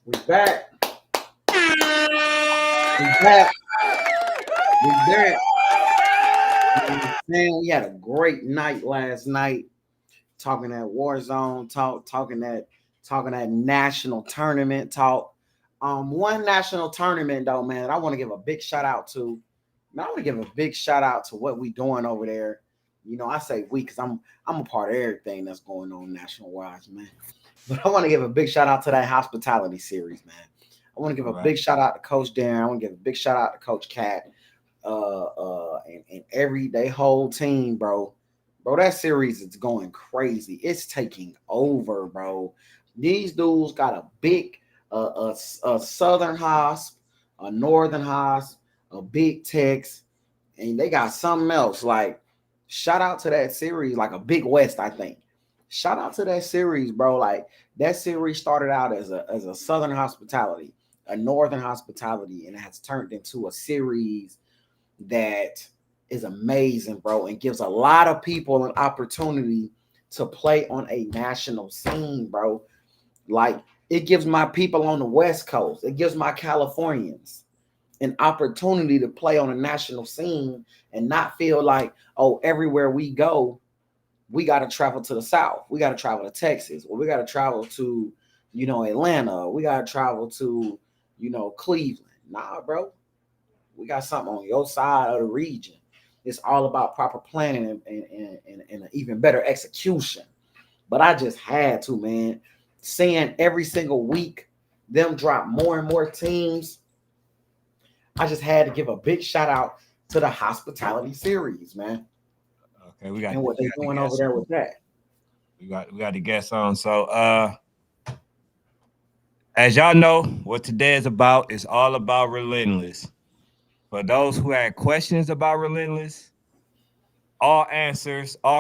We back. We back. We back. Man, we had a great night last night. Talking that Warzone talk, talking that national tournament talk. One national tournament though, man, I want to give a big shout out to. Man, I want to give a big shout out to what we doing over there. I say we because I'm a part of everything that's going on national wise, man. But I want to give a big shout out to that hospitality series, man. I want to give a big shout out to Coach Darren. I want to give a big shout out to Coach Cat, and every whole team, bro. Bro, that series is going crazy. It's taking over, bro. These dudes got a big, a Southern Hosp, a Northern Hosp, a Big Tex, and they got something else. Like, shout out to that series, like a Big West, I think. Shout out to that series, bro. Like that series started out as a Southern hospitality, a Northern hospitality, and it has turned into a series that is amazing, bro, and gives a lot of people an opportunity to play on a national scene, bro. Like it gives my people on the West Coast, it gives my Californians an opportunity to play on a national scene and not feel like, oh, everywhere we go, we got to travel to the South. We got to travel to Texas. Or we got to travel to, Atlanta. We got to travel to, Cleveland. Nah, bro. We got something on your side of the region. It's all about proper planning and an even better execution. But I just had to, man. Seeing every single week them drop more and more teams, I just had to give a big shout out to the hospitality series, man. Okay, we got and what they doing over there with that. We got the guests on. So as y'all know, what today is about is all about Relentless. For those who had questions about Relentless, all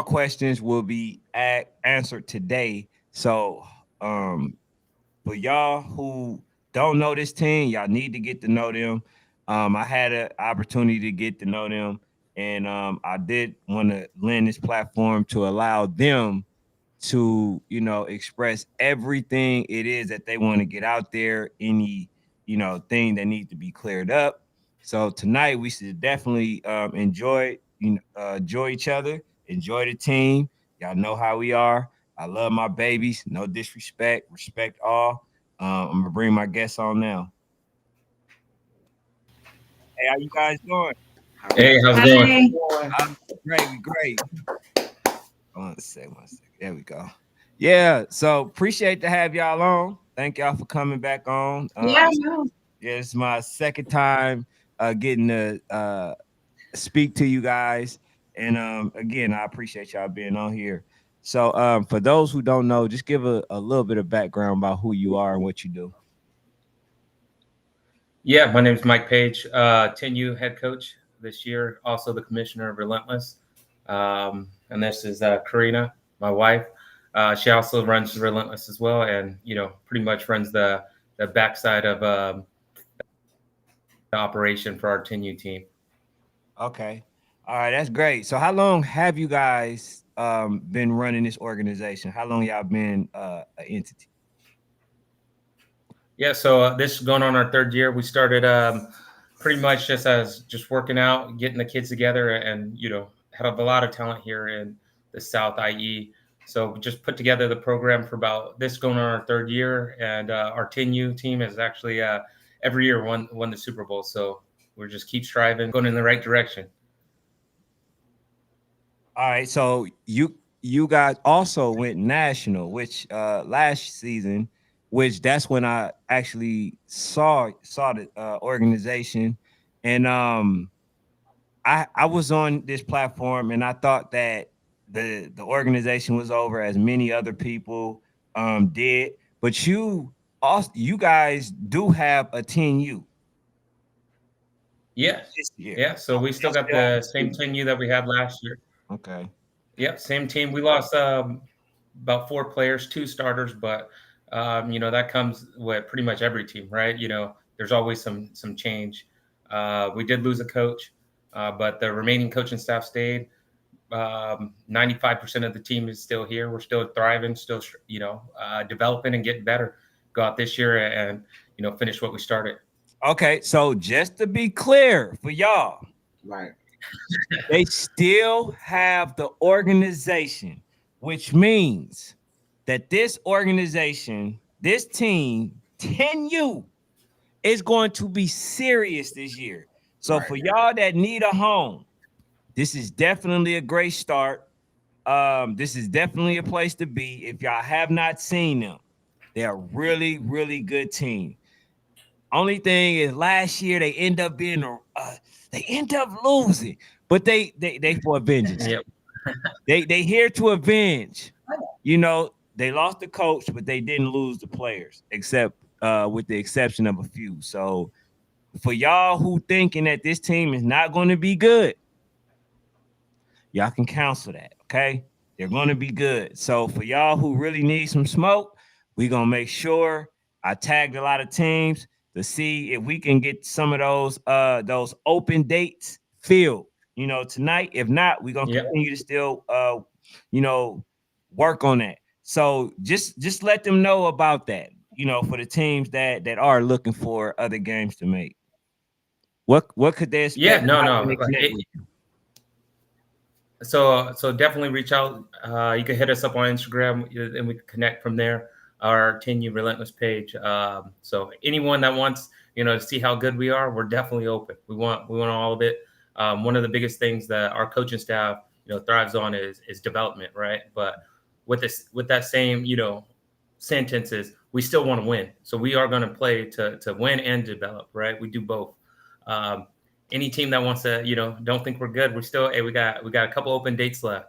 questions will be answered today. So, for y'all who don't know this team, y'all need to get to know them. I had an opportunity to get to know them, and I did want to lend this platform to allow them to, express everything it is that they want to get out there, any, thing that needs to be cleared up. So tonight we should definitely enjoy each other, enjoy the team. Y'all know how we are. I love my babies. No disrespect, respect all. I'm gonna bring my guests on now. Hey, how you guys doing? Hey, how's it going? Uh, great. One second. There we go. Yeah, so appreciate to have y'all on. Thank y'all for coming back on. Yeah, it's my second time getting to speak to you guys. And again, I appreciate y'all being on here. So for those who don't know, just give a little bit of background about who you are and what you do. Yeah, my name is Mike Page, 10U head coach this year, also the commissioner of Relentless. And this is Karina, my wife. She also runs Relentless as well, and pretty much runs the backside of the operation for our 10U team. Okay. All right, that's great. So how long have you guys been running this organization? How long y'all been an entity? Yeah, so this is going on our third year. We started pretty much just working out, getting the kids together, and have a lot of talent here in the South, IE. So we just put together the program for about this going on our third year, and our 10U team has actually every year won the Super Bowl. So we're just keep striving, going in the right direction. All right, so you guys also went national, which last season, which that's when I actually saw the organization, and I was on this platform and I thought that the organization was over as many other people did, but you guys do have a 10U Yeah, this year. yeah. So we still got the same 10U that we had last year. Okay. Yep, same team. We lost about four players, two starters, but that comes with pretty much every team, right? There's always some change. We did lose a coach, but the remaining coaching staff stayed. 95% of the team is still here. We're still thriving, still developing and getting better. go out this year and finish what we started. Okay, so just to be clear for y'all, Right. they still have the organization, which means that this organization, this team, 10U, is going to be serious this year. So Right. for y'all that need a home, this is definitely a great start. This is definitely a place to be. If y'all have not seen them, they're a really, really good team. Only thing is, last year they end up being they end up losing, but they for vengeance. Yep. They here to avenge. You know, they lost the coach, but they didn't lose the players, except with the exception of a few. So for y'all who thinking that this team is not going to be good, y'all can counsel that, okay? They're going to be good. So for y'all who really need some smoke, we're going to make sure I tagged a lot of teams to see if we can get some of those open dates filled, tonight. If not, we're going to Yep. continue to still you know, work on that. So just let them know about that, for the teams that are looking for other games to make. What could they Yeah. expect? No. How can they No. connect with you? So definitely reach out. You can hit us up on Instagram, and we can connect from there. Our 10U Relentless page. So anyone that wants, to see how good we are, we're definitely open. We want all of it. One of the biggest things that our coaching staff, thrives on is development, right? But with that same, sentences, we still want to win. So we are going to play to win and develop, right? We do both. Um, any team that wants to, don't think we're good, we're still, hey, we got a couple open dates left.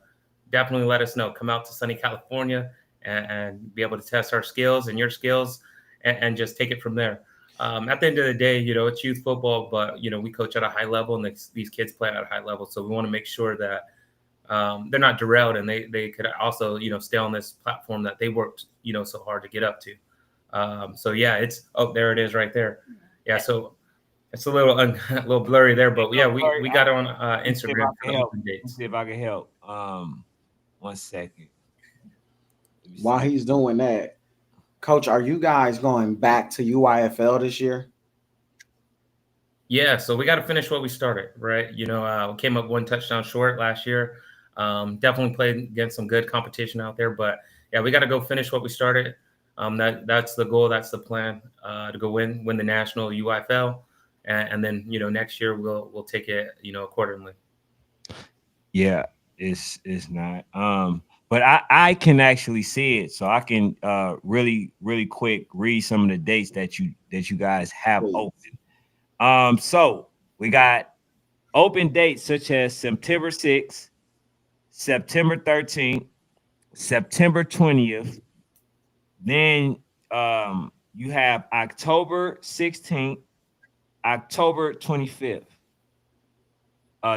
Definitely let us know. Come out to sunny California and be able to test our skills and your skills and just take it from there. At the end of the day, it's youth football, but we coach at a high level, and these kids play at a high level. So we want to make sure that they're not derailed, and they could also stay on this platform that they worked so hard to get up to. So yeah, there it is right there. Yeah, so it's a little a little blurry there, but yeah, we got on Let me see if Instagram I for can the help. open Let me dates. see if I can help. 1 second. Let me While see. he's doing that, Coach, are you guys going back to UIFL this year? Yeah, so we got to finish what we started, right? We came up one touchdown short last year. Definitely played against some good competition out there, but yeah, we got to go finish what we started. That's the goal. That's the plan, to go win the national UIFL, and then next year we'll take it accordingly. Yeah, it's not. But I can actually see it, so I can really really quick read some of the dates that you guys have Please. open. So we got open dates such as September 6th, September 13th, September 20th. Then you have October 16th, October 25th.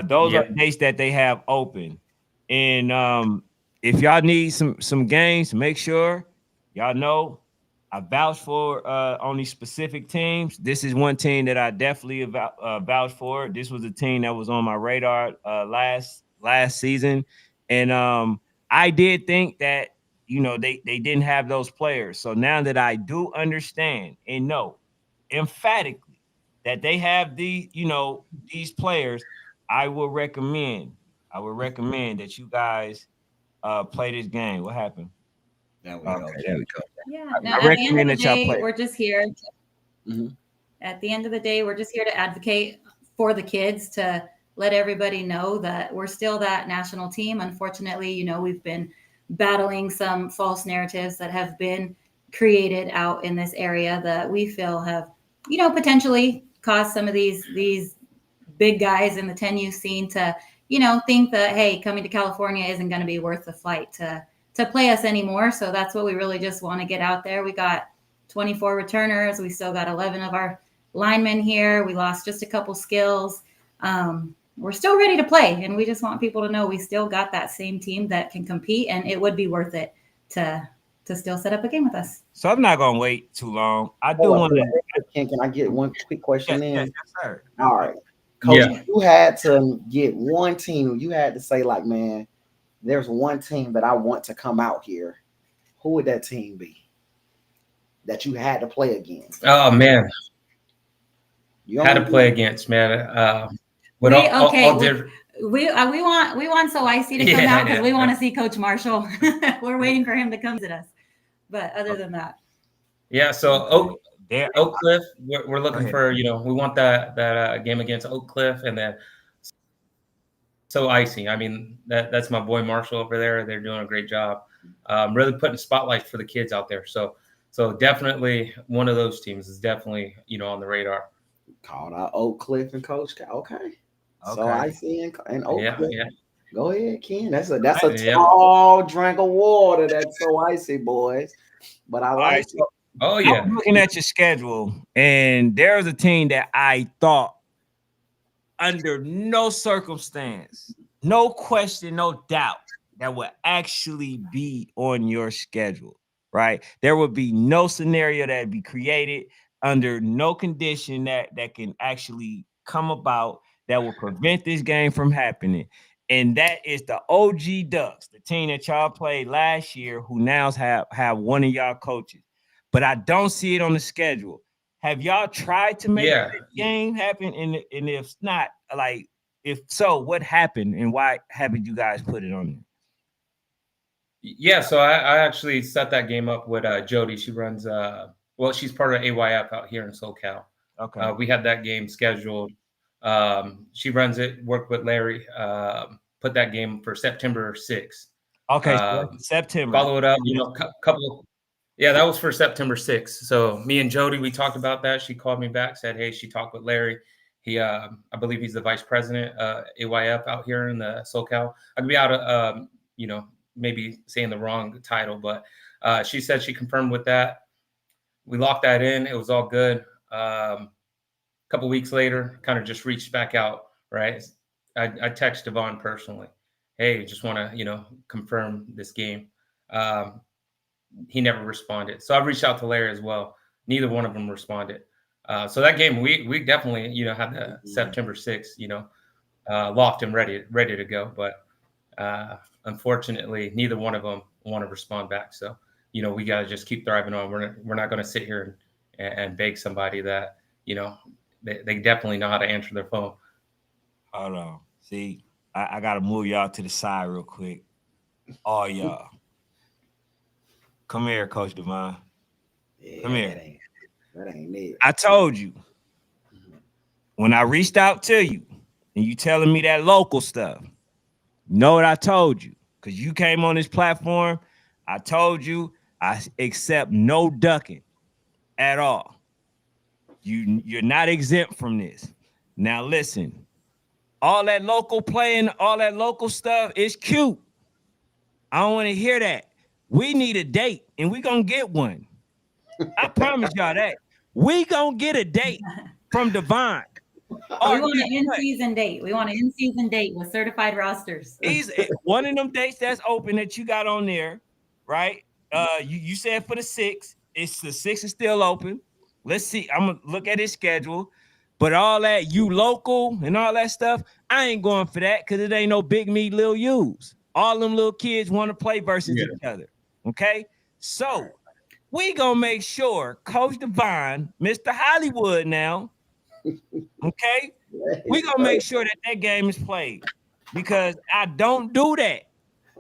Those are the Yep. dates that they have open. And if y'all need some games, make sure y'all know I vouch for on these specific teams. This is one team that I definitely vouch for. This was a team that was on my radar last season, and I did think that they didn't have those players. So now that I do understand and know emphatically that they have these players, I would recommend. I would recommend that you guys play this game. What happened? There we Okay, go. there we go. Yeah. I, No, I at the end of recommend the that y'all day, play. we're just here. Mhm. At the end of the day, we're just here to advocate for the kids, to let everybody know that we're still that national team. Unfortunately, we've been battling some false narratives that have been created out in this area that we feel have, potentially caused some of these big guys in the 10U scene to, think that, hey, coming to California isn't going to be worth the flight to play us anymore. So that's what we really just want to get out there. We got 24 returners. We still got 11 of our linemen here. We lost just a couple skills. We're still ready to play, and we just want people to know we still got that same team that can compete, and it would be worth it to still set up a game with us. So I'm not gonna wait too long. I do Hold up, want hold to. up. Can I get one quick question Yes, yes, in? yes, sir. All right. Coach, Yeah. if you had to get one team, you had to say, like, man, there's one team that I want to come out here. Who would that team be? that you had to play against? Oh man, You had to only play against, man. With We all different. we want So Icy to come Yeah, out because yeah, we want yeah. to see Coach Marshall. We're waiting for him to come visit us. But other than that, Yeah, so Okay. There. Oak Cliff, we're Go looking ahead. for, we want that game against Oak Cliff, and then So Icy. I mean, that's my boy Marshall over there. They're doing a great job, really putting spotlights for the kids out there. So definitely one of those teams is definitely on the radar. called out Oak Cliff and Coach Cal. Okay. So Okay. I see in Oak Yeah, Cliff. yeah, Go ahead, Ken. That's a yeah. tall drink of water. That's so icy, boys. But I All like right. it. So Oh I yeah, was looking at your schedule, and there was a team that I thought, under no circumstance, no question, no doubt, that would actually be on your schedule, right? There would be no scenario that would be created under no condition that can actually come about that will prevent this game from happening. And that is the OG Ducks, the team that y'all played last year, who now have one of y'all coaches. But I don't see it on the schedule. Have y'all tried to make yeah. this game happen? And if not, like, if so, what happened and why haven't you guys put it on Yeah, so I actually set that game up with Jody. She runs, well, she's part of AYF out here in SoCal. there? Okay. We had that game scheduled. She runs it, worked with Larry, put that game for September 6th. Okay, so that's September. Follow it up, couple. Yeah, that was for September 6th. So me and Jody, we talked about that. She called me back, said, hey, she talked with Larry. He, I believe he's the vice president, AYF out here in the SoCal. I could be out of, maybe saying the wrong title, but she said she confirmed with that. We locked that in. It was all good. A couple weeks later, kind of just reached back out, right? I text Devon personally. Hey, just want to, confirm this game. He never responded. So I reached out to Larry as well. Neither one of them responded. So that game, we definitely, had the September 6th, locked and ready to go. But unfortunately, neither one of them want to respond back. So, we got to just keep thriving on. We're not going to sit here and beg somebody that, they definitely know how to answer their phone. Hold on. See, I gotta move y'all to the side real quick. All y'all. Come here, Coach Devon. Yeah, Come here. That ain't it. I told you when I reached out to you and you telling me that local stuff. You know what I told you? Because you came on this platform. I told you I accept no ducking at all. You're not exempt from this. Now listen, all that local playing, all that local stuff is cute. I don't want to hear that. We need a date, and we gonna get one. I promise y'all that. We gonna get a date from Devon. we want an in-season date. We want an in-season date with certified rosters. He's one of them dates that's open that you got on there, right? You said for the 6th. It's the 6th is still open. Let's see. I'm gonna look at his schedule. But all that you local and all that stuff, I ain't going for that because it ain't no big me, Lil U's. All them little kids want to play versus each other. Okay? So we gonna make sure Coach Devon, Mr. Hollywood now, okay? We gonna make sure that game is played because I don't do that.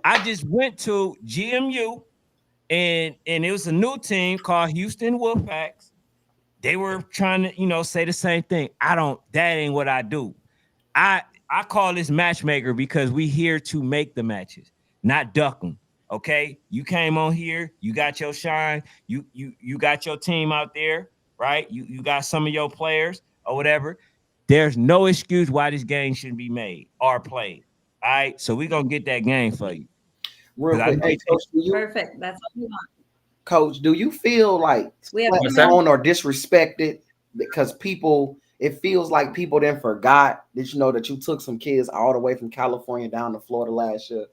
I just went to GMU and it was a new team called Houston Wolfpacks. They were trying to, say the same thing. That ain't what I do. I call this matchmaker because we here to make the matches, not duck them. Okay. You came on here, you got your shine, you got your team out there, right? You got some of your players or whatever. There's no excuse why this game shouldn't be made or played. All right. So we're gonna get that game for you. Real quick, hey, Coach, Perfect. That's what we want. Coach, do you feel like on or disrespected because it feels like people then forgot that that you took some kids all the way from California down to Florida last year?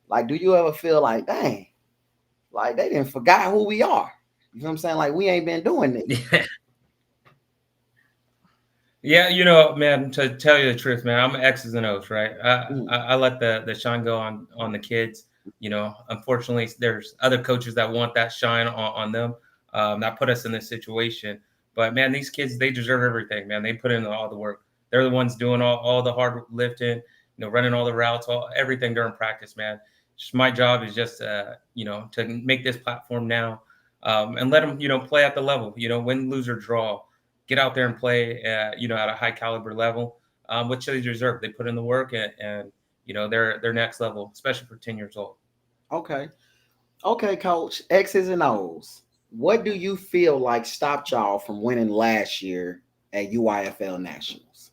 Like, do you ever feel like, dang, like they didn't forgot who we are? You know what I'm saying? Like we ain't been doing it. Yeah, man, to tell you the truth, man, I'm X's and O's, right? I let the shine go on the kids. Unfortunately, there's other coaches that want that shine on them. that put us in this situation. But man, these kids, they deserve everything, man. They put in all the work. They're the ones doing all the hard lifting, running all the routes, everything during practice, man. Just my job is just, to make this platform now, and let them, play at the level, win, lose, or draw. Get out there and play, at a high caliber level, which they deserve. They put in the work, and they're next level, especially for 10 years old. Okay. Okay, coach. X's and O's. What do you feel like stopped y'all from winning last year at UIFL Nationals?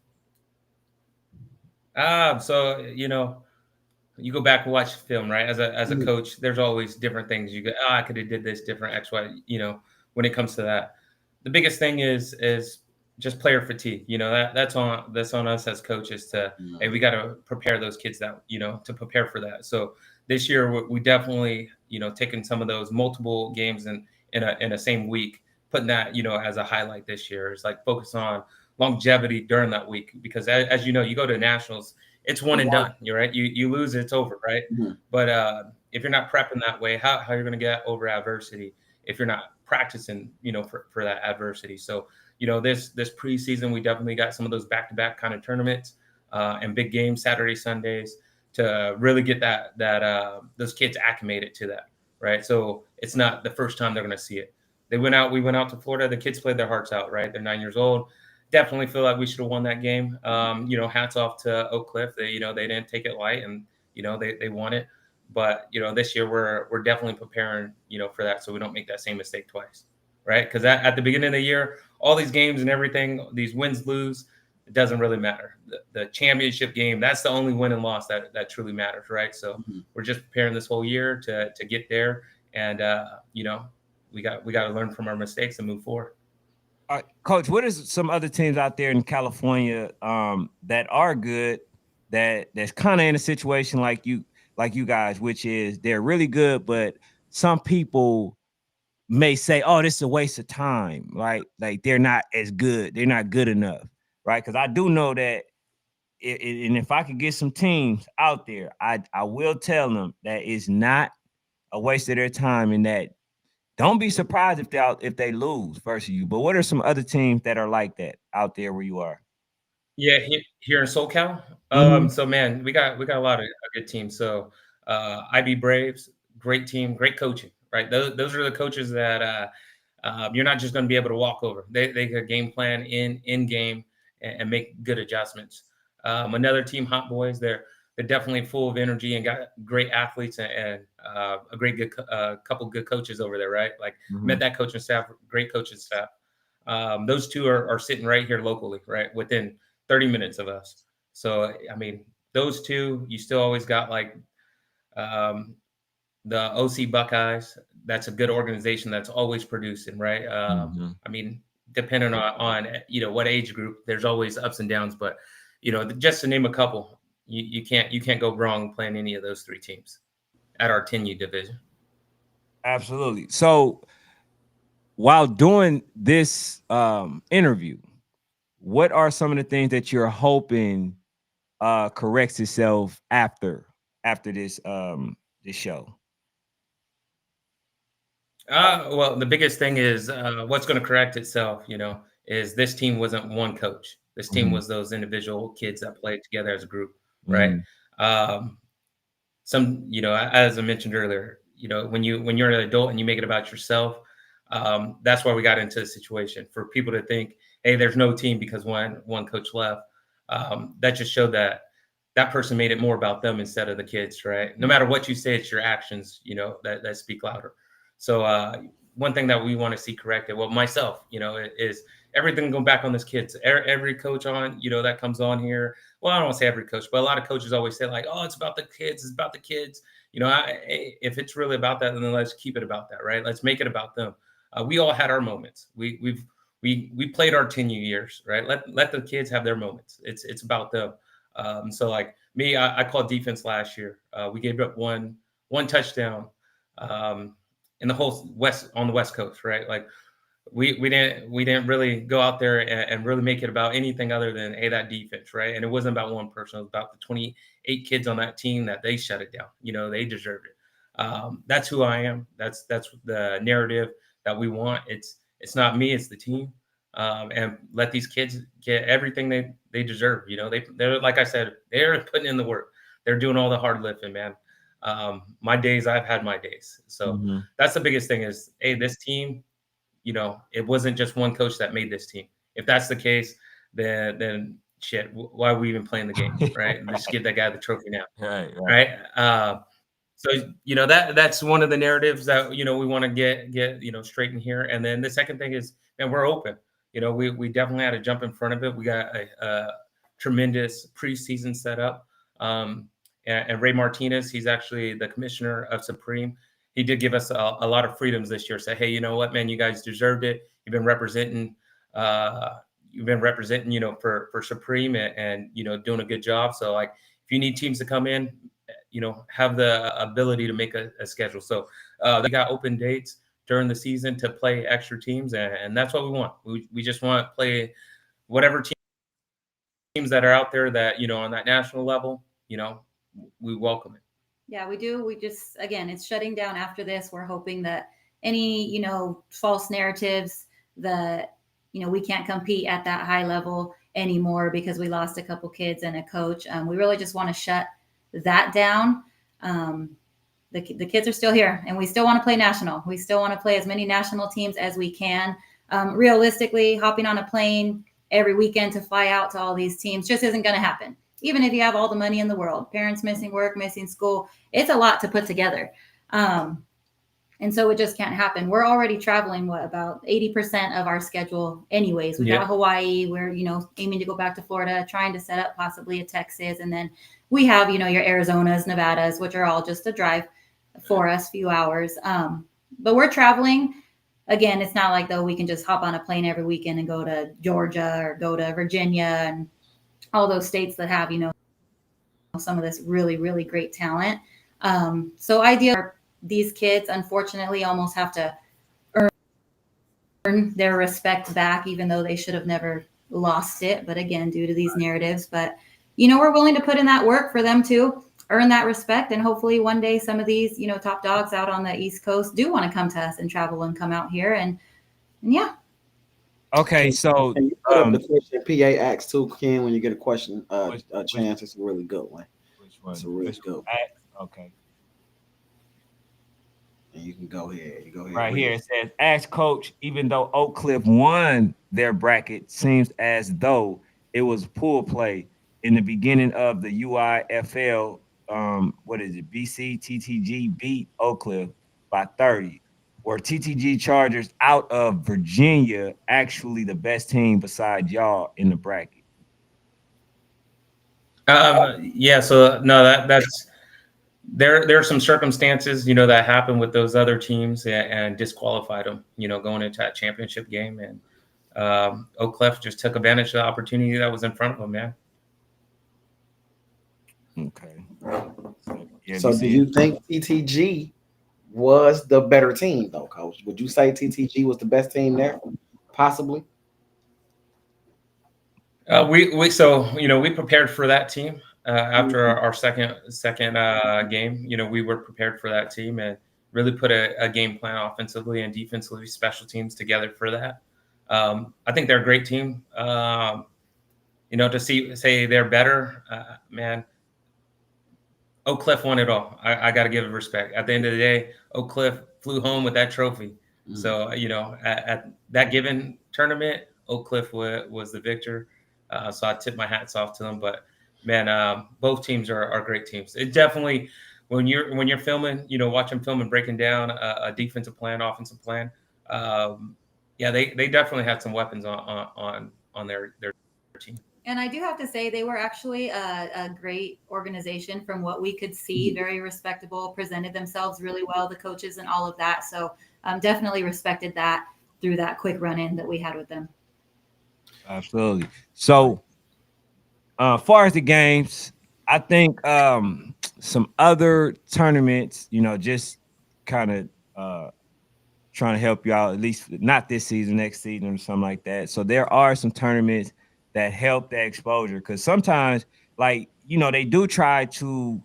So you go back and watch film, right? As a Mhm. coach, there's always different things. You go, I could have did this different, X, Y. When it comes to that, the biggest thing is just player fatigue. That's on us as coaches to, hey, we got to prepare those kids that to prepare for that. So this year we definitely taking some of those multiple games in a same week, putting that as a highlight this year. Is like focus on longevity during that week, because as you know, you go to nationals, it's one and Yeah. done. You're right. You lose, it's over, right? Mhm. But if you're not prepping that way, how you're going to get over adversity if you're not practicing, for that adversity? So, this preseason, we definitely got some of those back-to-back kind of tournaments, and big games, Saturday, Sundays, to really get that those kids acclimated to that, right? So it's not the first time they're going to see it. We went out to Florida. The kids played their hearts out, right? They're 9 years old. Definitely feel like we should have won that game. Hats off to Oak Cliff. They didn't take it light, and they won it. But this year we're definitely preparing for that, so we don't make that same mistake twice, right? Because at the beginning of the year, all these games and everything, these wins, lose, it doesn't really matter. The championship game, that's the only win and loss that truly matters, right? So we're just preparing this whole year to get there, and we got to learn from our mistakes and move forward. Coach, what is some other teams out there in California that are good, that's kind of in a situation like you guys, which is they're really good, but some people may say, "Oh, this is a waste of time," right? Like they're not as good, they're not good enough, right? Because I do know that, and if I could get some teams out there, I will tell them that it's not a waste of their time, and that don't be surprised if they lose versus you. But what are some other teams that are like that out there where you are? Yeah, here in SoCal. Mhm. So man, we got a lot of good teams. So IB Braves, great team, great coaching, right? Those are the coaches that you're not just going to be able to walk over. They could game plan in game, and make good adjustments. Another team, Hot Boys, they're definitely full of energy and got great athletes, and a great good couple good coaches over there, right? Like met Mhm. that coaching staff, great coaching staff. Those two are sitting right here locally, right within 30 minutes of us. So I mean, those two, you still always got like um, the OC Buckeyes. That's a good organization that's always producing, right? Mhm. I mean, depending on what age group, there's always ups and downs, but just to name a couple, you can't go wrong playing any of those three teams at our 10U division. Absolutely. So while doing this interview, what are some of the things that you're hoping corrects itself after this show? Well, the biggest thing is what's going to correct itself, is this team wasn't one coach. This team Mhm. was those individual kids that played together as a group, right? Mhm. Um, as I mentioned earlier, when you're an adult and you make it about yourself, that's why we got into the situation for people to think, hey, there's no team because one coach left. That just showed that person made it more about them instead of the kids, right? No matter what you say, it's your actions, that speak louder. So one thing that we want to see corrected, well, myself, is everything going back on this kids. Every coach on, that comes on here. Well, I don't want to say every coach, but a lot of coaches always say like, "Oh, it's about the kids. It's about the kids." If it's really about that, then let's keep it about that, right? Let's make it about them. We all had our moments. We played our 10 years, right? Let the kids have their moments. It's about them. So like me, I called defense last year. We gave up one touchdown um, in the whole on the West Coast, right? Like we didn't really go out there and really make it about anything other than hey, that defense, right? And it wasn't about one person. It was about the 28 kids on that team that they shut it down. They deserved it. That's who I am. That's the narrative that we want. It's not me, it's the team. And let these kids get everything they deserve. They're like I said, they're putting in the work. They're doing all the hard lifting, man. My days, I've had my days. So that's the biggest thing is, hey, this team, it wasn't just one coach that made this team. If that's the case, then shit, why are we even playing the game, right? Just give that guy the trophy now, right? So that's one of the narratives that we want to get straight in here. And then the second thing is, man, we're open. We definitely had to jump in front of it. We got a tremendous preseason setup. And Ray Martinez, he's actually the commissioner of Supreme. He did give us a lot of freedoms this year. Say, hey, you know what, man, you guys deserved it. You've been representing. For Supreme and doing a good job. So like, if you need teams to come in, have the ability to make a schedule. So they got open dates during the season to play extra teams, and that's what we want. We just want to play whatever teams that are out there that on that national level. We welcome it. Yeah, we do. We just, again, it's shutting down after this. We're hoping that any false narratives that we can't compete at that high level anymore because we lost a couple kids and a coach. We really just want to shut that down. The kids are still here, and we still want to play national. We still want to play as many national teams as we can. Realistically, hopping on a plane every weekend to fly out to all these teams just isn't going to happen. Even if you have all the money in the world, parents missing work, missing school, it's a lot to put together. And so it just can't happen. We're already traveling, about 80% of our schedule anyways. We got Hawaii. We're, aiming to go back to Florida, trying to set up possibly a Texas. And then we have, your Arizonas, Nevadas, which are all just a drive for us, few hours. But we're traveling. Again, it's not like, though, we can just hop on a plane every weekend and go to Georgia or go to Virginia and all those states that have, some of this really, really great talent. So ideally, these kids, unfortunately, almost have to earn their respect back, even though they should have never lost it. But again, due to these narratives, but we're willing to put in that work for them to earn that respect. And hopefully one day some of these, top dogs out on the East Coast do want to come to us and travel and come out here. And yeah. Okay, so can you put up the question PA asks too, Ken, when you get a question, a chance? It's a really good one. Which one? It's a really good one. Okay. And you can go ahead. Right here it says, ask coach, even though Oak Cliff won their bracket, seems as though it was pool play in the beginning of the UIFL. BC TTG beat Oak Cliff by 30. Were TTG Chargers out of Virginia actually the best team besides y'all in the bracket? Yeah. So no, that's there are some circumstances that happened with those other teams and disqualified them. Going into that championship game, and Oak Cliff just took advantage of the opportunity that was in front of them. Man. Okay. So do you think TTG was the better team, though, Coach? Would you say TTG was the best team there, possibly? We prepared for that team after our second game. We were prepared for that team and really put a game plan offensively and defensively, special teams together for that. I think they're a great team. To say they're better, man. Oak Cliff won it all. I got to give it respect. At the end of the day, Oak Cliff flew home with that trophy. Mm-hmm. So, at that given tournament, Oak Cliff was the victor. So I tip my hats off to them. But man, both teams are great teams. It definitely, when you're filming, watching film and breaking down a defensive plan, offensive plan. They definitely had some weapons on their team. And I do have to say they were actually a great organization from what we could see, very respectable, presented themselves really well, the coaches and all of that. So definitely respected that through that quick run-in that we had with them. Absolutely. So far as the games, I think some other tournaments, just kind of trying to help you out, at least not this season, next season or something like that. So there are some tournaments that help that exposure, because sometimes, they do try to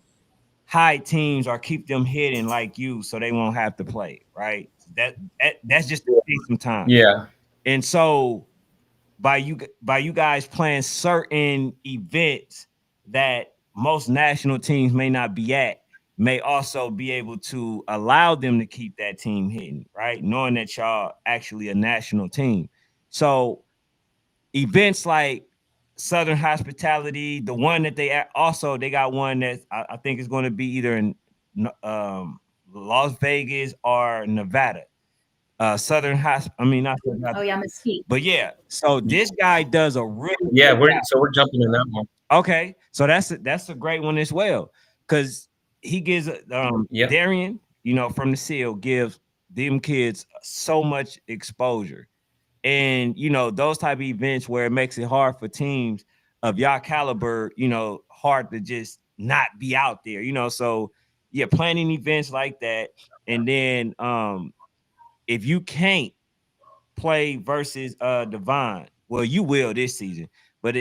hide teams or keep them hidden like you so they won't have to play, right? That's just to take some time. Yeah. And so by you guys playing certain events that most national teams may not be at, may also be able to allow them to keep that team hidden, right? Knowing that y'all actually a national team. So events like Southern Hospitality, the one that also they got one that I think is going to be either in um, Las Vegas or Nevada. I mean not Oh Southern, yeah, Mesquite. but yeah. So this guy does a really Yeah, good we're jumping in that one. job. Okay, so that's a great one as well, because he gives Yep. Darian, from the seal, gives them kids so much exposure. And those type of events where it makes it hard for teams of y'all caliber, hard to just not be out there, so yeah, planning events like that. And then if you can't play versus Devon, well, you will this season, but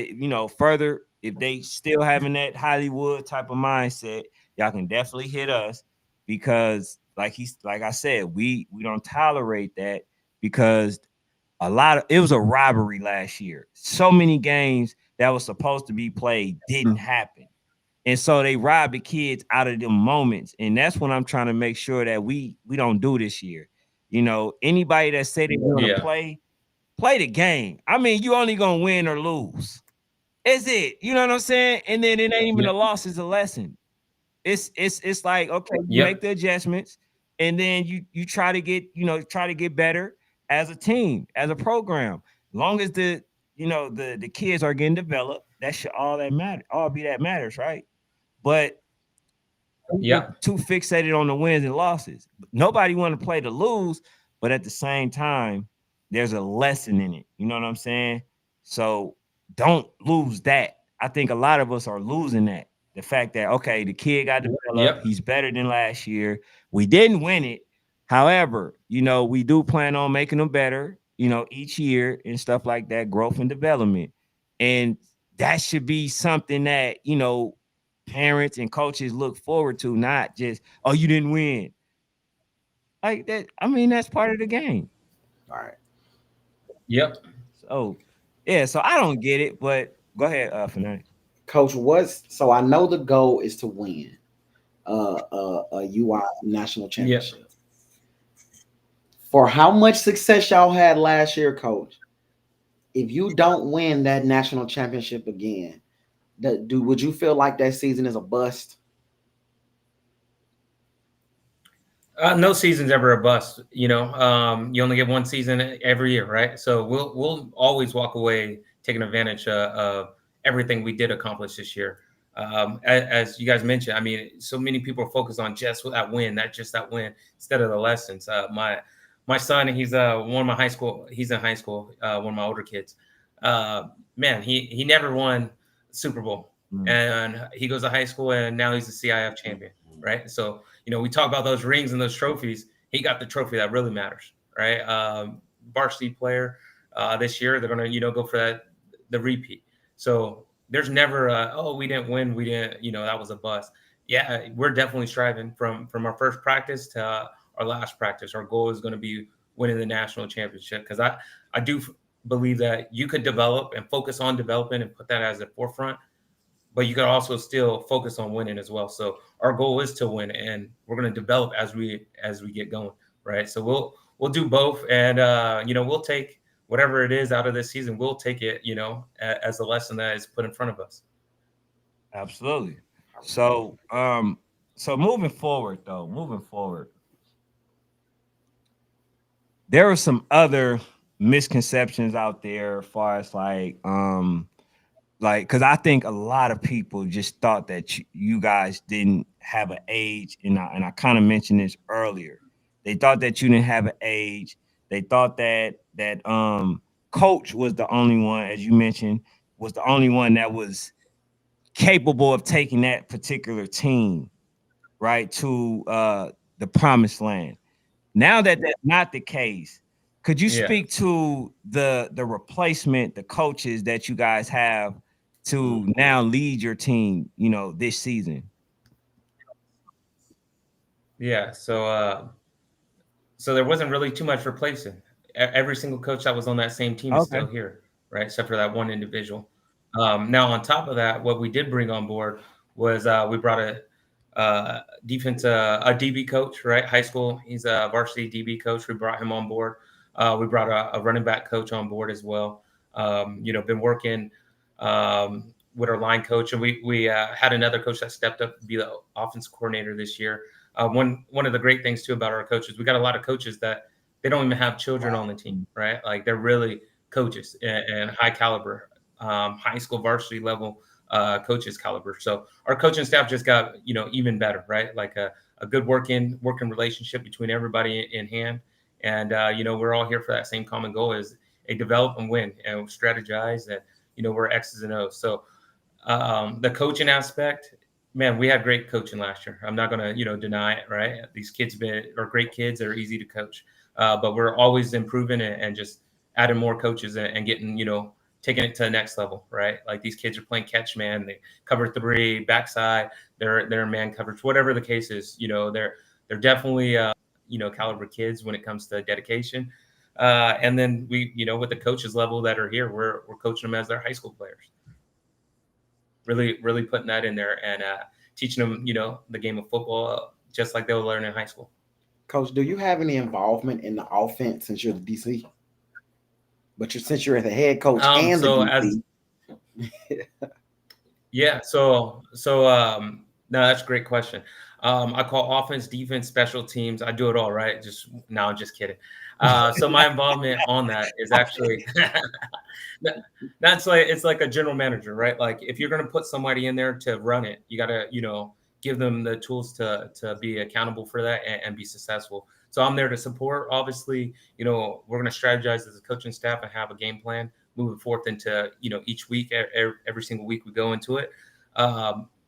further, if they still having that Hollywood type of mindset, y'all can definitely hit us, because like I said, we don't tolerate that, because it was a robbery last year. So many games that was supposed to be played didn't happen. And so they robbed the kids out of them moments. And that's what I'm trying to make sure that we don't do this year. Anybody that say they want to Yeah. play the game. I mean, you only gonna win or lose. Is it? You know what I'm saying? And then it ain't even Yep. a loss, it's a lesson. It's like, okay, you make Yep. the adjustments, and then you try to get better as a team, as a program. Long as the kids are getting developed, that should all be that matters, right? But people Yep. too fixated on the wins and losses. Nobody want to play to lose, but at the same time, there's a lesson in it. You know what I'm saying? So don't lose that. I think a lot of us are losing that. The fact that, okay, the kid got developed, Yep. he's better than last year. We didn't win it. However, we do plan on making them better, each year and stuff like that, growth and development. And that should be something that, parents and coaches look forward to, not just, oh, you didn't win. Like that, I mean, that's part of the game. All right. Yep. So yeah, so I don't get it, but go ahead, Fanatics. Coach, so I know the goal is to win a UI national Yep. championship. For how much success y'all had last year, Coach, if you don't win that national championship again, would you feel like that season is a bust? No season's ever a bust. You only get one season every year, right? So we'll always walk away taking advantage of everything we did accomplish this year. As you guys mentioned, I mean, so many people are focused on just that win, that win, instead of the lessons. My son, he's one of my high school. He's in high school. One of my older kids. Man, he never won Super Bowl, and he goes to high school, and now he's a CIF champion, right? So we talk about those rings and those trophies. He got the trophy that really matters, right? Varsity player this year. They're gonna, go for the repeat. So there's never oh, we didn't win, we didn't, that was a bust. Yeah, we're definitely striving from our first practice to our last practice. Our goal is going to be winning the national championship, because I do believe that you could develop and focus on developing and put that as a forefront, but you can also still focus on winning as well. So our goal is to win, and we're going to develop as we get going, right? So we'll do both, and we'll take whatever it is out of this season. We'll take it, as a lesson that is put in front of us. Absolutely. So moving forward, there are some other misconceptions out there as far as like because I think a lot of people just thought that you guys didn't have an age, and I kind of mentioned this earlier. They thought that you didn't have an age. They thought that coach was the only one, as you mentioned, was the only one that was capable of taking that particular team right to the promised land. Now that that's not the case, could you Yeah. speak to the replacement, the coaches that you guys have to now lead your team, this season? Yeah. So So there wasn't really too much replacing. Every single coach that was on that same team is Okay. still here, right? Except for that one individual. Now, on top of that, what we did bring on board was we brought a DB coach, right? High school. He's a varsity DB coach. We brought him on board. We brought a running back coach on board as well. Been working with our line coach, and we had another coach that stepped up to be the offense coordinator this year. One of the great things too about our coaches, we got a lot of coaches that they don't even have children on the team, right? Like they're really coaches and high caliber, high school varsity level coaches caliber. So our coaching staff just got even better, right? Like a good working relationship between everybody in hand, and we're all here for that same common goal: is a develop and win and strategize, and we're X's and O's. So the coaching aspect, man, we had great coaching last year. I'm not going to, deny it, right? These kids are great kids. They're easy to coach, but we're always improving and just adding more coaches and getting, taking it to the next level, right? Like these kids are playing catch man, they cover three, backside, they're in man coverage, whatever the case is. They're definitely, caliber kids when it comes to dedication. And then we, with the coaches level that are here, we're coaching them as their high school players. Really putting that in there and teaching them, the game of football just like they'll learn in high school. Coach, do you have any involvement in the offense since you're the DC? But since you're the head coach and So the DC. No, that's a great question. I call offense, defense, special teams. I do it all, right? I'm just kidding. So my involvement on that is actually that's like, it's like a general manager, right? Like if you're going to put somebody in there to run it, you got to, give them the tools to be accountable for that and be successful. So I'm there to support. Obviously, we're going to strategize as a coaching staff and have a game plan moving forth into, each week, every single week we go into it.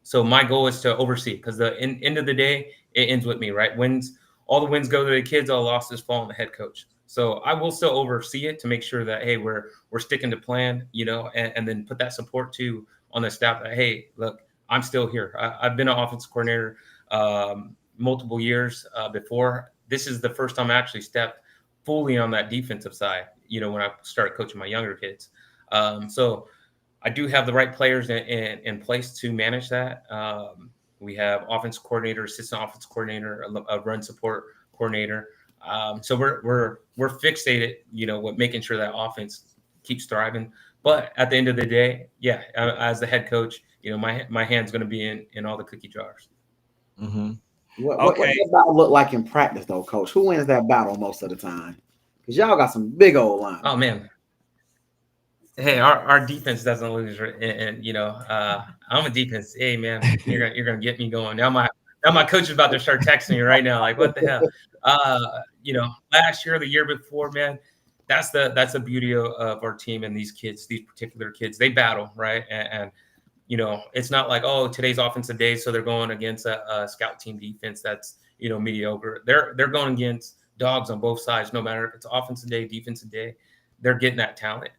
So my goal is to oversee, because the end of the day, it ends with me, right? All the wins go to the kids, all losses fall on the head coach. So I will still oversee it to make sure that, hey, we're sticking to plan, and then put that support too on the staff that, hey, look, I'm still here. I've been an offensive coordinator multiple years before. This is the first time I actually stepped fully on that defensive side, when I started coaching my younger kids. So I do have the right players in place to manage that. We have offensive coordinator, assistant offensive coordinator, a run support coordinator. So we're fixated, with making sure that offense keeps thriving. But at the end of the day, yeah, as the head coach, my hand's going to be in all the cookie jars. Mm-hmm. What does that battle look like in practice, though, Coach? Who wins that battle most of the time? Because y'all got some big old lines. Oh man. Hey, our defense doesn't lose, and I'm a defense. Hey man, you're gonna get me going. Now my coach is about to start texting me right now, like what the hell? Last year, the year before, man, that's the beauty of our team and these kids, these particular kids. They battle, right? And it's not like, oh, today's offensive day, so they're going against a scout team defense that's mediocre. They're going against dogs on both sides, no matter if it's offensive day, defensive day. They're getting that talent.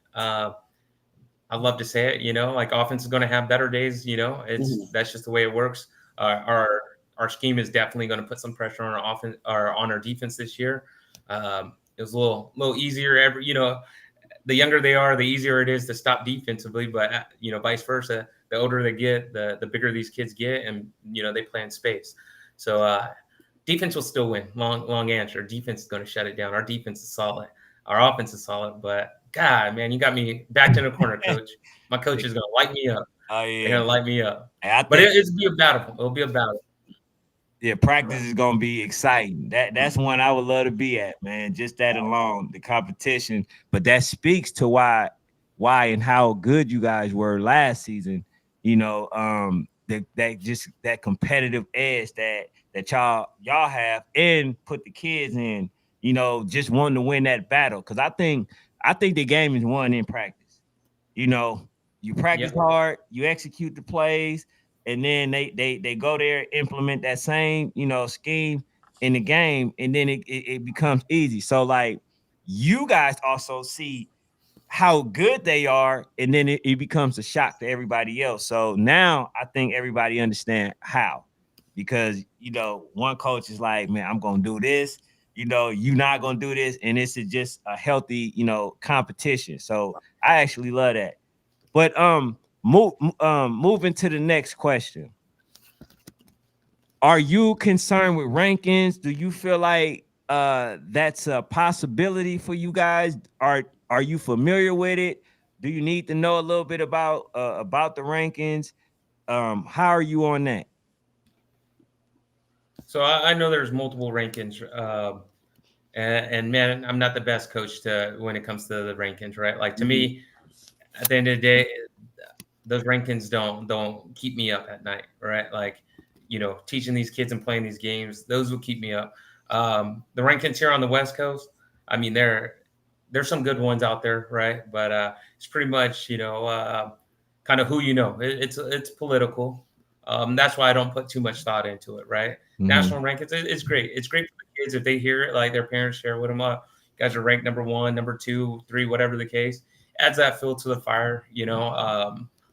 I love to say it, like offense is going to have better days. That's just the way it works. Our scheme is definitely going to put some pressure on our offense or on our defense this year. It was a little easier. The younger they are, the easier it is to stop defensively. But vice versa, the older they get, the bigger these kids get, and they play in space. So defense will still win. Long answer. Defense is going to shut it down. Our defense is solid. Our offense is solid, but God, man, you got me backed in the corner, Coach. My coach is gonna light me up. Oh yeah, they're gonna light me up. But it'll be a battle. It'll be a battle. Yeah, practice is gonna be exciting. That's one I would love to be at, man. Just that alone, the competition. But that speaks to why and how good you guys were last season. That competitive edge that y'all have, and put the kids in. Just wanting to win that battle, because I think the game is won in practice. You practice hard, you execute the plays, and then they go there, implement that same scheme in the game, and then it becomes easy. So like you guys also see how good they are, and then it becomes a shock to everybody else. So now I think everybody understand how, because one coach is like, man, I'm gonna do this. you're not gonna do this, and this is just a healthy, competition. So I actually love that. But moving to the next question. Are you concerned with rankings? Do you feel like that's a possibility for you guys? Are you familiar with it? Do you need to know a little bit about the rankings? How are you on that? So I know there's multiple rankings, and man, I'm not the best coach to when it comes to the rankings, right? Like to me, at the end of the day, those rankings don't keep me up at night, right? Like, teaching these kids and playing these games, those will keep me up. The rankings here on the West Coast, I mean, there's some good ones out there, right? But it's pretty much, kind of who you know. It's political. That's why I don't put too much thought into it, right? National rankings, it's great. It's great for the kids if they hear it, like their parents share with them. Guys are ranked number 1, number 2, 3, whatever the case. Adds that fuel to the fire,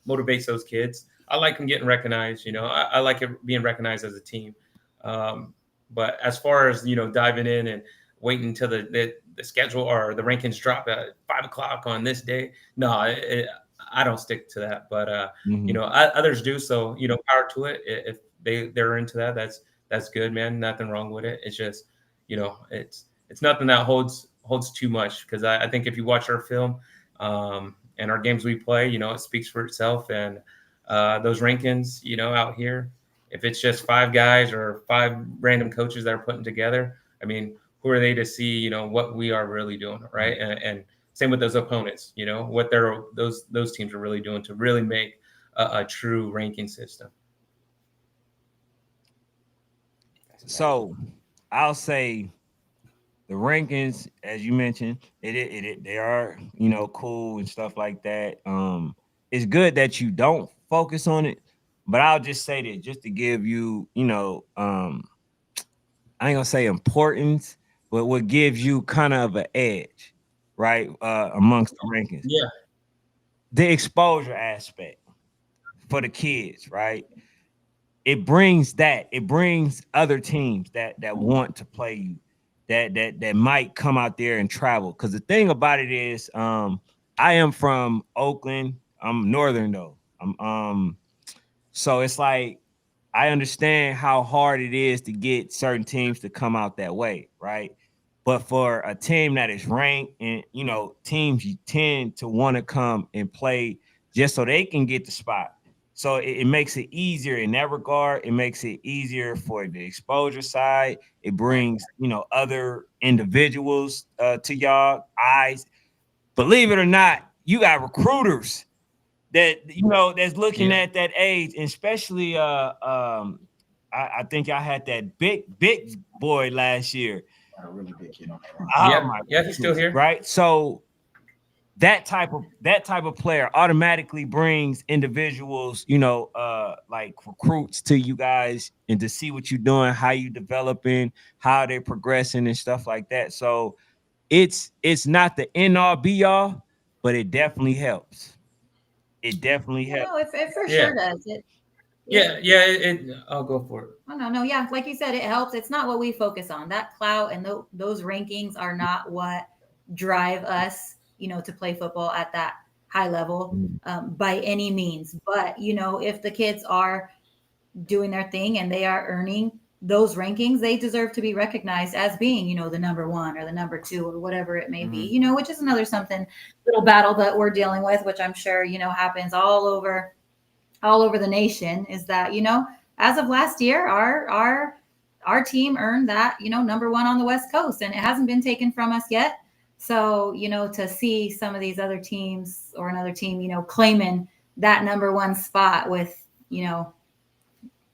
motivates those kids. I like them getting recognized. I like it being recognized as a team. But as far as diving in and waiting until the schedule or the rankings drop at 5 o'clock on this day, no, I don't stick to that. But others do. So power to it. If they're into that, that's good, man. Nothing wrong with it. It's just it's nothing that holds too much, because I think if you watch our film, and our games we play, it speaks for itself. And those rankings, out here, if it's just 5 guys or 5 random coaches that are putting together, I mean, who are they to see, what we are really doing, right? And same with those opponents, what those teams are really doing to really make a true ranking system. So I'll say the rankings, as you mentioned, they are cool and stuff like that. It's good that you don't focus on it, but I'll just say that just to give you, I ain't gonna say importance, but what gives you kind of an edge, right? Amongst the rankings. Yeah. The exposure aspect for the kids, right? It brings other teams that want to play you, that might come out there and travel. Because the thing about it is, I am from Oakland. I'm northern though. So it's like I understand how hard it is to get certain teams to come out that way, right? But for a team that is ranked, and teams, you tend to want to come and play just so they can get the spot. So it makes it easier in that regard. It makes it easier for the exposure side. It brings other individuals to y'all eyes. Believe it or not, you got recruiters that that's looking at that age, and especially I think I had that big boy last year. A really big kid. Yeah, he's still here. Right. So that type of player automatically brings individuals, like recruits to you guys, and to see what you're doing, how you developing, how they're progressing and stuff like that. So it's not the end all be all, but it definitely helps. It definitely helps. No, it for sure does. I'll go for it. Oh, no. Yeah. Like you said, it helps. It's not what we focus on. That clout and those rankings are not what drive us, to play football at that high level by any means. But, if the kids are doing their thing and they are earning those rankings, they deserve to be recognized as being, the number 1 or the number 2 or whatever it may be, which is another little battle that we're dealing with, which I'm sure, happens all over the nation, is that, as of last year, our team earned that, number 1 on the West Coast, and it hasn't been taken from us yet. So, to see some of these other teams or another team, claiming that number 1 spot with,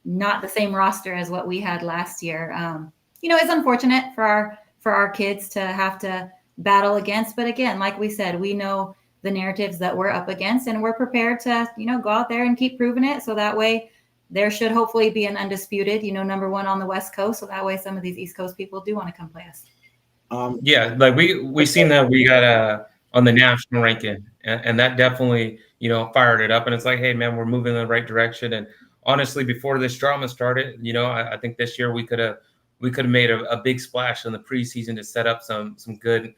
not the same roster as what we had last year, it's unfortunate for our kids to have to battle against. But again, like we said, we know the narratives that we're up against, and we're prepared to, go out there and keep proving it. So that way there should hopefully be an undisputed, number 1 on the West Coast. So that way some of these East Coast people do want to come play us. Like we seen that we got on the national ranking, and that definitely fired it up. And it's like, hey man, we're moving in the right direction. And honestly, before this drama started, I think this year we could have we could have made a big splash in the preseason to set up some good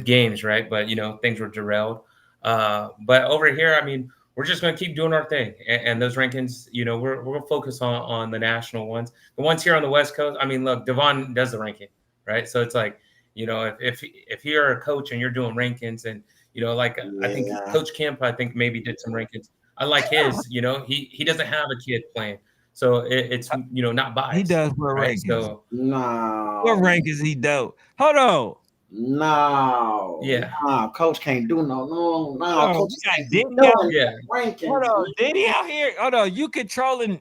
games, right? But things were derailed. But over here, I mean, we're just going to keep doing our thing, and those rankings, we're going to focus on the national ones. The ones here on the West Coast, I mean, look, Devon does the ranking, right? So it's like, if you're a coach and you're doing rankings, and like I think Coach Kemp, I think maybe did some rankings. I like his. He doesn't have a kid playing, so it's not biased. He does what right? rankings. So No. What rankings he dope? Hold on. No. Yeah. Nah, coach can't do no. Oh, Coach you got can't Diddy do out Yeah. rankings. Hold on, Diddy out here. Hold on, you controlling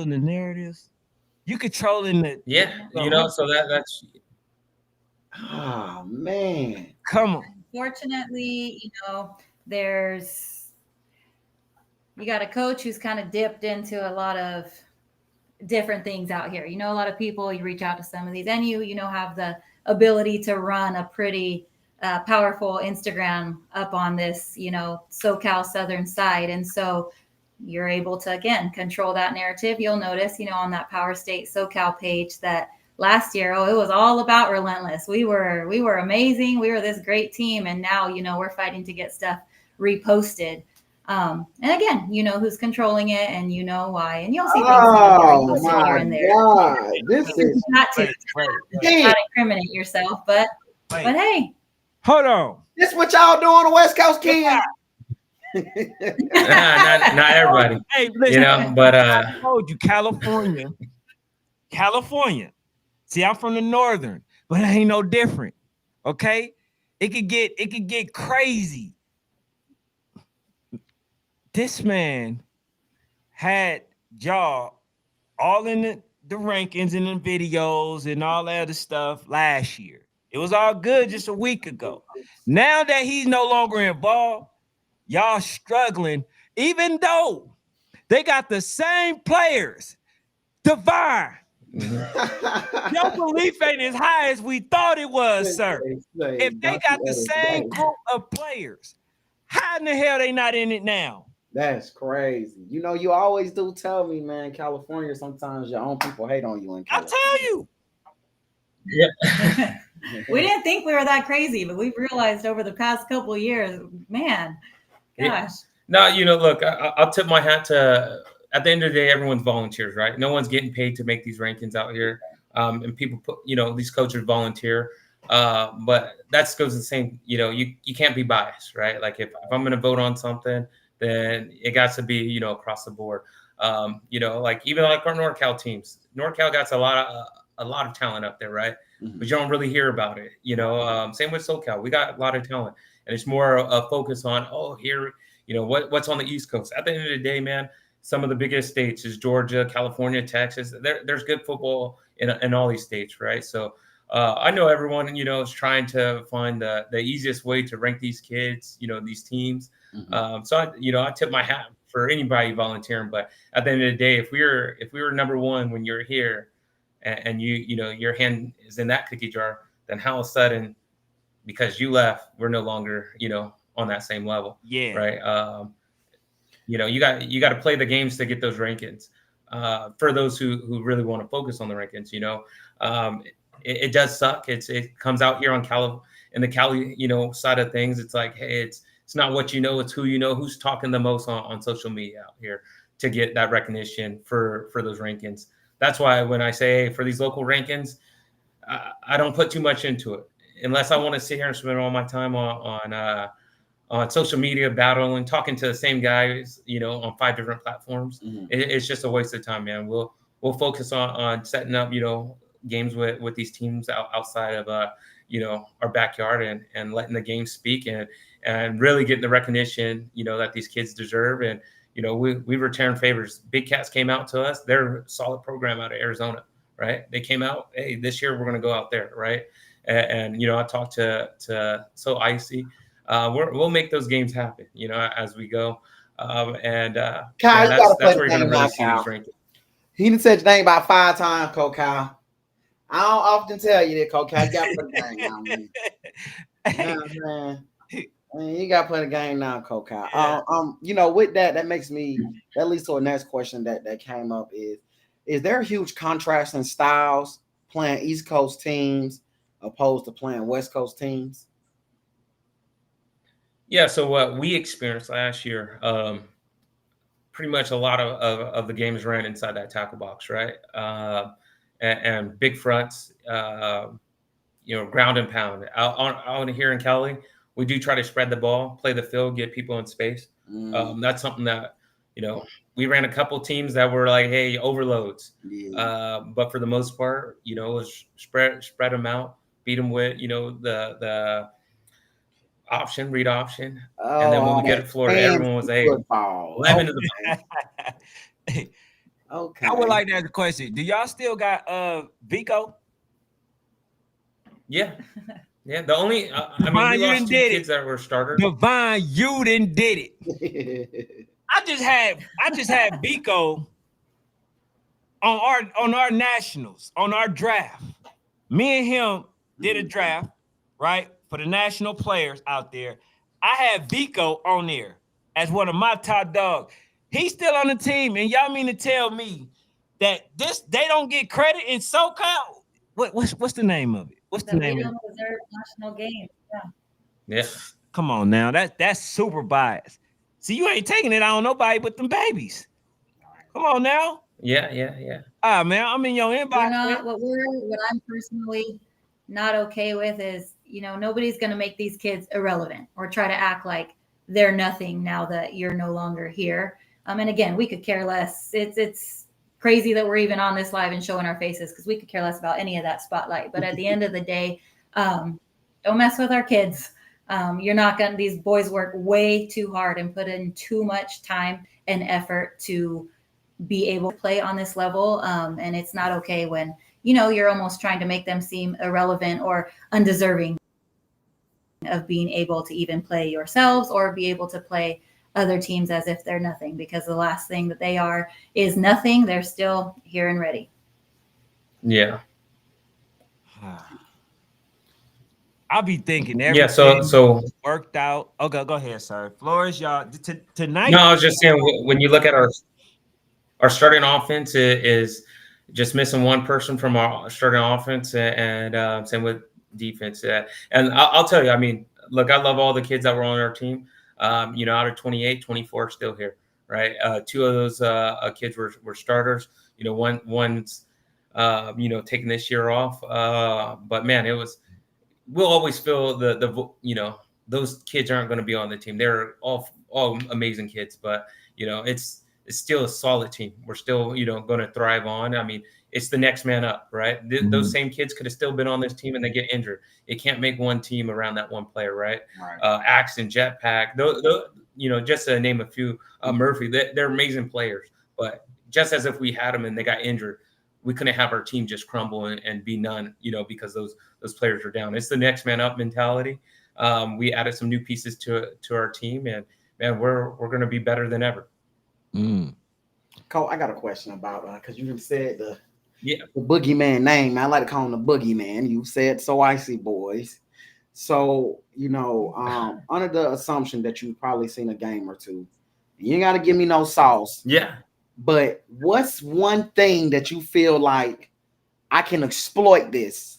the narratives. You controlling the Yeah. So that's Oh man. come on. Unfortunately, you got a coach who's kind of dipped into a lot of different things out here. A lot of people, you reach out to some of these, and you have the ability to run a pretty powerful Instagram up on this, SoCal Southern side. And so you're able to, again, control that narrative. You'll notice, on that Power State SoCal page that last year, it was all about Relentless. We were amazing. We were this great team. And now, we're fighting to get stuff reposted. And again, who's controlling it, and why, and you'll see things reposted here and there. God, this is Not to Damn. not incriminate yourself, but hey, Hold on. This what y'all do on the West Coast, Ken? not everybody. Hey, listen, but I told you, California. See, I'm from the northern, but it ain't no different. Okay, it could get crazy. This man had y'all all in the rankings and the videos and all that other stuff last year. It was all good just a week ago. Now that he's no longer involved, y'all struggling, even though they got the same players. Divine. Your belief ain't as high as we thought it was, sir. If they got the same group of players, how in the hell they not in it now? That's crazy. You always do tell me, man, California, sometimes your own people hate on you in California. I tell you. Yeah. We didn't think we were that crazy, but we've realized over the past couple of years, man, gosh. No, look, I'll tip my hat to, at the end of the day, everyone's volunteers, right? No one's getting paid to make these rankings out here. And people put, these coaches volunteer. But that goes the same, you can't be biased, right? Like if I'm going to vote on something, then it got to be, across the board. Like even like our NorCal teams, NorCal got a lot of talent up there, right? Mm-hmm. But you don't really hear about it, same with SoCal. We got a lot of talent, and it's more a focus on, here, what's on the East Coast. At the end of the day, man, some of the biggest states is Georgia, California, Texas. There's good football in all these states, right? So I know everyone, is trying to find the easiest way to rank these kids, these teams. Mm-hmm. So I tip my hat for anybody volunteering. But at the end of the day, if we were number one when you're here, and your hand is in that cookie jar, then how of a sudden, because you left, we're no longer on that same level. Yeah. Right. You got to play the games to get those rankings. For those who really want to focus on the rankings, it does suck. It comes out here in the Cali, side of things. It's like, hey, it's not what it's who who's talking the most on social media out here to get that recognition for those rankings. That's why when I say, hey, for these local rankings, I don't put too much into it unless I want to sit here and spend all my time on social media, battling, talking to the same guys, on 5 different platforms. Mm-hmm. It's just a waste of time, man. We'll focus on setting up, games with these teams outside of, our backyard and letting the game speak and really getting the recognition, that these kids deserve. And, we return favors. Big Cats came out to us. They're a solid program out of Arizona, right? They came out, hey, this year we're going to go out there, right? And I talked to So Icy. We'll make those games happen, as we go. Kyle, that's where you're going to really see these rankings. He done said your name about 5 times, Kyle. I don't often tell you that, Kyle. You got to put the game down, man. Man. You got to put the game down, Kyle. Yeah. With that makes me, that leads to a next question that came up is there a huge contrast in styles playing East Coast teams opposed to playing West Coast teams? Yeah. So what we experienced last year, pretty much a lot of the games ran inside that tackle box, right? And big fronts, ground and pound. Out here in Cali, we do try to spread the ball, play the field, get people in space. That's something that, we ran a couple teams that were like, hey, overloads. Yeah. But for the most part, it was spread them out, beat them with, the option, read option. And then when we get to Florida, everyone was like, hey, football. lemon to the Okay. I would like to ask a question. Do y'all still got Vico? Yeah. Yeah. The only, Divine, we you lost done 2 did kids it. that were starters. Divine, you done did it. I just had Vico on our nationals, on our draft. Me and him did a draft, right? For the national players out there. I had Vico on there as one of my top dogs. He's still on the team, and y'all mean to tell me that they don't get credit in SoCal? What's the name of it? What's the name We of it? don't deserve national games. Yeah. Yeah. Come on now. That's super biased. See, you ain't taking it out on nobody but them babies. Come on now. Yeah. Man, I'm in your inbox. What I'm personally not okay with is, nobody's going to make these kids irrelevant or try to act like they're nothing now that you're no longer here. And again, we could care less. It's crazy that we're even on this live and showing our faces because we could care less about any of that spotlight. But at the end of the day, don't mess with our kids. You're not going to, these boys work way too hard and put in too much time and effort to be able to play on this level. And it's not okay when, you're almost trying to make them seem irrelevant or undeserving of being able to even play yourselves or be able to play other teams as if they're nothing, because the last thing that they are is nothing. They're still here and ready. Yeah. I'll be thinking Yeah. everything So worked out. Okay, go ahead, sir. Flores, y'all. Tonight. no, I was just saying when you look at our starting offense is just missing one person from our starting offense, and same with defense. And I'll tell you, look, I love all the kids that were on our team. Out of 28, 24 are still here, right? 2 of those kids were starters. One's taking this year off. But man, we'll always feel those kids aren't going to be on the team. They're all amazing kids, but it's still a solid team. We're still going to thrive on. It's the next man up, right? Those same kids could have still been on this team and they get injured. It can't make one team around that one player, right? Axe and Jetpack, those, just to name a few. Murphy, they're amazing players, but just as if we had them and they got injured, we couldn't have our team just crumble and be none, because those players are down. It's the next man up mentality. We added some new pieces to our team, and man, we're going to be better than ever. Cole, I got a question about because you said the Yeah. the boogeyman name. I like to call him the boogeyman. You said So Icy Boys. So, under the assumption that you've probably seen a game or two, you ain't got to give me no sauce. Yeah. But what's one thing that you feel like I can exploit this?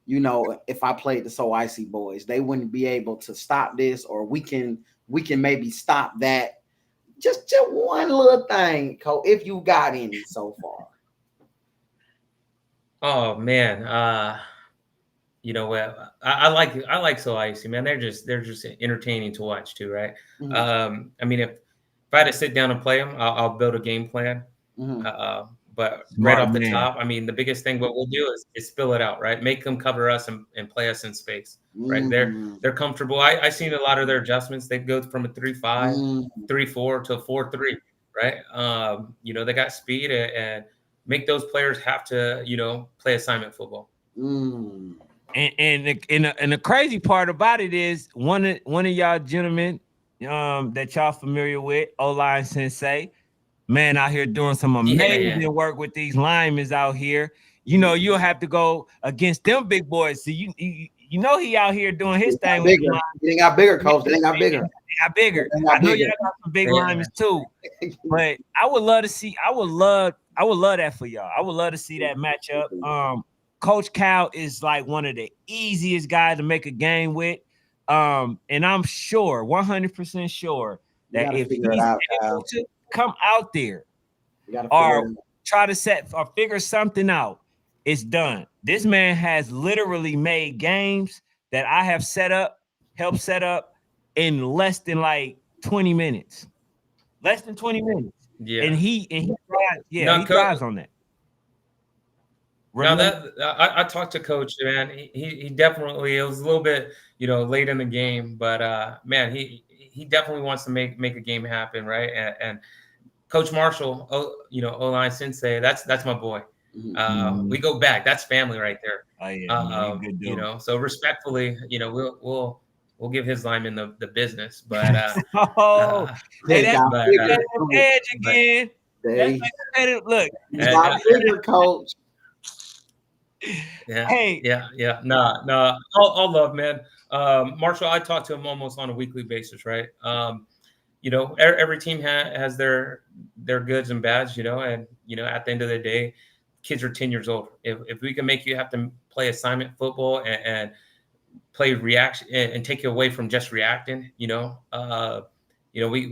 If I played the So Icy Boys, they wouldn't be able to stop this, or we can maybe stop that. Just one little thing, Cole, if you got any so far. Oh man, what? I like So Icy, man. They're just entertaining to watch too, right? If I had to sit down and play them, I'll build a game plan. But right off the top, the biggest thing what we'll do is spill it out, right? Make them cover us and play us in space, right? They're comfortable. I seen a lot of their adjustments. They go from a 3-5, 3-4 to a 4-3, right? They got speed and make those players have to, play assignment football. And the crazy part about it is one of y'all gentlemen that y'all familiar with, O-line Sensei, man, out here doing some amazing work with these linemen out here. You'll have to go against them big boys. So he out here doing his thing. They got bigger, Coach. They got bigger. I know y'all got some big linemen too. But I would love to see. I would love that for y'all. I would love to see that matchup. Coach Cal is like one of the easiest guys to make a game with. And I'm sure, 100% sure You that gotta if figure it he's out, able Kyle. to come out there You gotta figure or it out. try to set or figure something out, it's done. This man has literally made games that I have helped set up in less than like 20 minutes. Less than 20 minutes. Yeah. And he thrives, No, he thrives on that. Now Remember? that I talked to Coach, man, he definitely, it was a little bit, late in the game, but man, he definitely wants to make a game happen, right? And Coach Marshall, O-line Sensei, that's my boy. We go back. That's family right there. Oh yeah, man, he good dude. So respectfully, we'll give his lineman the business, but Oh, hey, that's got but, bigger, competitive edge again. That's They competitive. Look, you got bigger, coach. yeah, hey, yeah. No, all love, man. Marshall, I talk to him almost on a weekly basis, right? Every team has their goods and bads, and at the end of the day, kids are 10 years old. If we can make you have to play assignment football and play reaction and take you away from just reacting, we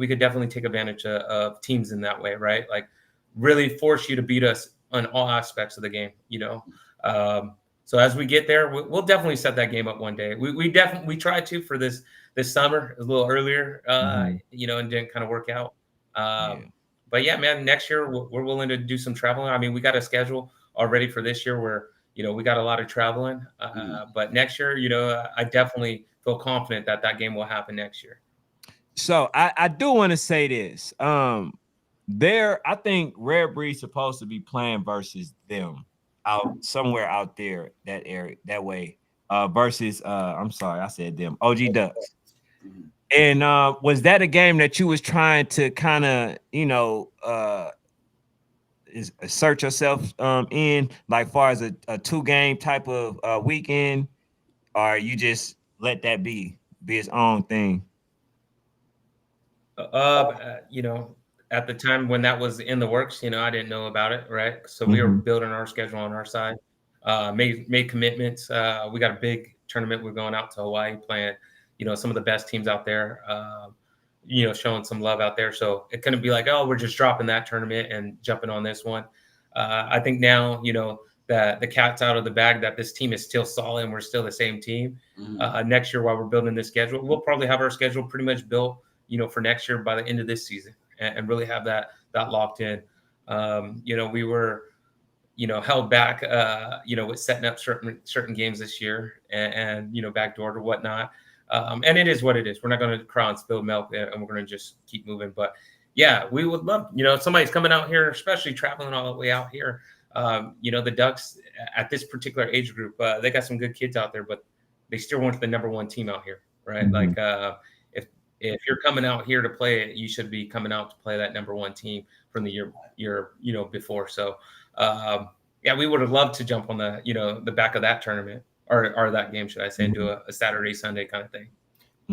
could definitely take advantage of teams in that way, right? Like really force you to beat us on all aspects of the game, so as we get there, we'll definitely set that game up one day. We tried to for this summer a little earlier, and didn't kind of work out. But yeah, man, next year we're willing to do some traveling. I mean, we got a schedule already for this year where we got a lot of traveling. But next year, I definitely feel confident that game will happen next year. So I do want to say this. I think Rare Breed's supposed to be playing versus them out somewhere out there, that area, that way. Versus I'm sorry, I said them, OG Ducks. And was that a game that you was trying to kind of, assert yourself in, like far as a 2-game type of weekend, or you just let that be its own thing? At the time when that was in the works, I didn't know about it, right? So we were building our schedule on our side, made commitments. We got a big tournament. We're going out to Hawaii playing, some of the best teams out there, showing some love out there. So it couldn't be like, oh, we're just dropping that tournament and jumping on this one. I think now, that the cat's out of the bag, that this team is still solid and we're still the same team. Next year, while we're building this schedule, we'll probably have our schedule pretty much built, for next year by the end of this season, and really have that locked in. We were, held back, with setting up certain games this year and backdoored or whatnot. And it is what it is. We're not going to cry and spill milk, and we're going to just keep moving. But yeah, we would love, if somebody's coming out here, especially traveling all the way out here. The Ducks at this particular age group, they got some good kids out there, but they still weren't the number one team out here, right? Like if you're coming out here to play it, you should be coming out to play that number one team from the year before. So yeah, we would have loved to jump on the back of that tournament or that game, should I say, and do a Saturday, Sunday kind of thing.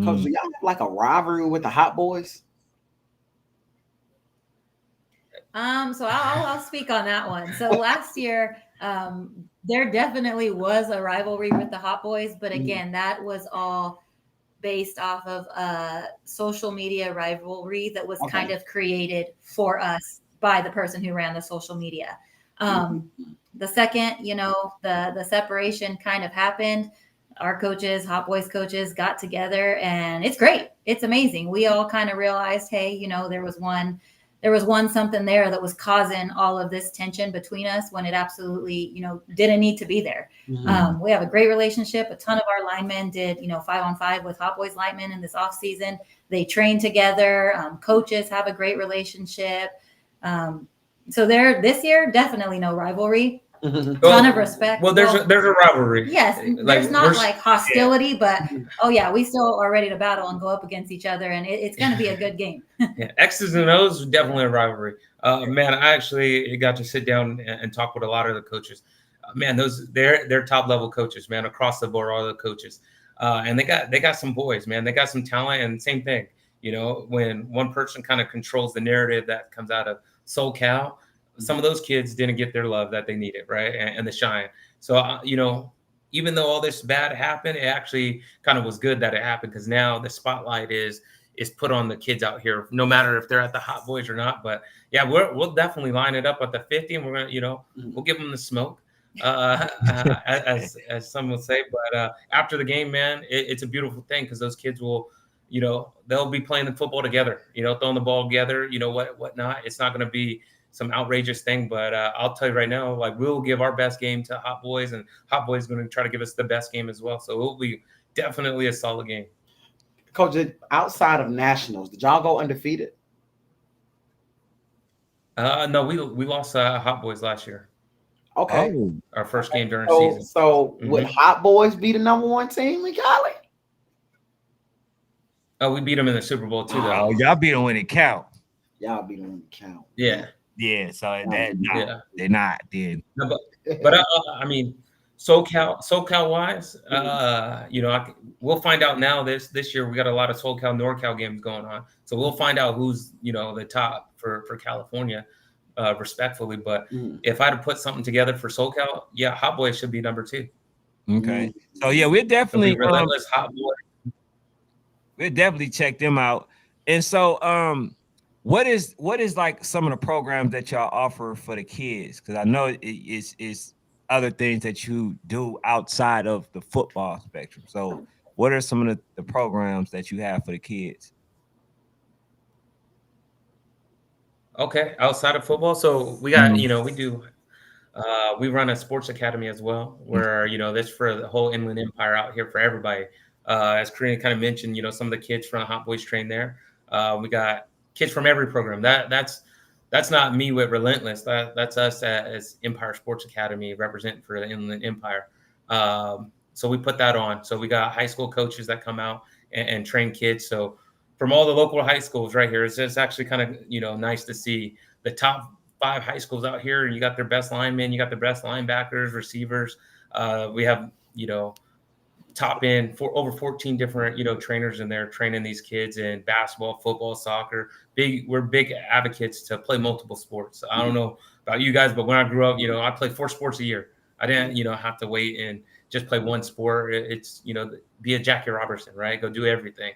Coach, do y'all have like a rivalry with the Hot Boys? So I'll speak on that one. So last year, there definitely was a rivalry with the Hot Boys, but again, that was all based off of a social media rivalry that was kind of created for us by the person who ran the social media. The second, the separation kind of happened, our coaches, Hot Boys coaches, got together, and it's great. It's amazing. We all kind of realized, hey, there was one something there that was causing all of this tension between us when it absolutely, didn't need to be there. We have a great relationship. A ton of our linemen did, 5-on-5 with Hot Boys linemen in this off season. They train together. Coaches have a great relationship. So this year, definitely no rivalry. Ton of respect. Well, there's a rivalry. Yes, there's not like hostility, but oh yeah, we still are ready to battle and go up against each other, and it's going to be a good game. Yeah, X's and O's, definitely a rivalry. Man, I actually got to sit down and talk with a lot of the coaches. Man, they're top level coaches, man, across the board, all the coaches, and they got some boys, man. They got some talent, and same thing. When one person kind of controls the narrative that comes out of SoCal, some of those kids didn't get their love that they needed, right? And the shine. So even though all this bad happened, it actually kind of was good that it happened, because now the spotlight is put on the kids out here, no matter if they're at the Hot Boys or not. But yeah, we'll definitely line it up at the 50, and we're gonna, we'll give them the smoke, as some will say. But after the game, man, it's a beautiful thing, because those kids will, they'll be playing the football together, throwing the ball together, whatnot. It's not going to be some outrageous thing, but I'll tell you right now, like, we'll give our best game to Hot Boys, and Hot Boys going to try to give us the best game as well. So it will be definitely a solid game. Coach, outside of nationals, did y'all go undefeated? No, we lost Hot Boys last year. Okay. Oh, Our first game during So, season. so would Hot Boys be the number one team in Cali? Oh, we beat them in the Super Bowl too, though. oh, y'all beat them when it count. Y'all beat them to count. Yeah. Yeah, so that Yeah. they're not then. No, but I mean, SoCal wise, we'll find out now. This year we got a lot of SoCal NorCal games going on, so we'll find out who's the top for California, respectfully. But if I had to put something together for SoCal, yeah, Hot Boys should be number 2. Okay, so yeah, we're definitely Relentless, Hot Boys. We'll definitely check them out. And so, what is like some of the programs that y'all offer for the kids? Because I know it's other things that you do outside of the football spectrum. So what are some of the programs that you have for the kids? Okay, outside of football, so we got we do. We run a sports academy as well, where that's for the whole Inland Empire out here for everybody. As Karina kind of mentioned, some of the kids from the Hot Boys train there. We got kids from every program. That's not me with Relentless. That's us as Empire Sports Academy, representing for the Inland Empire. So we put that on. So we got high school coaches that come out and train kids. So from all the local high schools right here, it's actually kind of nice to see the top 5 high schools out here. You got their best linemen, you got their best linebackers, receivers. We have top end for over 14 different trainers in there training these kids in basketball, football, soccer. We're big advocates to play multiple sports. I don't know about you guys, but when I grew up, I played 4 sports a year. I didn't have to wait and just play one sport. It's be a Jackie Robertson, right? Go do everything.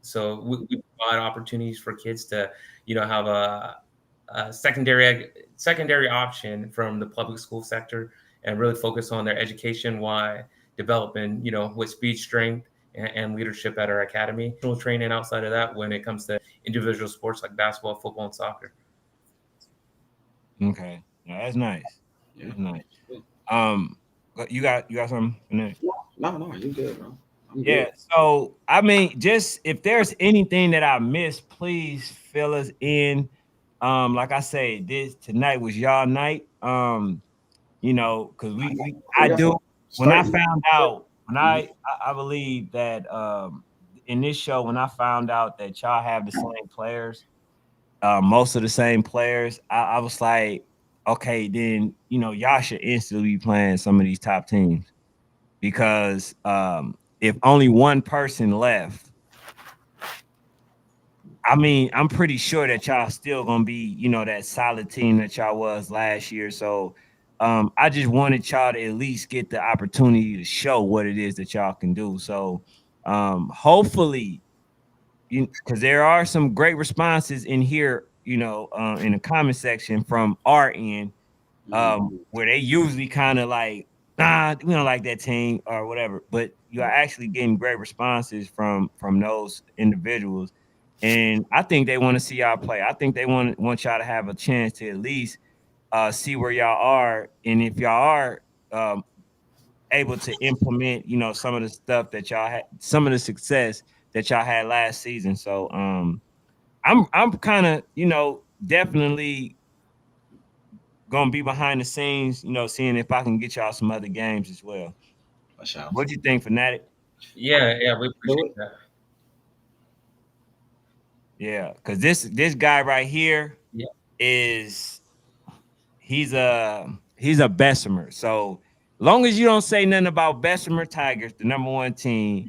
So we provide opportunities for kids to have a secondary option from the public school sector, and really focus on their education while developing, with speed, strength, and leadership at our academy. We'll training outside of that when it comes to individual sports like basketball, football, and soccer. Okay, yeah, that's nice. That's nice. You got something? No, you good, bro. Yeah. So I mean, just if there's anything that I missed, please fill us in. Like I say, tonight was y'all night. Because I do. When I found out, I believe that in this show, when I found out that y'all have the same players, most of the same players, I was like, okay, then y'all should instantly be playing some of these top teams, because if only one person left, I mean, I'm pretty sure that y'all still gonna be, that solid team that y'all was last year. So I just wanted y'all to at least get the opportunity to show what it is that y'all can do. So hopefully, because there are some great responses in here, in the comment section from our end, where they usually kind of like, nah, we don't like that team or whatever. But you are actually getting great responses from those individuals. And I think they want to see y'all play. I think they want y'all to have a chance to at least see where y'all are, and if y'all are able to implement, some of the stuff that y'all had, some of the success that y'all had last season. So I'm kind of, definitely gonna be behind the scenes, seeing if I can get y'all some other games as well. What do you think, Fanatic? Yeah, we appreciate that. Yeah, because this guy right here is he's a Bessemer. So long as you don't say nothing about Bessemer Tigers, the #1 team.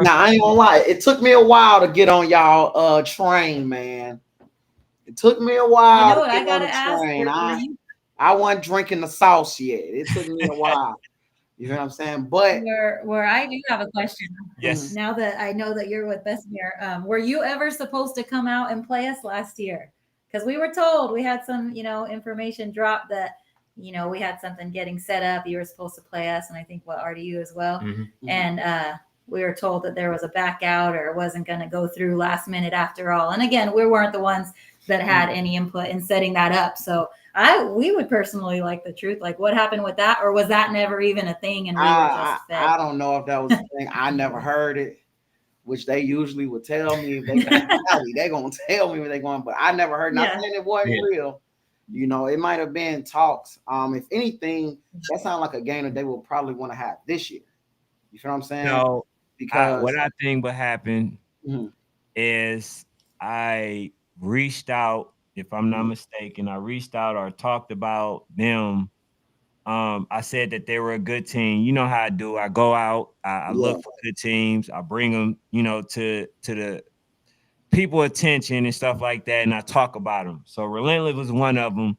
Now I ain't gonna lie, it took me a while to get on y'all train, man. It took me a while. I gotta ask. I wasn't drinking the sauce yet. It took me a while. You know what I'm saying? But Where I do have a question. Yes. Now that I know that you're with Bessemer, were you ever supposed to come out and play us last year? Because we were told we had some, information drop that, we had something getting set up. You were supposed to play us, and I think what RDU as well. Mm-hmm. And we were told that there was a back out or it wasn't going to go through last minute after all. And again, we weren't the ones that had any input in setting that up. So we would personally like the truth. Like, what happened with that, or was that never even a thing and we were just fed? I don't know if that was a thing. I never heard it, which they usually would tell me. If they gonna tell me when they going, but I never heard. Not saying it wasn't real. It might have been talks. If anything, that sounds like a game that they will probably want to have this year. You feel what I'm saying? No, because what I think what happened is I reached out, if I'm not mistaken, I reached out or talked about them. I said that they were a good team. You know how I do. I go out, I look for good teams, I bring them, to the people attention and stuff like that, and I talk about them. So Relentless was one of them.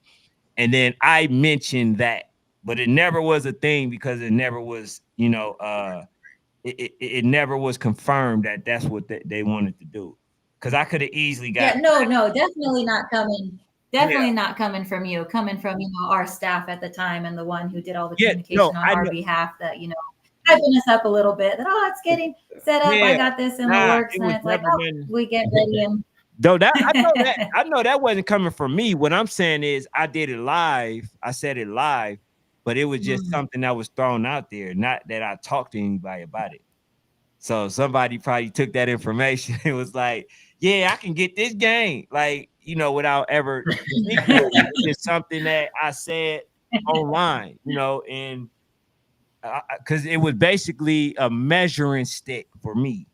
And then I mentioned that, but it never was a thing because it never was, it never was confirmed that that's what they wanted to do. Because I could have easily got no, definitely not coming. Definitely not coming from you. Coming from our staff at the time and the one who did all the communication on our behalf. That hyping us up a little bit. That it's getting set up. I got this in the works, and it's like we get ready and. Though I know that wasn't coming from me. What I'm saying is I did it live. I said it live, but it was just something that was thrown out there, not that I talked to anybody about it. So somebody probably took that information and was like, yeah, I can get this game. Like, without ever it's something that I said online, and because it was basically a measuring stick for me.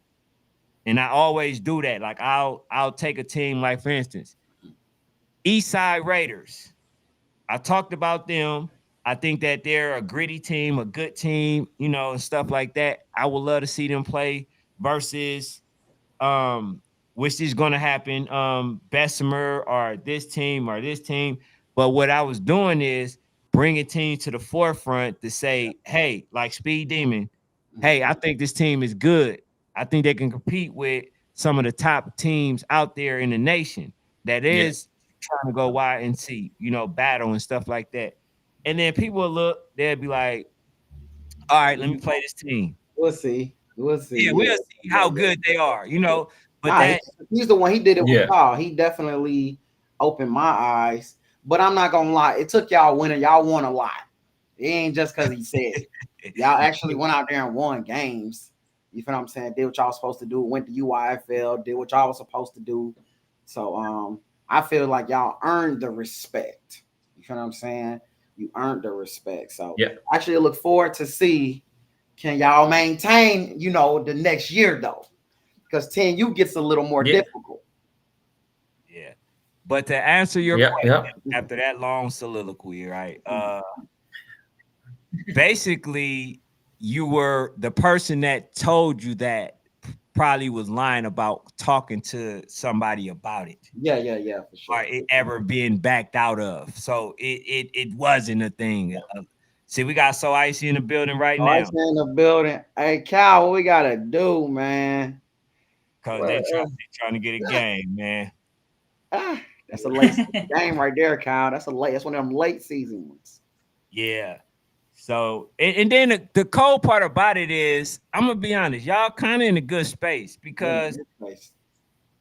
And I always do that. Like I'll take a team, like for instance, Eastside Raiders. I talked about them. I think that they're a gritty team, a good team, and stuff like that. I would love to see them play versus which is going to happen, Bessemer or this team. But what I was doing is bringing teams to the forefront to say, hey, like Speed Demon, hey, I think this team is good. I think they can compete with some of the top teams out there in the nation that is trying to go wide and see, battle and stuff like that. And then people will look, they'll be like, all right, let me play this team. We'll see. Yeah, we'll see how good they are, But he's the one. He did it with y'all. He definitely opened my eyes. But I'm not gonna lie, it took y'all winning. Y'all won a lot. It ain't just because he said it. Y'all actually went out there and won games. You feel what I'm saying? Did what y'all was supposed to do. Went to UIFL. Did what y'all was supposed to do. So I feel like y'all earned the respect. You feel what I'm saying? You earned the respect. So actually, I look forward to see can y'all maintain, the next year though, because 10U gets a little more difficult. Yeah, but to answer your question after that long soliloquy, right? Basically, you were the person that told you that probably was lying about talking to somebody about it. Yeah, for sure. Or it ever being backed out of. So it wasn't a thing. See, we got So Icy in the building right now. Icy in the building. Hey, Cal, what we gotta do, man? Because they're trying to get a game, man. That's a late game right there, Cal. That's one of them late season ones. Yeah. So, and then the cold part about it is, I'm gonna be honest, y'all kind of in a good space because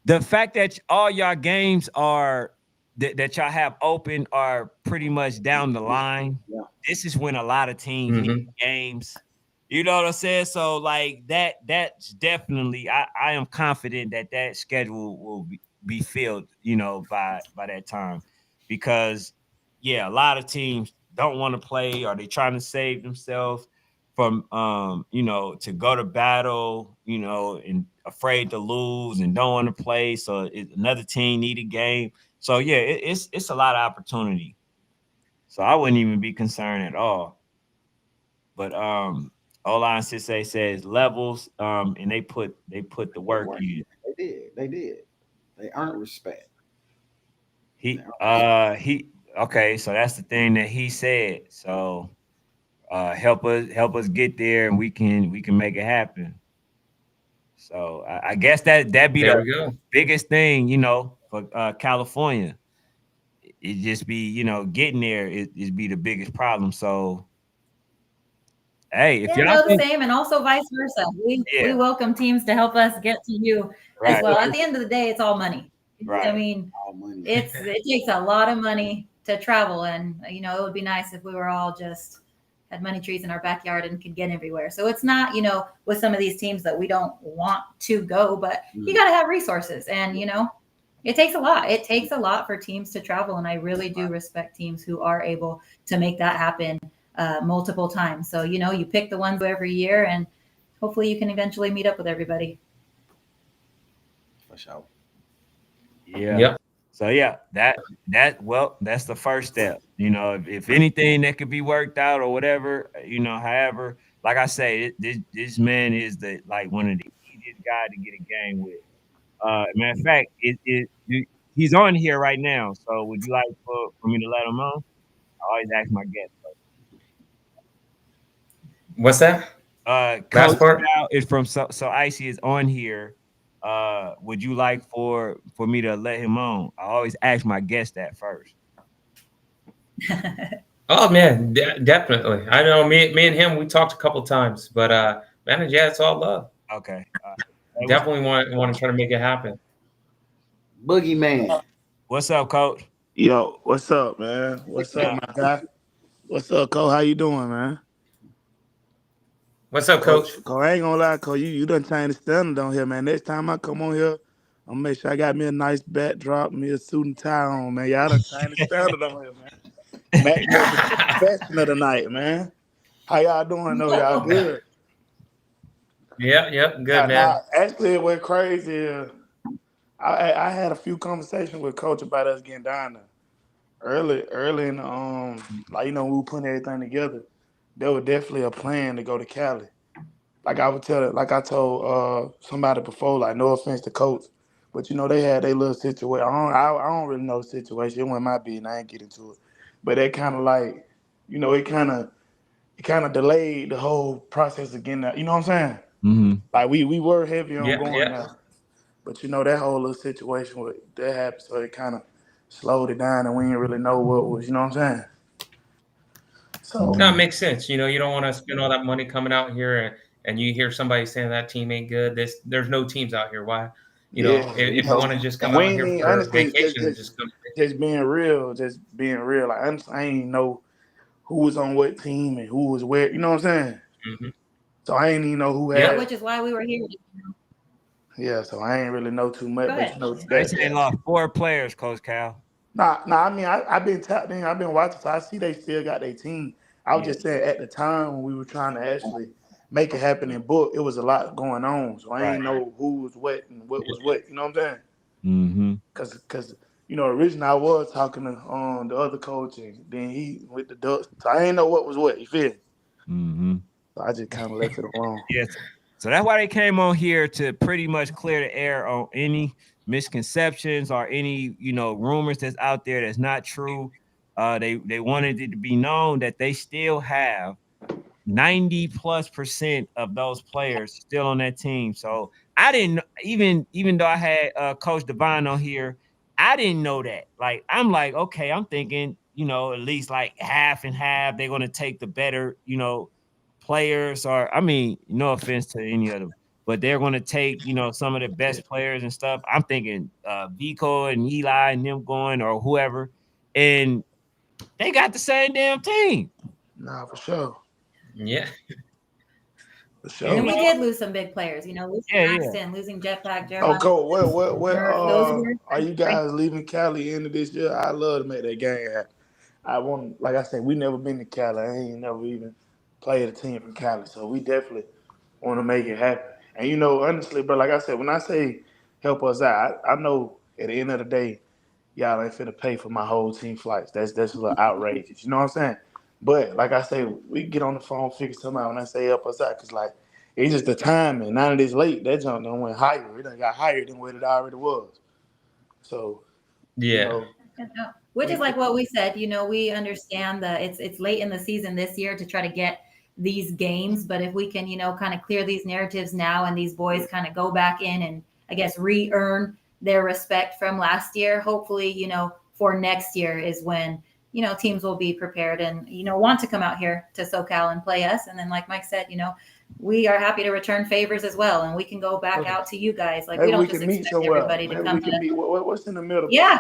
the fact that all y'all games are that y'all have open are pretty much down the line. Yeah. This is when a lot of teams need games. You know what I'm saying? So like that's definitely I am confident that schedule will be filled, by that time, because a lot of teams don't want to play, or they trying to save themselves from to go to battle, and afraid to lose and don't want to play. So another team need a game. So it's a lot of opportunity. So I wouldn't even be concerned at all. But O-line Sisse says levels, and they put the work in. They did. They earned respect. Okay, so that's the thing that he said. So help us get there, and we can make it happen. So I guess that be There the we go. biggest thing, for California. It just be getting there is be the biggest problem. So hey, if Yeah, y'all no, the think, same, and also vice versa. We yeah, welcome teams to help us get to you as right, well. At the end of the day, it's all money. I right. mean, All money. it takes a lot of money to travel, and it would be nice if we were all just had money trees in our backyard and could get everywhere. So it's not, with some of these teams that we don't want to go, but you Mm. got to have resources, and it takes a lot. It takes a lot for teams to travel, and I really do respect teams who are able to make that happen multiple times. So you pick the ones every year, and hopefully you can eventually meet up with everybody. For sure. Yeah. Yep. So yeah, that's the first step. If anything that could be worked out or whatever, however, like I say, this man is one of the easiest guy to get a game with. Matter of fact, he's on here right now. So would you like for me to let him on? I always ask my guests. What's that last Coach part? Cal is from so Icy is on here. Would you like for me to let him on? I always ask my guests that first. Oh man, definitely. I know me and him. We talked a couple times, but man, yeah, it's all love. Okay. Hey, Definitely want to try to make it happen. Boogeyman. what's up, Coach? Yo, what's up, man? What's up, my guy? What's up, Cole? How you doing, man? What's up, Cole, Coach? Cole, I ain't gonna lie, Cole. You done changed the standard on here, man. Next time I come on here, I'm gonna make sure I got me a nice backdrop, me a suit and tie on, man. Y'all done changed the standard on here, man. Magnificent professional tonight, man. How y'all doing, though? Y'all good? Yeah, good Nah, man. actually, it went crazy. I had a few conversations with Coach about us getting down there. Early in the like we were putting everything together, there was definitely a plan to go to Cali. Like I told somebody before, like no offense to Coach, but they had their little situation. I don't really know the situation. It wasn't my business. I ain't get into it, but that kind of like, it kind of delayed the whole process of getting that. You know what I'm saying? Mm-hmm. Like we were heavy on Yeah, going yeah. there, but that whole little situation that happened, so it kind of slowed it down, and we didn't really know what was. You know what I'm saying? So. No, it Mm-hmm. makes sense. You don't want to spend all that money coming out here and you hear somebody saying that team ain't good. There's no teams out here. Why? Yeah, If you want to just and come we out ain't here even for honestly vacation, just come. just being real, just being real. Like I ain't know who was on what team and who was where. You know what I'm saying? Hmm. So I ain't even know who Yeah. Yeah, had. which is why we were here. Yeah, so I ain't really know too much, Go but ahead. They that say they lost 4 players, Coach Cal. nah. I mean, I've been tapped in. I've been watching, so I see they still got their team. I was Yeah. just saying at the time when we were trying to actually make it happen in book, it was a lot going on. So I Right. ain't know who was what and what was what. You know what I'm saying? Mm-hmm. Cause originally I was talking to the other coach, and then he with the Ducks. So I ain't know what was what. You feel me? Mm-hmm. So I just kind of left it alone. Yes. So that's why they came on here to pretty much clear the air on any misconceptions or any rumors that's out there that's not true. They wanted it to be known that they still have 90+% of those players still on that team. So I didn't even though I had Coach Devine on here, I didn't know that. Like I'm like, okay, I'm thinking, at least like half and half, they're gonna take the better, players, or I mean, no offense to any of them, but they're gonna take, some of the best players and stuff. I'm thinking Vico and Eli and them going or whoever, and they got the same damn team. Nah, for sure, Yeah. for And And sure. we did lose some big players. Losing yeah, yeah. Axton, losing Jetpack, Oh, Jeremiah Cole, what Murph. Those were are you guys leaving Cali into this year? I love to make that game happen. I want, like I said, we never been to Cali. I ain't never even played a team from Cali, so we definitely want to make it happen. And honestly, bro, like I said, when I say help us out, I know at the end of the day, y'all ain't finna pay for my whole team flights. That's a little outrageous. You know what I'm saying? But like I say, we get on the phone, figure something out when I say help us out, cause like it's just the timing. Now that it's late, that junk done went higher. It done got higher than what it already was. So, you Yeah. know. Which is like what we said, we understand that it's late in the season this year to try to get these games, but if we can, kind of clear these narratives now and these boys kind of go back in and I guess re-earn their respect from last year, hopefully, for next year is when, teams will be prepared and, want to come out here to SoCal and play us. And then like Mike said, we are happy to return favors as well, and we can go back out to you guys. Like, Maybe we don't we just can meet expect somewhere. everybody to Maybe come we can meet. What's in the middle? Yeah.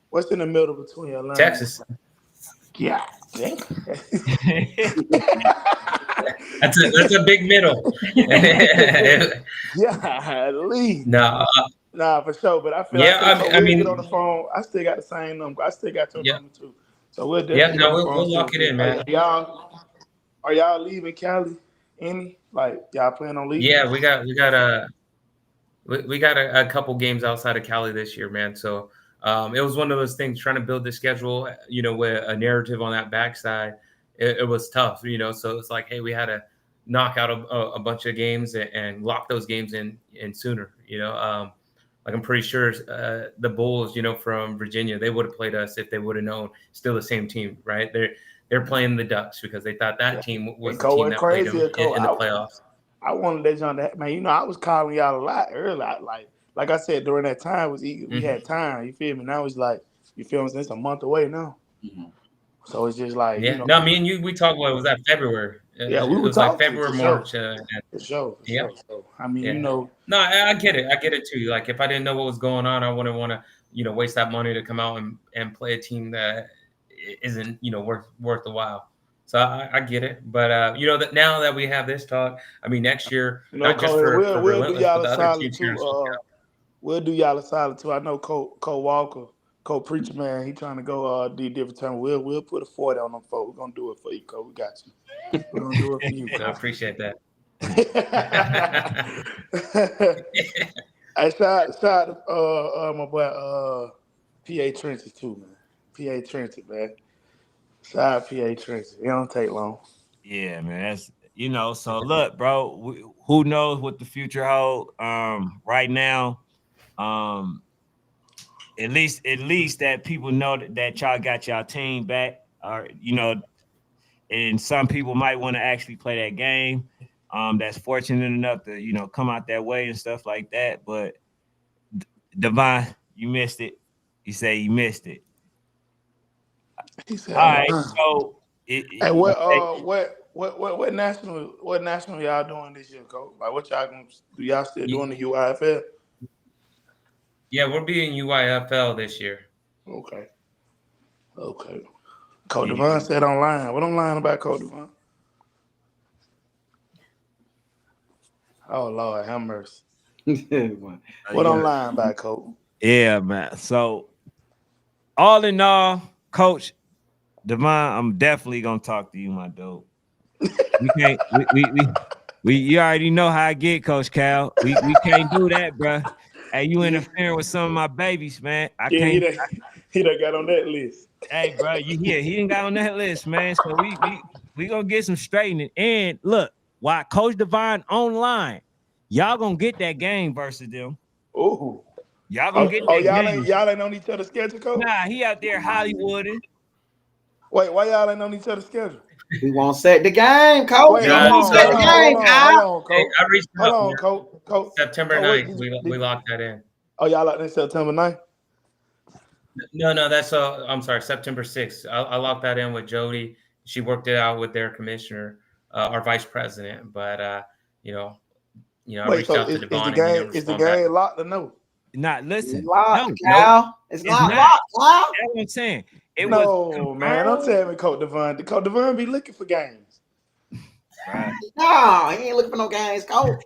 What's in the middle between Atlanta? Texas. Yeah. That's a big middle. Yeah, leave. No. Nah, for sure. But I feel I mean, get on the phone. I still got the same number. I still got your number too. So we'll definitely yeah, no, get on the phone we'll lock it in, man. Are y'all leaving Cali? Any? Like y'all plan on leaving? Yeah, we got a couple games outside of Cali this year, man. So it was one of those things trying to build the schedule, with a narrative on that backside. It was tough, so it's like, hey, we had to knock out a bunch of games and lock those games in sooner, like I'm pretty sure the Bulls, from Virginia, they would have played us if they would have known still the same team, right? They're playing the Ducks because they thought that team was the team that played them in the playoffs. I wanted that John that man. I was calling y'all a lot earlier. Like I said, during that time we had time. You feel me? Now it's like, you feel me? It's a month away now. Mm-hmm. So it's just like, No, me and you, we talked about, was that February? Yeah, we it was like February, March. For sure. So, I mean, No, I get it. I get it too. Like if I didn't know what was going on, I wouldn't want to, waste that money to come out and play a team that isn't, worth the while. So I get it. But that now that we have this talk, I mean, next year, not just for Relentless, but the other teams here. We'll do y'all a solid too. I know Cole Walker, Cole Preacher, man, he trying to go do different time. We'll put a 40 on them folks. We're gonna do it for you, Cole. We got you. We're gonna do it for you, Cole. I appreciate that. I shot my boy PA Trenches too, man. PA Trenches, man. Shout PA Trenches. It don't take long. Yeah, man. That's so look, bro, who knows what the future holds. Right now, at least that people know that y'all got y'all team back, or and some people might want to actually play that game. That's fortunate enough to come out that way and stuff like that. But Devon, you missed it. You say you missed it. He said, all right. So, hey, what national y'all doing this year, Coach? Like, what y'all gonna do? Y'all still doing the UIFL? Yeah, we'll be in UIFL this year. Okay. Coach Devon said online. What online about Coach Devon? Oh Lord, have mercy. What online about Coach? Yeah, man. So, all in all, Coach Devon, I'm definitely gonna talk to you, my dude. We can't. We you already know how I get, Coach Cal. We can't do that, bro. Hey, you interfering with some of my babies, man. I can't. He done got on that list. Hey, bro, he didn't got on that list, man. So we gonna get some straightening. And look, while Coach Devon online, y'all gonna get that game versus them. Ooh. Y'all gonna get that game. Y'all ain't on each other's schedule, Coach? Nah, he out there Hollywooding. Wait, why y'all ain't on each other's schedule? We won't set the game, Coach. Wait, hold on, Coach. I reached out. Coach. September 9th, we locked that in. Oh, y'all locked in September 9th? No, that's I'm sorry, September 6th. I locked that in with Jody. She worked it out with their commissioner, our vice president. But I reached out to Devon. Is the game locked or no? Not listen. It's locked, Cal. It's not locked, Cal. That's what I'm saying. Man. Don't tell me Coach Devon. Coach Devon be looking for games. Right. No, he ain't looking for no games, Coach.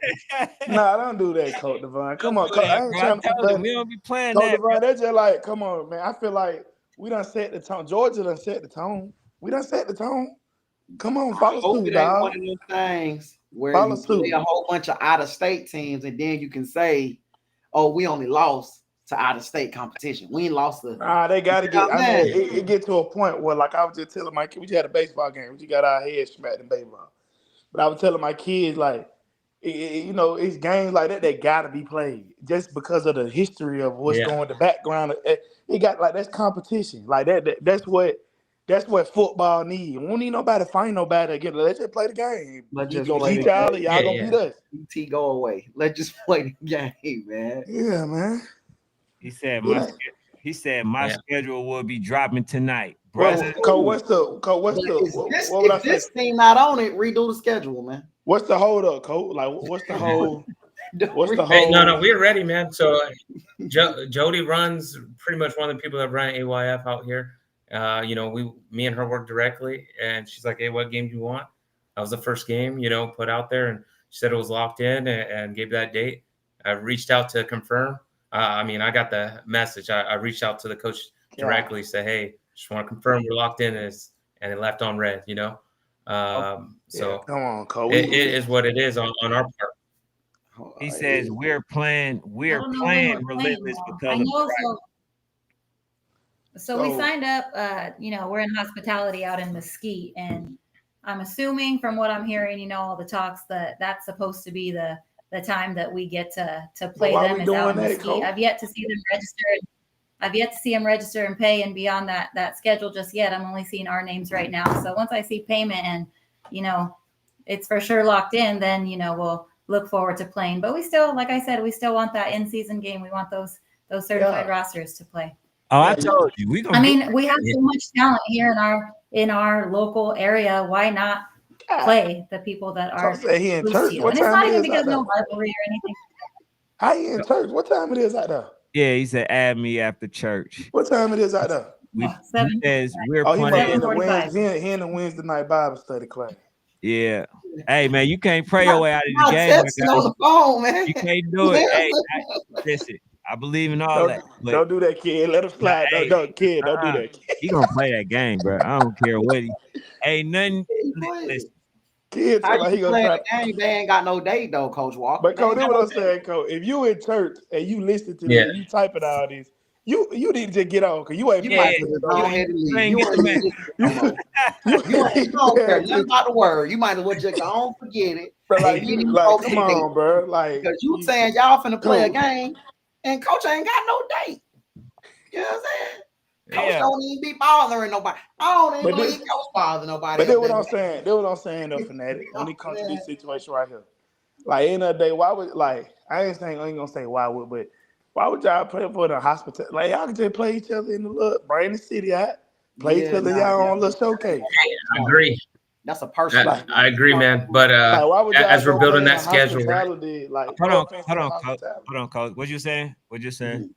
Nah, don't do that, Coach Devon. Come on, Coach. I ain't trying to. We don't be playing Coach that. Devon, that's just like, come on, man. I feel like we done set the tone. Georgia done set the tone. We done set the tone. Come on, follow suit, dog. One of those things where you play a whole bunch of out-of-state teams, and then you can say, "Oh, we only lost to out-of-state competition. We ain't lost to." They got to get. I mean, it get to a point where, like I was just telling my kids, we just had a baseball game. We just got our heads smacked in baseball. But I was telling my kids, like, you know, it's games like that gotta be played just because of the history of what's Yeah. going, the background. It got like that's competition, like that's what football need. We don't need nobody to find nobody again. Let's just play the game. Let's We just gonna play beat the y'all, and game. y'all Yeah, gonna yeah. beat us. BT, go away. Let's just play the game, man. Yeah, man. He said Do my that. my Yeah. schedule will be dropping tonight, That's brother. Cole, cool. But what would I if say? this team not on it, redo the schedule, man. What's the hold up, Cole? Like, what's the whole? What's the Hey, no, whole? we're ready, man. So Jody runs pretty much one of the people that run AYF out here. You know, me and her work directly, and she's like, "Hey, what game do you want?" That was the first game, you know, put out there, and she said it was locked in and gave that date. I reached out to confirm. I mean, I got the message. I reached out to the coach directly, said, "Hey, just want to confirm we're locked in," and it left on red, you know. Yeah, So come on, Cole. it is what it is on our part. He says we're playing I don't know when we're playing, Relentless though. because I of know. practice. So we signed up. You know, we're in hospitality out in Mesquite, and I'm assuming from what I'm hearing, you know, all the talks that that's supposed to be the time that we get to play why them we is out doing in that, Mesquite. Cole? I've yet to see them register. I've yet to see them register and pay and be on that schedule just yet. I'm only seeing our names right now. So once I see payment and, you know, it's for sure locked in, then, you know, we'll look forward to playing. But we still, like I said, we still want that in-season game. We want those certified rosters to play. Oh, I told you we gonna. I mean, we have so much talent here in our local area. Why not play the people that are Cole said he in close church. to you? What And it's time not it even is because out no there? rivalry or anything. How you in church? What time it is out there? Yeah, he said add me after church. What time it is out there? He 7:45. says we're Oh, he might be in playing. the 7:45. Wednesday. He in the Wednesday night Bible study class. Yeah. Hey man, you can't pray your way out of the Not game. texting on the phone, man. You can't do it. Hey, listen, I believe in all that. But Don't do that, kid. Let him slide. hey, No, kid, don't do that. he gonna play that game, bro. I don't care what he. Ain't nothing. Listen, Kid, How somebody you he gonna playing try. the game? They ain't got no date though, Coach Walker. But They Cole, ain't that's got what no I'm date. saying, Cole. If you in church and you listen to Yeah. this, you typing all this, you need to just get on because you ain't You yeah, might playing. as well go ahead and leave. ain't You get ain't the man. listening no more. You ain't don't care nothing about the word. You might as well just go on, forget it. But like, And you, get him like, over come the date. on, bro. Like, Because you saying y'all finna play a Coach. game and Coach ain't got no date. You know what I'm saying? Coach Yeah. don't even be bothering nobody. I don't even But this- believe Coach bother nobody. But that's else what I'm that day. saying. That's what I'm saying, though, fanatic. When it comes to this situation right here, like, end of the day, why would I ain't gonna say why would, but why would y'all play for the hospital? Like, y'all can just play each other in the little bring the city out, play each other y'all on little showcase. I agree. That's a personal. I agree, man. But Like, why would y'all as we're go building play that in schedule, right? hospitality? Like, Hold no on, offense hold to on, coach. hospitality. Hold on, coach. What you saying? What you saying?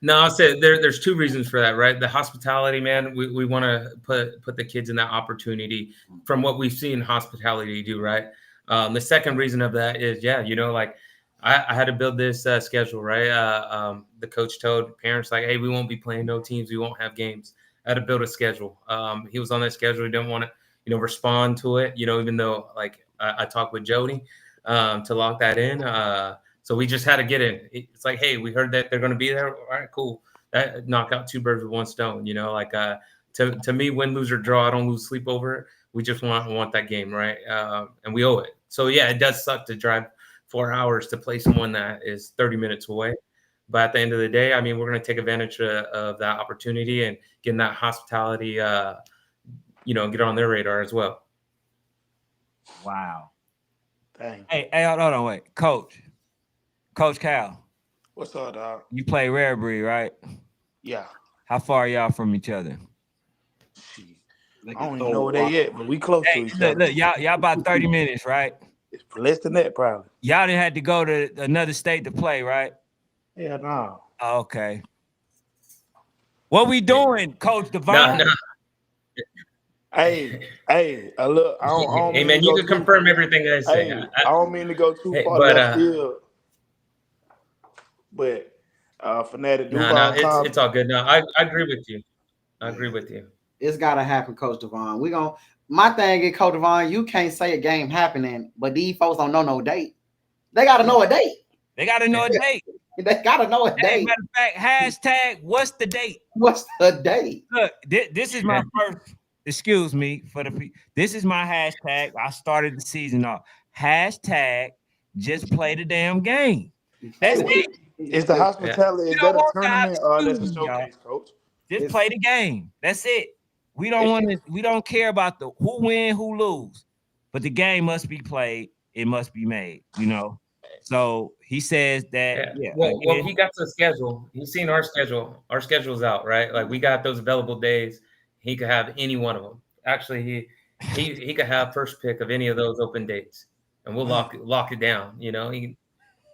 No, I'll say there's two reasons for that, right? The hospitality, man. We want to put the kids in that opportunity from what we've seen hospitality do, right? The second reason of that is, yeah, you know, like I had to build this schedule, right? The coach told parents like, hey, we won't be playing no teams, we won't have games. I had to build a schedule. He was on that schedule. He didn't want to, you know, respond to it, you know, even though like I talked with Jody to lock that in. So we just had to get in. It's like, hey, we heard that they're going to be there. All right, cool. That knock out two birds with one stone. You know, like to me, win, lose or draw, I don't lose sleep over it. We just want that game, right? And we owe it. So yeah, it does suck to drive 4 hours to play someone that is 30 minutes away. But at the end of the day, I mean, we're going to take advantage of that opportunity and getting that hospitality, you know, get on their radar as well. Wow. Dang. Hey, hold on, wait, Coach Cal. What's up, dog? You play Rare Breed, right? Yeah. How far are y'all from each other? Shit. I don't even know where they yet, but we close to each other. Look, y'all about 30 minutes, right? It's less than that, probably. Y'all didn't have to go to another state to play, right? Yeah, no. Okay. What we doing, Coach Devon? No. Hey, look, I don't Hey, mean man, to you go can too- confirm everything I say. Hey, I don't mean to go too Hey, far but, left field, but Fanatic no, Duval. it's all good. No, I agree with you. I agree with you. It's gotta happen, Coach Devon. My thing is, Coach Devon, you can't say a game happening, but these folks don't know no date. They gotta know a date. They gotta know a date. They gotta know a Hey, date. matter of fact, hashtag what's the date? What's the date? Look, this is my first. Excuse me for the. This is my hashtag. I started the season off. Hashtag just play the damn game. That's it. Is the hospitality, You is don't that a want the tournament or that's a opportunity, y'all. showcase, coach? Just play the game. That's it. We don't care about the who win, who lose. But the game must be played. It must be made, you know. So he says that, Well, he got the schedule. He's seen our schedule. Our schedule's out, right? Like we got those available days. He could have any one of them. Actually, he could have first pick of any of those open dates, and we'll lock it down. You know, he can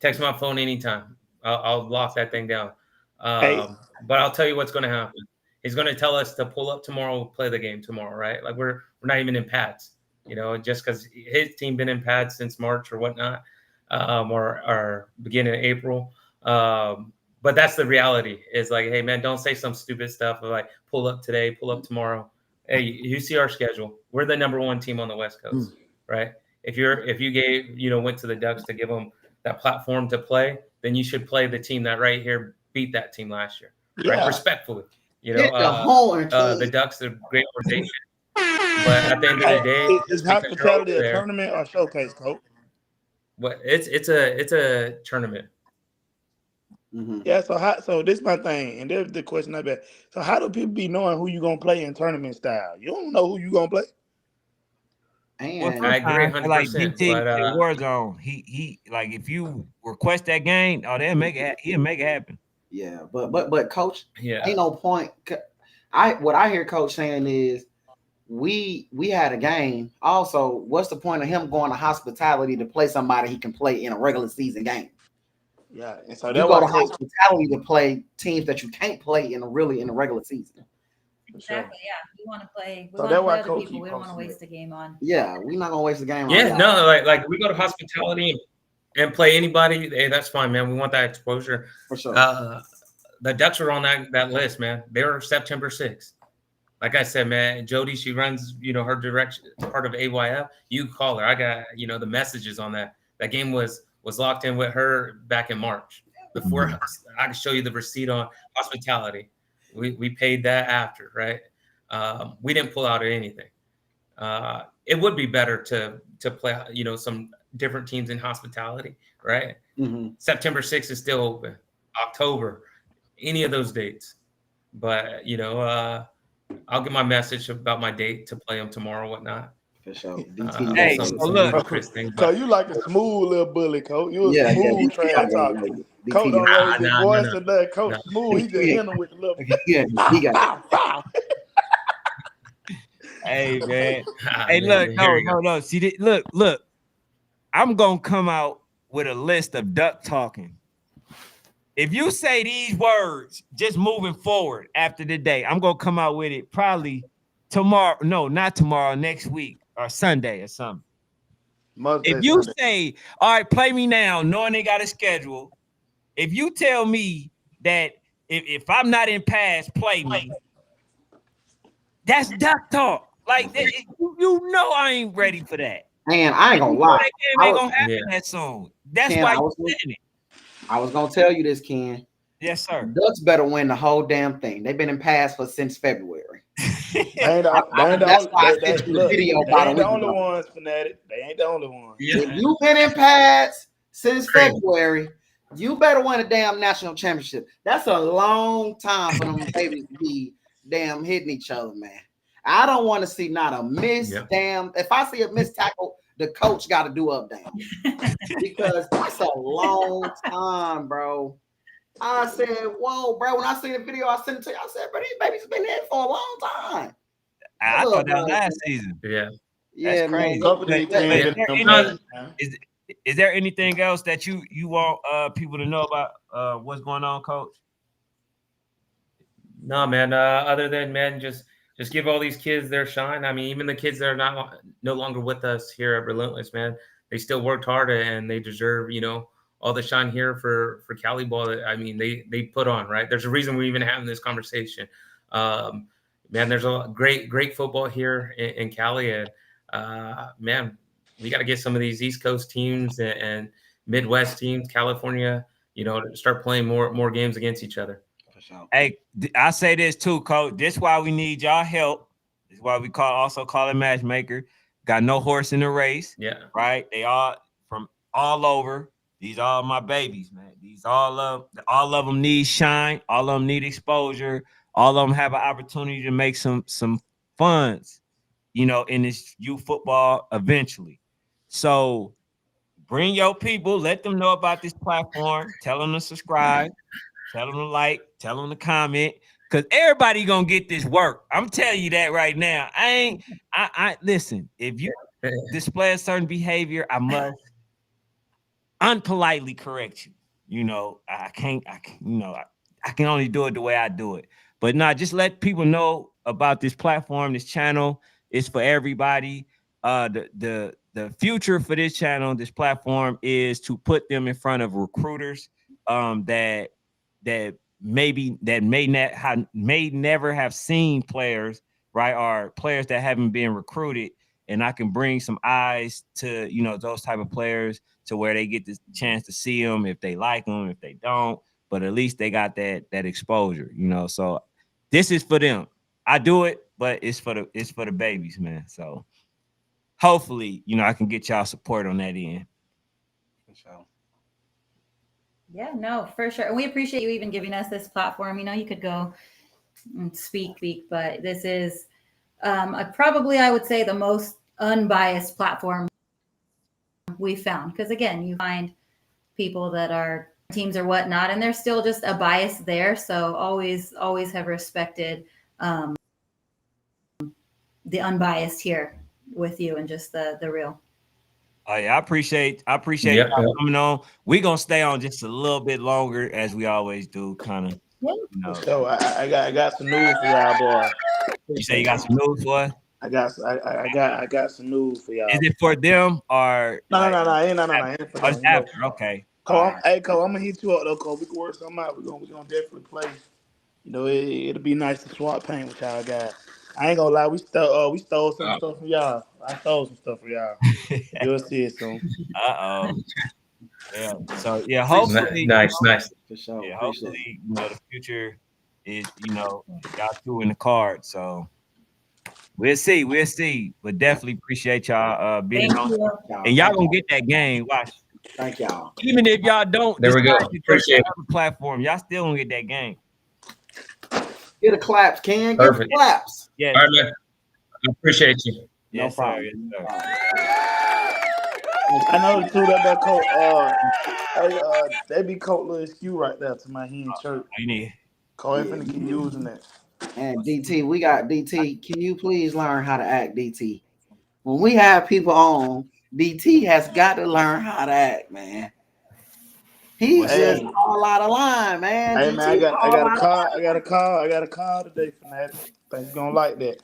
text my phone anytime. I'll lock that thing down. But I'll tell you what's going to happen. He's going to tell us to pull up tomorrow, play the game tomorrow, right? Like we're not even in pads, you know, just because his team been in pads since March or whatnot, or beginning of April. But that's the reality. Is like, hey man, don't say some stupid stuff like pull up today, pull up tomorrow. Hey, you see our schedule. We're the number one team on the West Coast, right? If you gave, you know, went to the Ducks to give them that platform to play, then you should play the team that right here beat that team last year, right? Respectfully, you know, the Ducks are a great organization, but at the end of the day, is hospitality a tournament or showcase, coach? What it's a tournament. Yeah, so this is my thing, and there's the question I bet. So how do people be knowing who you gonna play in tournament style? You don't know who you gonna play. And I agree 100%. Like DT, but Warzone, he like if you request that game, he'll make it happen. Yeah, but coach, ain't no point. What I hear coach saying is we had a game. Also, what's the point of him going to hospitality to play somebody he can play in a regular season game? Yeah, and so you go to hospitality to play teams that you can't play in a regular season. Exactly. Yeah, we want to play. We so want to play other people. We don't want to waste the game on. Yeah, we're not gonna waste the game. Yeah, no, like we go to hospitality and play anybody. Hey, that's fine, man. We want that exposure for sure. The Ducks were on that list, man. They were September 6th. Like I said, man, Jody, she runs, you know, her direction part of AYF. You call her. I got, you know, the messages on that. That game was locked in with her back in March. Before I can show you the receipt on hospitality. We paid that after, right? We didn't pull out of anything. It would be better to play, you know, some different teams in hospitality, right? September 6th is still open. October, any of those dates. But, you know, I'll get my message about my date to play them tomorrow, whatnot. For sure. Hey, so look, so you like a smooth little bully, coach. You a smooth trash talker. Coach don't raise his voice or nothing. Coach smooth. He just hit him with the little. He got Hey man. Hey, look, no. See, look. I'm gonna come out with a list of duck talking. If you say these words just moving forward after the day, I'm gonna come out with it probably tomorrow. No, not tomorrow, next week or Sunday or something. If you say, all right, play me now, knowing they got a schedule. If you tell me that if I'm not in pass, play me, that's duck talk. Like you know I ain't ready for that. Man, I ain't gonna lie. That game ain't gonna happen that soon. That's Ken, why you saying it. I was gonna tell you this, Ken. Yes, sir. Ducks better win the whole damn thing. They've been in pass since February. They ain't the only ones, Fanatic. They ain't the only ones. Yeah. If you've been in pads since February, you better win a damn national championship. That's a long time for them babies to be damn hitting each other, man. I don't want to see not a miss damn. If I see a missed tackle, the coach got to do up down because that's a long time, bro. I said, whoa, bro. When I seen the video, I sent it to you. I said, bro, these babies been here for a long time. I thought that was last season. Yeah. Yeah, crazy. Is there anything else that you want people to know about what's going on, Coach? No, man. Other than, man, just give all these kids their shine. I mean, even the kids that are no longer with us here at Relentless, man, they still worked hard and they deserve, you know, all the shine here for Cali ball that, I mean, they put on, right? There's a reason we're even having this conversation. Man, there's a great football here in Cali, and man, we got to get some of these East Coast teams and Midwest teams, California, you know, to start playing more games against each other. Hey, I say this too, Coach. This is why we need y'all help. This is why we also call it matchmaker. Got no horse in the race. Yeah. Right. They all from all over. These are my babies, man. These all of them need shine. All of them need exposure. All of them have an opportunity to make some funds, in this youth football eventually. So bring your people. Let them know about this platform. Tell them to subscribe. Tell them to like. Tell them to comment. Cause everybody gonna get this work. I'm telling you that right now. I listen. If you display a certain behavior, I must unpolitely correct you. I can't, I can only do it the way I do it. But nah, just let people know about this platform, this channel. It's for everybody. The future for this channel, this platform, is to put them in front of recruiters that may never have seen players, right? Or players that haven't been recruited. And I can bring some eyes to, those type of players, to where they get the chance to see them, if they like them, if they don't, but at least they got that exposure, So this is for them. I do it, but it's for the babies, man. So hopefully, I can get y'all support on that end. So. Yeah, no, for sure. And we appreciate you even giving us this platform. You could go and speak, but this is probably, I would say, the most unbiased platform we found. Because again, you find people that are teams or whatnot, and there's still just a bias there. So always have respected the unbiased here with you, and just the real. Oh yeah, I appreciate Yep. y'all coming on. We're gonna stay on just a little bit longer, as we always do, kind of. So I got some news for y'all, boy. You say you got some news for us? I got some news for y'all. Is it for them or No, ain't for oh, it's them. after? Okay. Cole, hey Cole, I'm gonna hit you up though, Cole. We can work something out. We're gonna definitely play. It'll be nice to swap paint with y'all guys. I ain't gonna lie, we stole some stuff from y'all. I stole some stuff from y'all. You'll see it soon. Uh-oh. Yeah. So yeah, hopefully nice. For sure. Yeah, hopefully, the future is, y'all two in the card. So we'll see. But definitely appreciate y'all being on. And y'all gonna get that game. Watch. Thank y'all. Even if y'all don't There we go. Appreciate it. Other platform, y'all still gonna get that game. Get a claps, Ken. Perfect. Get claps. Yeah. All right, man. I appreciate you. No problem. Yes, sir. I know too that Cole. They be Cole little skew right there to my he in church. You need. Cole ain't finna keep using that. And DT, we got DT. Can you please learn how to act, DT? When we have people on, DT has got to learn how to act, man. He's just all out of line, man. Hey DT, man, I got a call today, Fanatic. Think you gonna like that.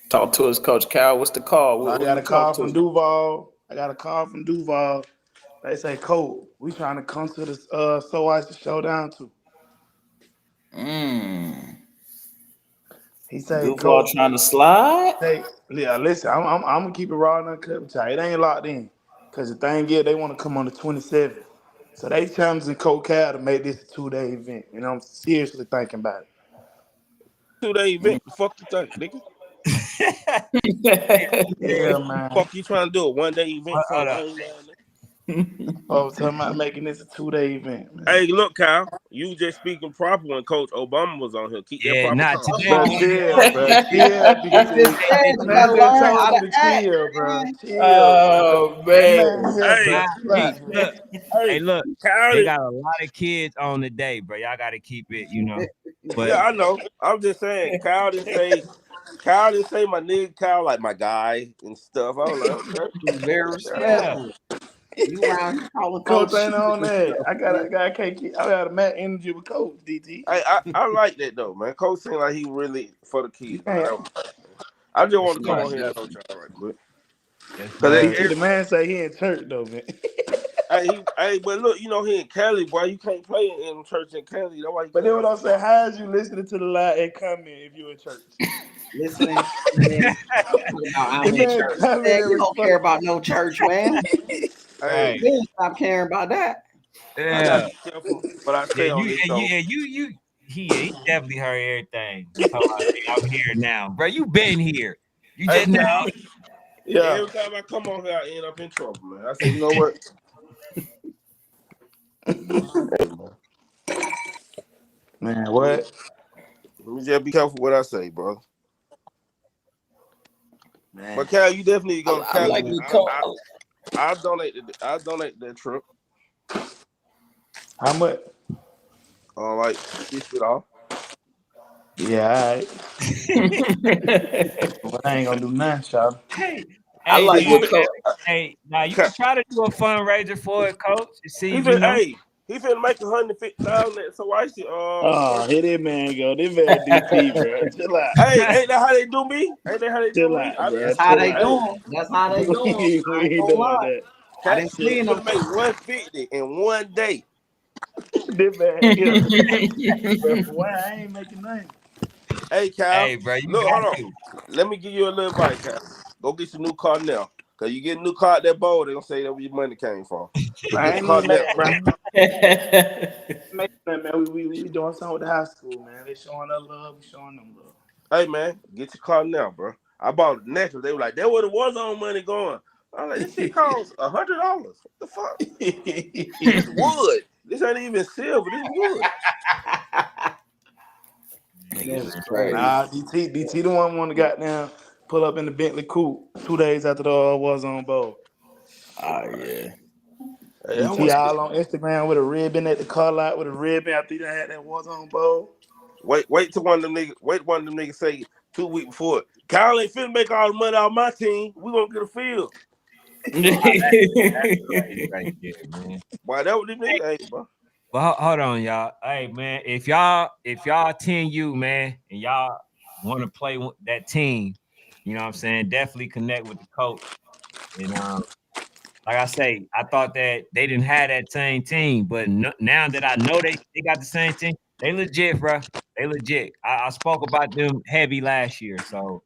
Talk to us, Coach Cal. What's the call? I got a call from Duval. They say, Cole, we trying to come to the So Ice Showdown too. He said, Duval trying to slide? Hey, yeah, listen, I'm gonna keep it raw and uncut with y'all. It ain't locked in. Cause the thing is, they want to come on the 27th. So they challenging Coach Cal to make this a 2-day event. I'm seriously thinking about it. 2-day event. The fuck you think, nigga? Yeah, man. Fuck you trying to do a 1-day event? I was talking about making this a 2-day event, man. Hey, look, Kyle, you just speaking proper when Coach Obama was on here. Keep that proper not talk. today. Oh man. Hey, look, Kyle, they got a lot of kids on the day, bro. Y'all got to keep it, But yeah, I know. I'm just saying, Kyle didn't say my nigga Kyle like my guy and stuff. I was like, okay. He's very respectful. You around here calling Coach ain't on that. I got a mad energy with Coach DT. I like that though, man. Coach seemed like he really for the kids. I just want to come on here and coach y'all right quick. The man say he in church though, man. But look, he in Cali, boy. You can't play in church in Cali. That's why. But then what I'm saying, how is you listening to the live and comment if you in church? Listening. I'm in church. Man, you don't care about no church, man. Hey, stop caring about that. I gotta be careful, but I stay on this show. He definitely heard everything. I'm here now, bro. You been here. You just know. Yeah. Every time I come on here, I end up in trouble, man. I say, you know what? Man, what? Let me just be careful what I say, bro. Man, But Cal, you definitely need to go to I Cali, like man. the call. I donate that trip. how much? Like $50. Yeah, all right. But I ain't gonna do nothing, y'all. Hey, I hey, like now, the call. hey, now you can try to do a fundraiser for it, coach. And see He if you finna, know. hey, he finna make 150,000. So I see. Oh, here that man go. This man DT, bro. Chill out. Hey, ain't that how they do me? Ain't that how they do Chill me? out, bro. That's how Chill they out. Hey, doing. That's how they doing. we I ain't ain't gonna doing lie. that. I didn't He see them. finna make 150 in one day. This man here. Bro, for why I ain't making nothing. Hey, Cal, Hey, bro, you look, got hold on. to. Let me give you a little advice, Cal. Go get your new car now. Cause you get a new car at that bowl, they gonna say that where your money came from. So I get the ain't car even now. mad, bro. Making nothing, man. We doing something with the high school, man. They showing us love. We showing them love. Hey man, get your car now, bro. I bought a necklace. They were like, that where the Warzone money going. I'm like, this shit costs $100. What the fuck? This wood. This ain't even silver. This wood. That's Crazy. nah, DT the one to goddamn pull up in the Bentley coupe 2 days after the was on bowl. Oh yeah. Hey, I DT want all on Instagram with a ribbon at the car lot with a ribbon after he done had that was on bowl. wait till one of them niggas. Wait, one of them niggas say 2 weeks before. Kyle ain't finna make all the money off my team. We gonna get a field. That's crazy right there, man. Why that what them niggas ain't, bro? But hold on, y'all. Hey, man, if y'all 10U, man, and y'all want to play with that team, you know what I'm saying? Definitely connect with the coach. And like I say, I thought that they didn't have that same team, but now that I know they got the same team, they legit, bro. They legit. I spoke about them heavy last year, so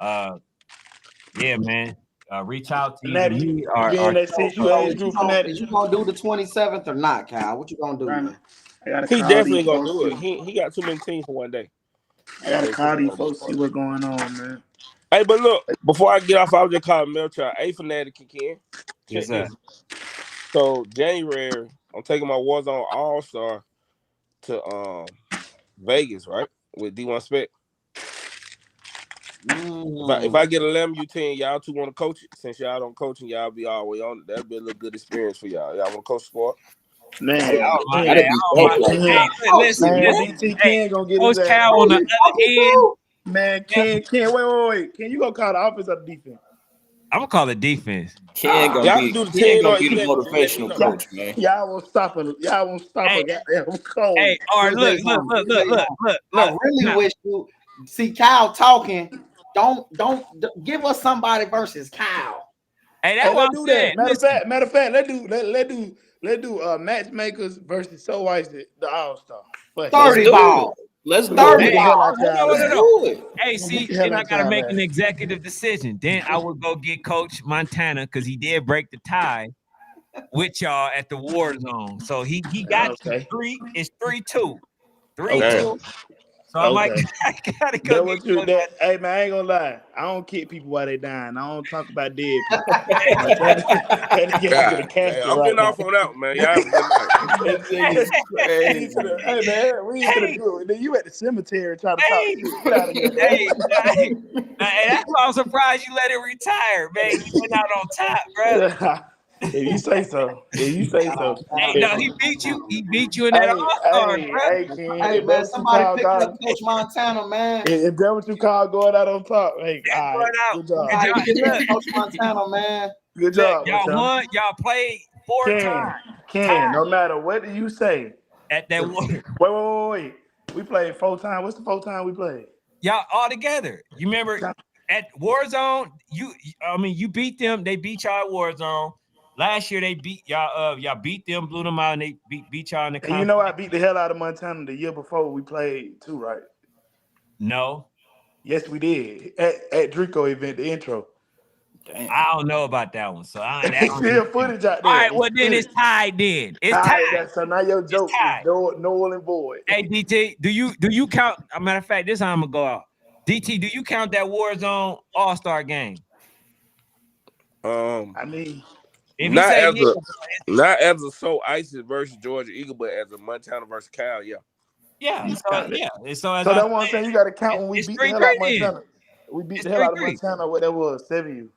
yeah, man. Reach out to either Fanatic, me you be in or that Joe, 6U bro. So age group, Fanatic. is you gonna do the 27th or not, Kyle? What you gonna do, Right. man? I gotta He call definitely these gonna folks. do it. See, He got too many teams for one day. I gotta So he call finna these go folks. before See that. what's going on, man. Hey, but look, before I get off, I was just calling Melchior. Hey, Fanatic again. Yes, Check sir. this. So January, I'm taking my Warzone All Star to Vegas, right? With D1 Spec. If I get 11 U10, y'all two want to coach it. Since y'all don't coach and y'all be all the way on it, that'd be a little good experience for y'all. Y'all want to coach the squad? Man, Hey, I don't mind. man, That'd Hey, be I don't dope mind. right man, there. Hey, Oh, listen, shit, man, listen. man. DT Hey, Ken gonna get his Coach ass. Cal on the other end. Man, Ken, wait. Can you go call the offense or the defense? I'm gonna call it defense. Ken gonna Y'all can be do the Ken 10 gonna or be the 11. Just let me motivational know. coach, man. Y'all won't stop a Hey, goddamn cold. hey, or Let me tell look, you look, something. look, Let me tell look, you look, something. look, I look. really Now, wish you see Kyle talking. Don't give us somebody versus Kyle. hey, that's Hey, what let's I'm do saying. that. Listen, Matter of fact, let's do matchmakers versus So White the All Star. Fuck it. Let's 30 do it. ball. Let's We gonna do 30 beat the it. hell ball. out hold on, y'all hold Let's on, ass. hold on. do it. Hey, We gonna beat see, the hell then I out gotta y'all make an ass. executive decision. Then I would go get Coach Montana because he did break the tie with y'all at the war zone. So he got you Okay. three. It's 3-2. Okay. 3-2. So I might Okay. I gotta go That get what you Coach that hey man, I ain't gonna lie. I don't kick people while they dying. I don't talk about dead people. Montana. That getting to the God damn. casket I'm right getting now. off on that one, man. Y'all have a good night. This nigga's crazy. Hey man, we ain't finna Hey, do it. Then you at the cemetery trying to talk hey, shit. Get out of here, man. hey, hey, that's why I'm surprised you let it retire, man. You went out on top, bro. If you say so. If you say Shout so. out, shout Hey, out, no, If, Coach he beat you. Montana, He man. beat you in that hey, All Stars, hey, bro. hey, Ken, Hey if that man, what you somebody call picking up God, Coach Montana, man. if that what you call going out on top, hey, That's all right, going out. good job. And Somebody y'all, and picking up look, Coach Montana, man. Good look, job, y'all Montana. won. Y'all played 4 times. Ken, Tied no matter what you say, at that war. wait. We played 4 times. What's the 4 time we played? Y'all all together. You remember at Warzone? You beat them. They beat y'all at Warzone. Last year they beat y'all. Y'all beat them, blew them out, and they beat y'all in the And you know conference. I beat the hell out of Montana the year before we played too, right? No, Yes, we did. At Drico event, the intro. Damn. I don't know about that one. So I ain't. It's still footage out All there. right, It's well then it's footage. tied. Then it's All tied. right, so now your It's joke is tied. null and void. Hey DT, do you count? A matter of fact, this time I'm gonna go out. DT, do you count that Warzone All Star game? Um, I mean, If he Not say as yeah, not as a So Icy versus Georgia Eagle, but as a Montana versus Cal. Yeah. yeah. You So count it. yeah. And so as So I that's what I'm said, saying. You got to count when we it's beat the hell out 3-3 of then. Montana. We beat It's the hell out of 3-3. Montana. What that was, 7U.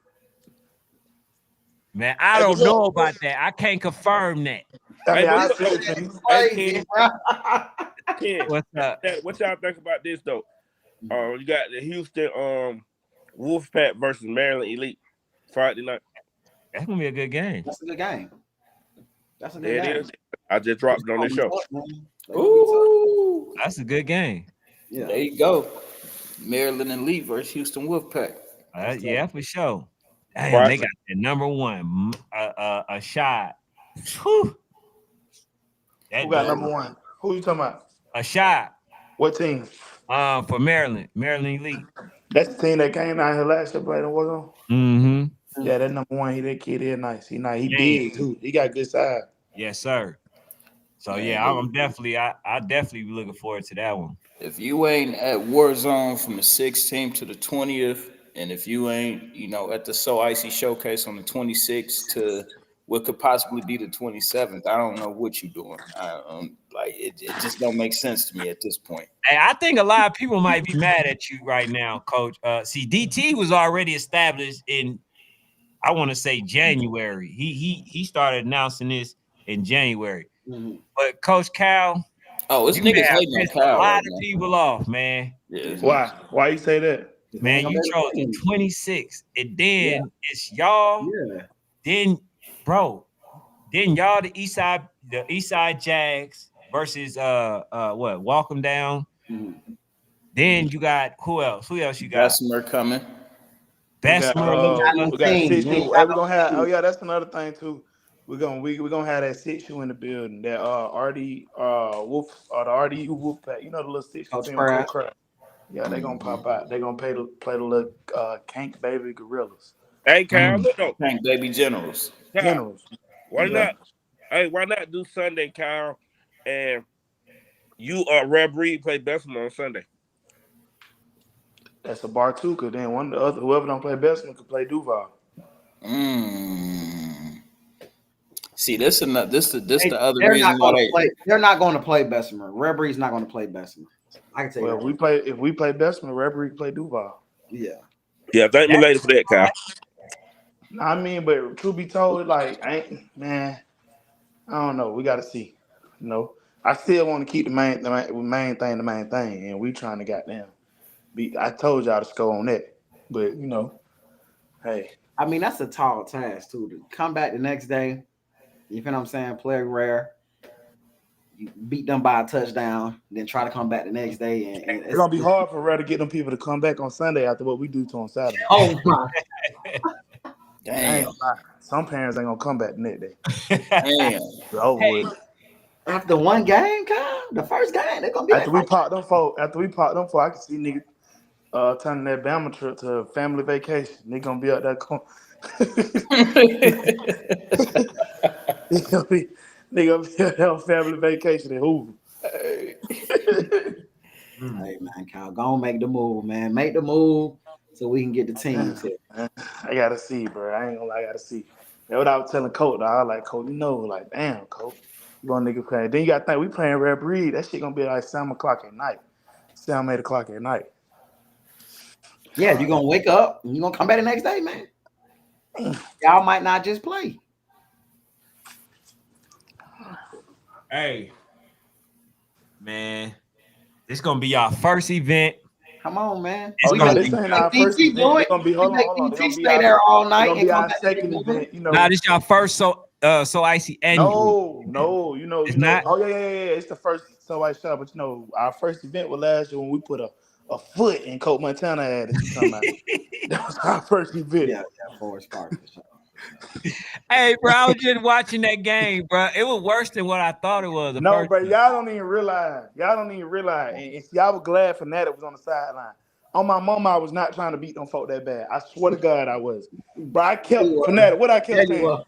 Man, I Hey, but don't know look, about that. I can't confirm that. I hey, mean, but I look, see though, it to you. hey, Crazy, bro. Ken, What's up? what y'all think about this though? You got the Houston Wolfpack versus Maryland Elite Friday night. That's gonna be a good game. That's a good game. That's a good There it game. is. I just dropped it on Gonna this be show. tough, man. They gonna be tough. Ooh, That's a good game. Yeah. there you go. Maryland Elite versus Houston Wolfpack. That's Yeah, tough. for sure. Damn, Friday. they got the number one a shot. Whew. That Who got dude, number one? Who you talking about? a shot. What team? For Maryland Elite. That's the team that came out here last year, played and was on. Mm-hmm. Yeah, that number one. That kid is nice. He nice. He Yeah. big too. He got good size. Yes, sir. So Man, yeah, I'm definitely I definitely be looking forward to that one. if you ain't at Warzone from the 16th to the 20th, and if you ain't, at the So Icy Showcase on the 26th to what could possibly be the 27th, I don't know what you're doing. It just don't make sense to me at this point. Hey, I think a lot of people might be mad at you right now, Coach. See, DT was already established in, I want to say January. He started announcing this in January. Mhm. But Coach Cal, Oh, it's you may niggas have hating on pissed a Kyle lot right of now. people off, man. Yeah, it's Why? niggas. Why you say that? Man, you chose the 26th, and then it's y'all. Yeah. Then, bro, then y'all the East Side Jags versus what? Walk 'em down. Mhm. Then you got who else? Who else you got? Bessemer coming. Bessemer. We got Team. 6U. We ain't Hey, got we're no gonna have. Oh team. yeah, that's another thing too. We're gonna have that 6U in the building. That RD Wolf or the RDU Wolf Pack. You know the little 6U Coach team with Pratt. Coach Crab. Yeah, they gonna pop out. They gonna play the little Kank Baby Gorillas. Hey, Cal, look though. Tank Baby Generals. Cal, Generals. why Yeah. not? Hey, why not do Sunday, Cal? And you Reb Reed play Bessemer on Sunday. That's a bar too, cause then one of the other whoever don't play Bestman could play Duval. See, this the other They're reason not why going to they. play. They're not going to play Bessemer. Rebree's not going to play Bessemer. I can tell you Well, that. if we play Bestman, Reverie can play Duval. Yeah. Yeah, thank me later for that, Cal. I mean, but truth be told, like I don't know. We got to see. I still want to keep the main thing, and we trying to goddamn beat. I told y'all to score on that, but hey, I mean, that's a tall task too. To come back the next day, you feel what I'm saying? Play rare, you beat them by a touchdown, then try to come back the next day, and it's gonna be hard for Red to get them people to come back on Sunday after what we do to on Saturday. Oh my! I ain't Damn. gonna lie. Some parents ain't gonna come back the next day. Damn. So Hey, After one game, Kyle, the first game, they're gonna be after like, we popped them for, I can see niggas turning that Bama trip to a family vacation. They gonna be out there. They gonna be out there on family vacation in Hoover. hey man, Kyle, go on, make the move, man. Make the move so we can get the team to. I gotta see, bro. I ain't gonna lie, I gotta see. That's what I was telling Coach. I was like, Coach, like, damn, Coach. You want nigga playing. Then you gotta think we playing Red Breed. That shit gonna be like 7 o'clock at night. 7, 8 o'clock at night. Yeah, you're gonna wake up and you're gonna come back the next day, man. Y'all might not just play. hey, man, this gonna be our first event. Come on, man. It's Oh gonna yeah, be this ain't our DT first do event. They're it. gonna be hold on. They're DT gonna be stay there all they're night gonna and be come our back. second event, Nah, this y'all first so icy annual. No, It's not. Oh yeah. It's the first so I shot, but our first event was last year when we put a foot in Colt Montana ad that you talking about. That was our first event. Yeah, Forest Park for sure. Hey, bro, I was just watching that game, bro. It was worse than what I thought it was. The No, first bro, time. y'all don't even realize. And y'all were glad Fanatic was on the sideline. On my mama, I was not trying to beat them folk that bad. I swear to God, I was. Bro, I kept Fanatic. What I kept saying.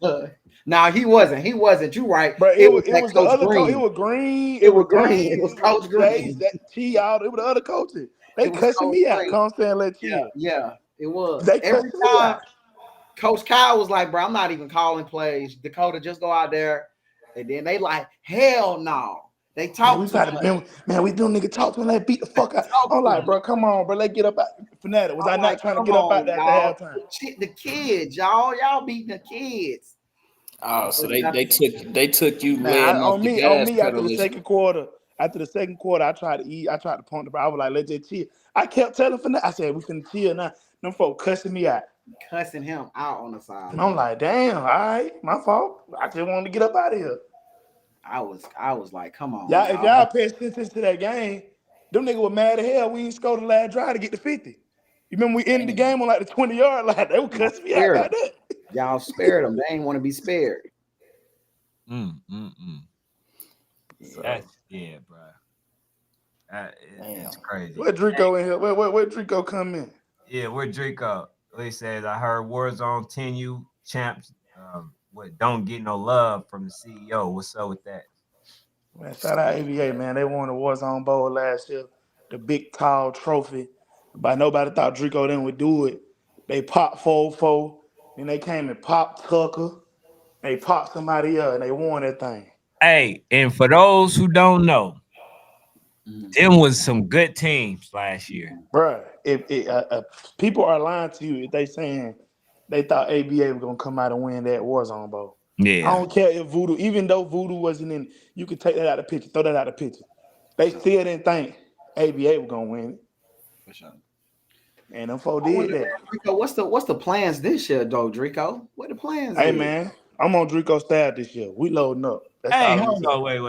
Now he wasn't. He wasn't. You right. Bro, it was the Coach other coach. Green. It was Green. It was Green. It was Coach Chase, Green. that T-out. It was the other coaches. They It was cussing Coach me out. Green. Come saying, let chill. Yeah, it was. They Every cussing me time out. Coach Kyle was like, bro, I'm not even calling plays. Dakota, just go out there. And then they like, hell no. They talk too much. Man, we them nigga talk to him, they beat the fuck out. I'm like, bro, come on, bro, let's get up out. Fanatic, was I not trying to get up out there at halftime? The kids, y'all beating the kids. Oh, so they took you laying off the gas on me pedal. After the second quarter, I tried to point the ball. I was like, let's just chill. I kept telling Fanatic, I said, we finna chill now. Them folks cussing me out. Cussing him out on the side. And I'm like, damn, all right, my fault. I just wanted to get up out of here. I was like, come on. Y'all, if y'all pay attention to that game, them niggas were mad as hell. We ain't scored the last drive to get to 50. You remember we ended the game on like the 20-yard line. They were cussing me out about that. Y'all spared them. They ain't want to be spared. So, yeah, bro. It's crazy. Where Drico in here? Where Drico come in? Yeah, where Drico? He says, I heard Warzone 10U champs don't get no love from the CEO. What's up with that? Man, shout out ABA, man. They won the Warzone Bowl last year. The big, tall trophy. But nobody thought Drico then would do it. They popped 4-4. Then they came and popped Tucker. They popped somebody else, and they won that thing. Hey, and for those who don't know, them was some good teams last year. Bruh, if people are lying to you if they saying they thought ABA was going to come out and win that Warzone Bowl. Yeah. I don't care if Voodoo, even though Voodoo wasn't in, you could take that out of the picture, throw that out of the picture. They still didn't think ABA was going to win it. For sure. And them folks did that. Drico, what's the plans this year, though, Drico? What the plans? Hey, man, I'm on Drico's staff this year. We loading up. That's hey, hold on. Wait.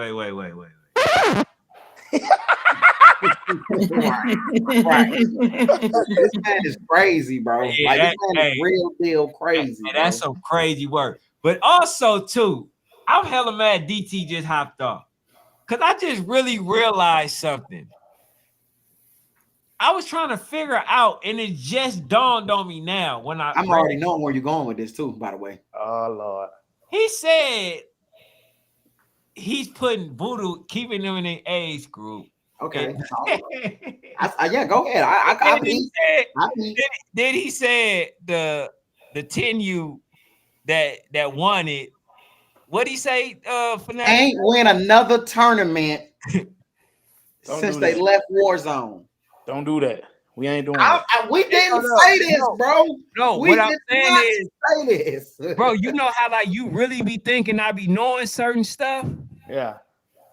Right. This man is crazy, bro. Yeah, like, this man is real deal crazy. That's some crazy work. But also, too, I'm hella mad DT just hopped off. Because I just really realized something. I was trying to figure out, and it just dawned on me now when I'm already knowing where you're going with this, too, by the way. Oh, Lord. He said he's putting Voodoo, keeping them in the age group. Okay. Yeah, go ahead. Then he said the 10U that won it. What'd he say? Ain't win another tournament since they left Warzone. Don't do that. We ain't doing that. We didn't say this, bro. No, what I'm saying is, bro, you know how like you really be thinking I be knowing certain stuff? Yeah.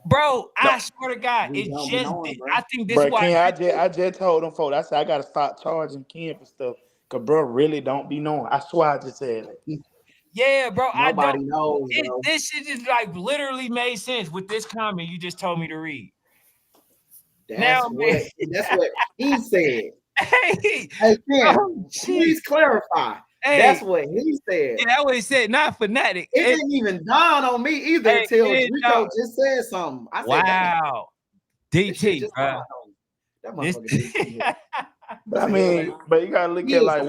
Bro, I swear to God, it just I think this is why Ken, I just told them folks, I said I gotta stop charging Ken for stuff. Cause bro really don't be knowing. I swear I just said it. Yeah, bro. Nobody knows. This shit just like literally made sense with this comment you just told me to read. That's what he said. Hey, Ken, please clarify. Hey, that's what he said. Yeah, that's what he said, not fanatic. It didn't even dawn on me either until Rico just said something. I said, wow. DT, bro. That motherfucker But I mean, but you gotta look at like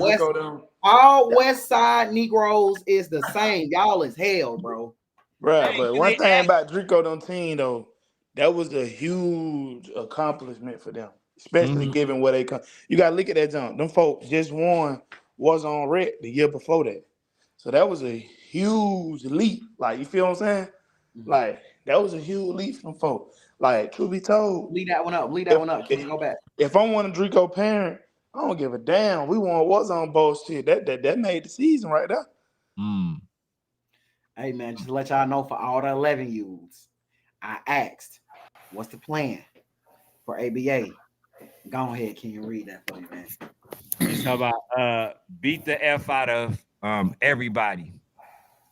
all West Side Negroes is the same. Y'all is hell, bro. Right, but one thing about Drico on team though, that was a huge accomplishment for them, especially given where they come. You gotta look at that jump. Them folks just won Warzone Red the year before that, so that was a huge leap. Like, you feel what I'm saying? Like, that was a huge leap from folks. Like, truth be told, leave that one up. Can you go back? If I'm one of Drico parent, I don't give a damn. We won Warzone bullshit. That made the season right there. Hey man, just to let y'all know, for all the 11 youths, I asked, what's the plan for ABA? Go ahead, can you read that for me, man? He's talking about beat the F out of everybody.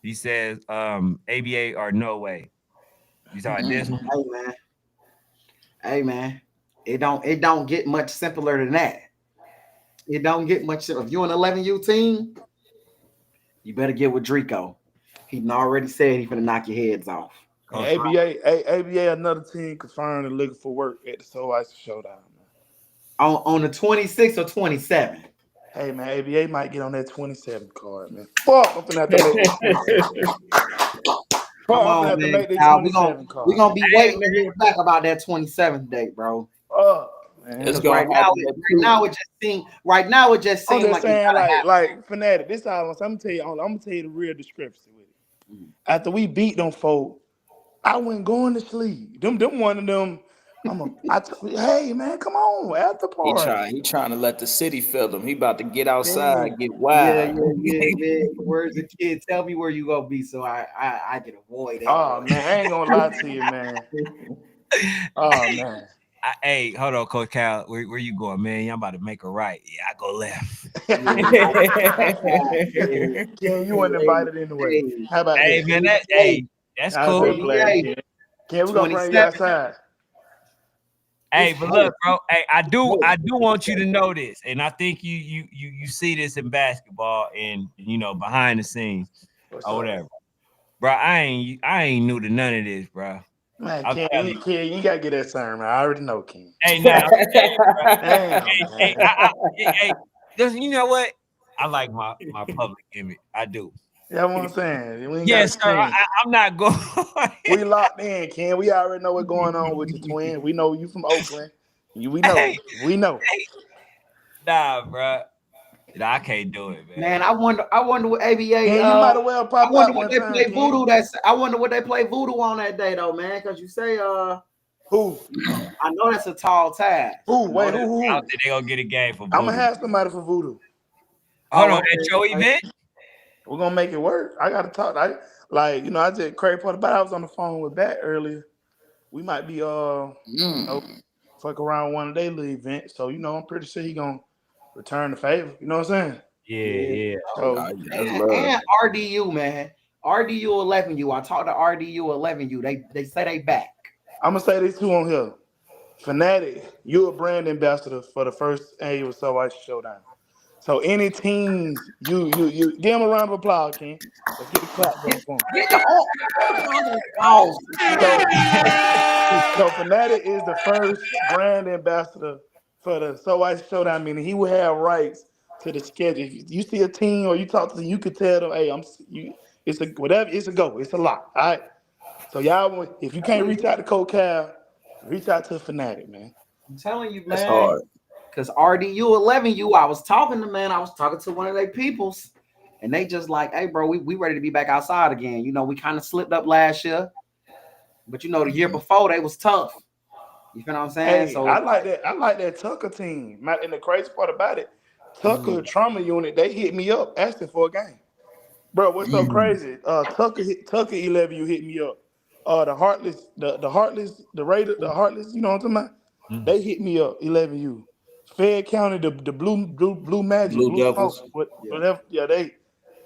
He says ABA or no way. He's talking this one. Hey man, it don't get much simpler than that. It don't get much simpler. If you're an 11U team, you better get with Drico. He already said he's gonna knock your heads off. ABA, another team confirmed and looking for work at the Soul Ice Showdown. On the 26th or 27th. Hey man, ABA might get on that 27 card, man. Fuck, I'm gonna have to make that. Come on, man. We're gonna be waiting to hear back about that 27th date, bro. man. It's Because gonna happen at right now it just seemed I'm just like it saying, gotta like Fanatic. This time, I'm gonna tell you. I'm gonna tell you the real discrepancy with it. happen. After we beat them folk, I wasn't going to sleep. Them one of them. Hey man, come on, after party. he trying to let the city feel him. He about to get outside, Man. get Yeah, wild. man. Where's the kid? Tell me where you gonna be so I can avoid that. Oh man, I ain't gonna lie to you, man. Oh man. Hey, hold on, Coach Cal. Where you going, man? Y'all about to make a right. Yeah, I go left. Ken, you weren't invited anyway. How about Hey, that? man, that's I was cool. just playing, Ken. Ken, we gonna bring you 27. outside. Hey, but look, bro. Hey, I do want you to know this, and I think you see this in basketball and behind the scenes What's or up? whatever, bro. I ain't new to none of this, bro. Man, I'm Ken, telling you. you ain't gotta get that sermon. I already know, Ken. Hey, now, Damn, hey, man. hey, you know what? I like my public image. I do. That's what I'm saying. We ain't got Yes, to sir. change. I'm not going. We locked in, Ken. We already know what's going on with your twin. We know you from Oakland. We know. Hey, We know. nah, bro. Nah, I can't do it, man. Man, I wonder what ABA. Ken, you might as well I pop wonder out what one they time, play Ken. voodoo. I wonder what they play voodoo on that day though, man. Because you say Who? I know that's a tall task. Who? I know Wait, that. I who? don't think they gonna get a game for I'm gonna voodoo. have somebody for voodoo. Hold on, Oh, at your okay. event? We're gonna make it work. I gotta talk. I just crazy part about it, I was on the phone with Bat earlier. We might be fuck around one of their little events. So, I'm pretty sure he gonna return the favor. You know what I'm saying? Yeah, Yeah. yeah. So That's love. And RDU, man. RDU 11U. I talked to RDU 11U. They say they back. I'm gonna say these two on here. Fanatic, you a brand ambassador for the first annual So Ice Showdown. So any teams, you give them a round of applause, King. Let's get the clap going for them. Get the oh, So, so Fanatic is the first brand ambassador for the So Ice Showdown. Meaning he will have rights to the schedule. If you see a team or you talk to them, you could tell them, hey, it's a whatever. It's a go. It's a lock. All right. So y'all, if you can't reach out to Coach Cal, reach out to Fanatic, man. I'm telling you, That's man. hard. Because RDU 11U, I was talking to one of their peoples, and they just like, hey, bro, we ready to be back outside again. We kind of slipped up last year, but the year before they was tough. You feel what I'm saying? Hey, So I it's like that. I like that Tucker team. And the crazy part about it, Tucker like, trauma unit, they hit me up asking for a game. Bro, what's so crazy? Tucker 11, you hit me up. The Heartless, the Raider, the Heartless, you know what I'm talking about? Mm. They hit me up, 11U. Fayette County, the blue magic, Blue blue smoke, Devils. yeah. whatever. Yeah,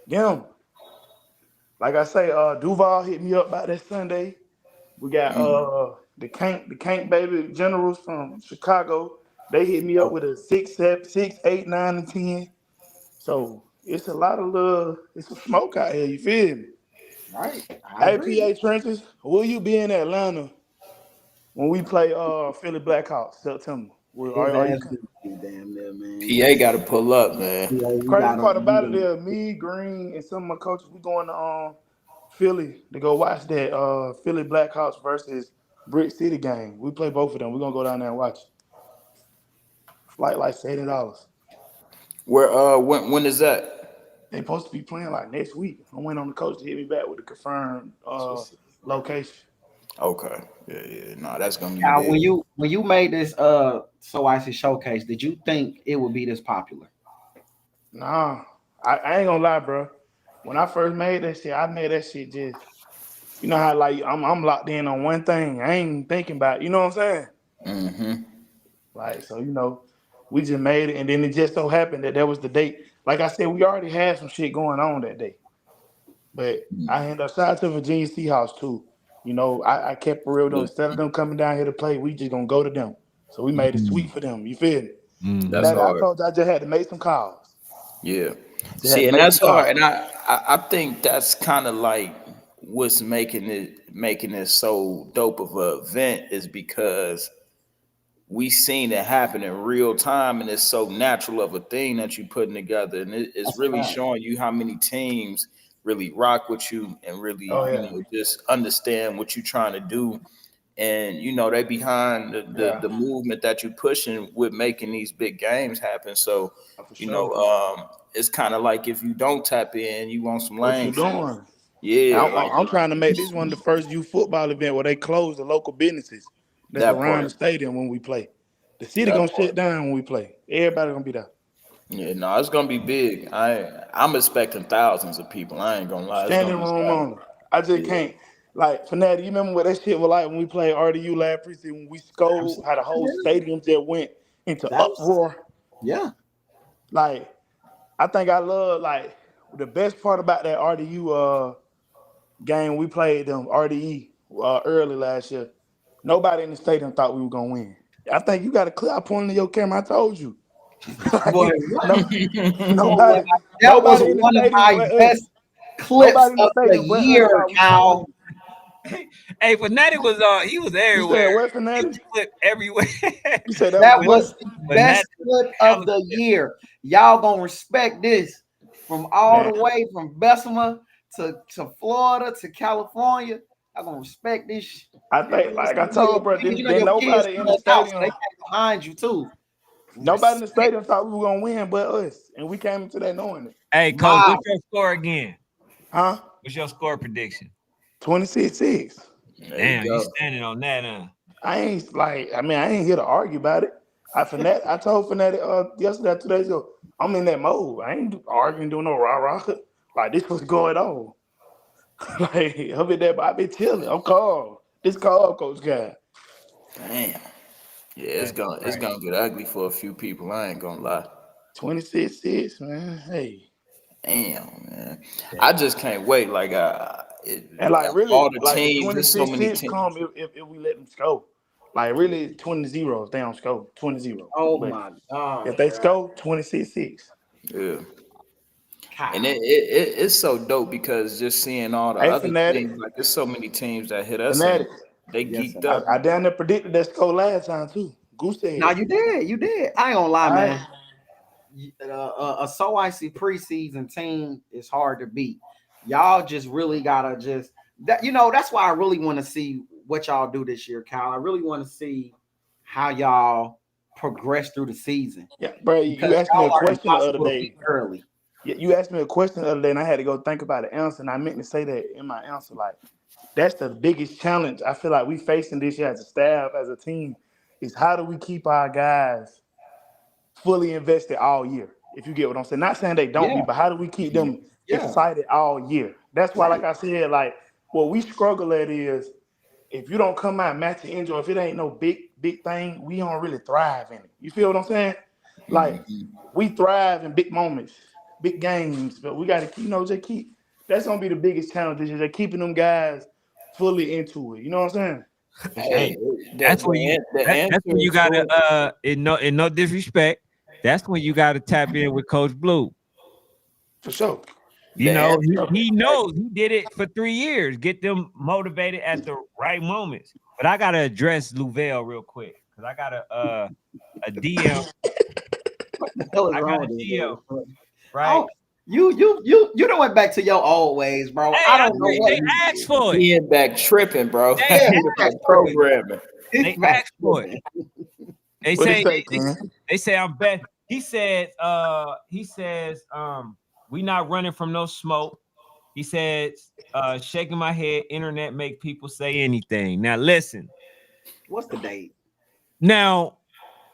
them. Like I say, Duval hit me up about that Sunday. We got the Cank Baby Generals from Chicago. They hit me up with a 6, 7, 6, 8, 9, and 10. So it's a lot of love. It's a smoke out here. You feel me? Right. I agree. APA trenches. Will you be in Atlanta when we play Philly Blackhawks September? His Are you ass coming? be damn there, man. PA got to pull up, man. Yeah, you Crazy got part about it him. is me, Green, and some of my coaches. We going to Philly to go watch that Philly Blackhawks versus Brick City game. We play both of them. We're gonna go down there and watch. Flight like $70. Where when is that? They supposed to be playing like next week. I went on the coach to hit me back with the confirmed location. Okay. Yeah. No, that's gonna be Now, big. when you made this So Icy showcase, did you think it would be this popular? Nah, I ain't gonna lie, bro. When I first made that shit, I made that shit just how like I'm locked in on one thing. I ain't thinking about you know what I'm saying? Mm-hmm. Like so we just made it, and then it just so happened that was the date. Like I said, we already had some shit going on that day. But I ended up shout out to Virginia Seahawks too. I kept it real with them. Yeah. Instead of them coming down here to play, we just gonna go to them. So we made it Mm. sweet for them. You feel me? Mm-hmm. That's I hard. told you I just had to make some calls. Yeah. Just had See, to and make some that's hard. calls. And I think that's kind of like what's making it so dope of an event is because we seen it happen in real time, and it's so natural of a thing that you putting together, and it's That's a really fact. showing you how many teams really rock with you and really Oh yeah. just understand what you're trying to do and they behind the movement that you're pushing with making these big games happen. So For sure. it's kind of like if you don't tap in, you want some What you lanes. doing? Yeah, I'm trying to make this one of the first youth football event where they close the local businesses that's that around part. the stadium when we play. The city That gonna part. shut down when we play. Everybody gonna be there. Yeah, no, it's gonna be big. I'm expecting thousands of people. I ain't gonna lie, it's gonna Standing be room packed. only. I just Yeah, can't. Like, Fanatic, you remember what that shit was like when we played RDU last preseason when we scored, how the whole stadium just went into That was uproar? yeah. Like, I think I love, like, the best part about that RDU game we played them, RDE, early last year, nobody in the stadium thought we were going to win. I think you got a clear point in your camera. I told you. Boy, Like, what? no, Boy, nobody, that was nobody in the one of stadium my but us. best clips Nobody in the of the stadium but us year, thought we was going to Cal. win. Hey, Fanatic was he was You said everywhere. what, He was Fanatic? clipped everywhere. You said that was That the was what? the Fanatic best was clip of hella the clipped. year. Y'all gonna respect this from all Man, the way from Bessemer to Florida to California. Y'all gonna respect this. I think, like I told bro, You know then your kids nobody in the coming out, so they stadium, came behind you too. nobody in the Respect. stadium thought we were gonna win but us, and we came into that knowing it. Hey, coach, Wow. what's your score again? Huh? What's your score prediction? 26-6. there you Damn, you go. standing on that, huh? I ain't like, I mean, I ain't here to argue about it. I told Fanatic yesterday, 2 days ago, I'm in that mode. I ain't arguing, doing no rah rah. Like this was going on. Like I'm in that, I been chilling. I'm calm. This calm coach guy. Damn. Yeah, That's it's right. gonna get ugly for a few people. I ain't gonna lie. 26-6, man. Hey. Damn, man. I Damn. just can't wait. Like, And like really, all the like the teams. There's so many 26-6 come teams. if we let them score. Like really 20-0 if they don't score. 20-0. Oh But my God, if they bro. score, 26-6. Yeah. And God. it's so dope because just seeing all the Hey other Fanatic. teams, like there's so many teams that hit us and Fanatic. they Yes, sir. geeked up. I down there predicted that score last time too. Goose Now egg. you did. You did. I ain't gonna lie, All right. man. A so icy preseason team is hard to beat. Y'all just really gotta just that. That's why I really want to see what y'all do this year, Kyle. I really want to see how y'all progress through the season Yeah, bro. because You asked me a y'all are question the other impossible to beat day. early. Yeah, you asked me a question the other day, and I had to go think about the answer. And I meant to say that in my answer. Like, that's the biggest challenge I feel like we facing this year as a staff, as a team, is how do we keep our guys fully invested all year? If you get what I'm saying. Not saying they don't be, Yeah, but how do we keep them yeah, excited all year? That's why, like right. I said, like what we struggle at is if you don't come out match the injury, if it ain't no big thing, we don't really thrive in it. You feel what I'm saying? Like Mhm. we thrive in big moments, big games, but we got to just keep. That's gonna be the biggest challenge this year. Just keeping them guys fully into it. You know what I'm saying? For sure. Hey, That's when you the that's answer when you is gotta for in no disrespect, that's when you gotta tap in with Coach Blue. For sure. You the know, answer. he knows he did it for 3 years, get them motivated at the right moments. But I gotta address Louvel real quick because I got a DM. What the hell is I got wrong a with this DM, dude? right? Oh, you don't went back to your old ways, bro. Hey, I don't know what they you asked for it. He in back tripping, bro. They did. Yeah, He he's in back back tripping. programming. He's they back asked for it. tripping. They What say it say, Ken? they say I'm best. He says we not running from no smoke. He says shaking my head, internet make people say anything. Now listen. What's the date? Now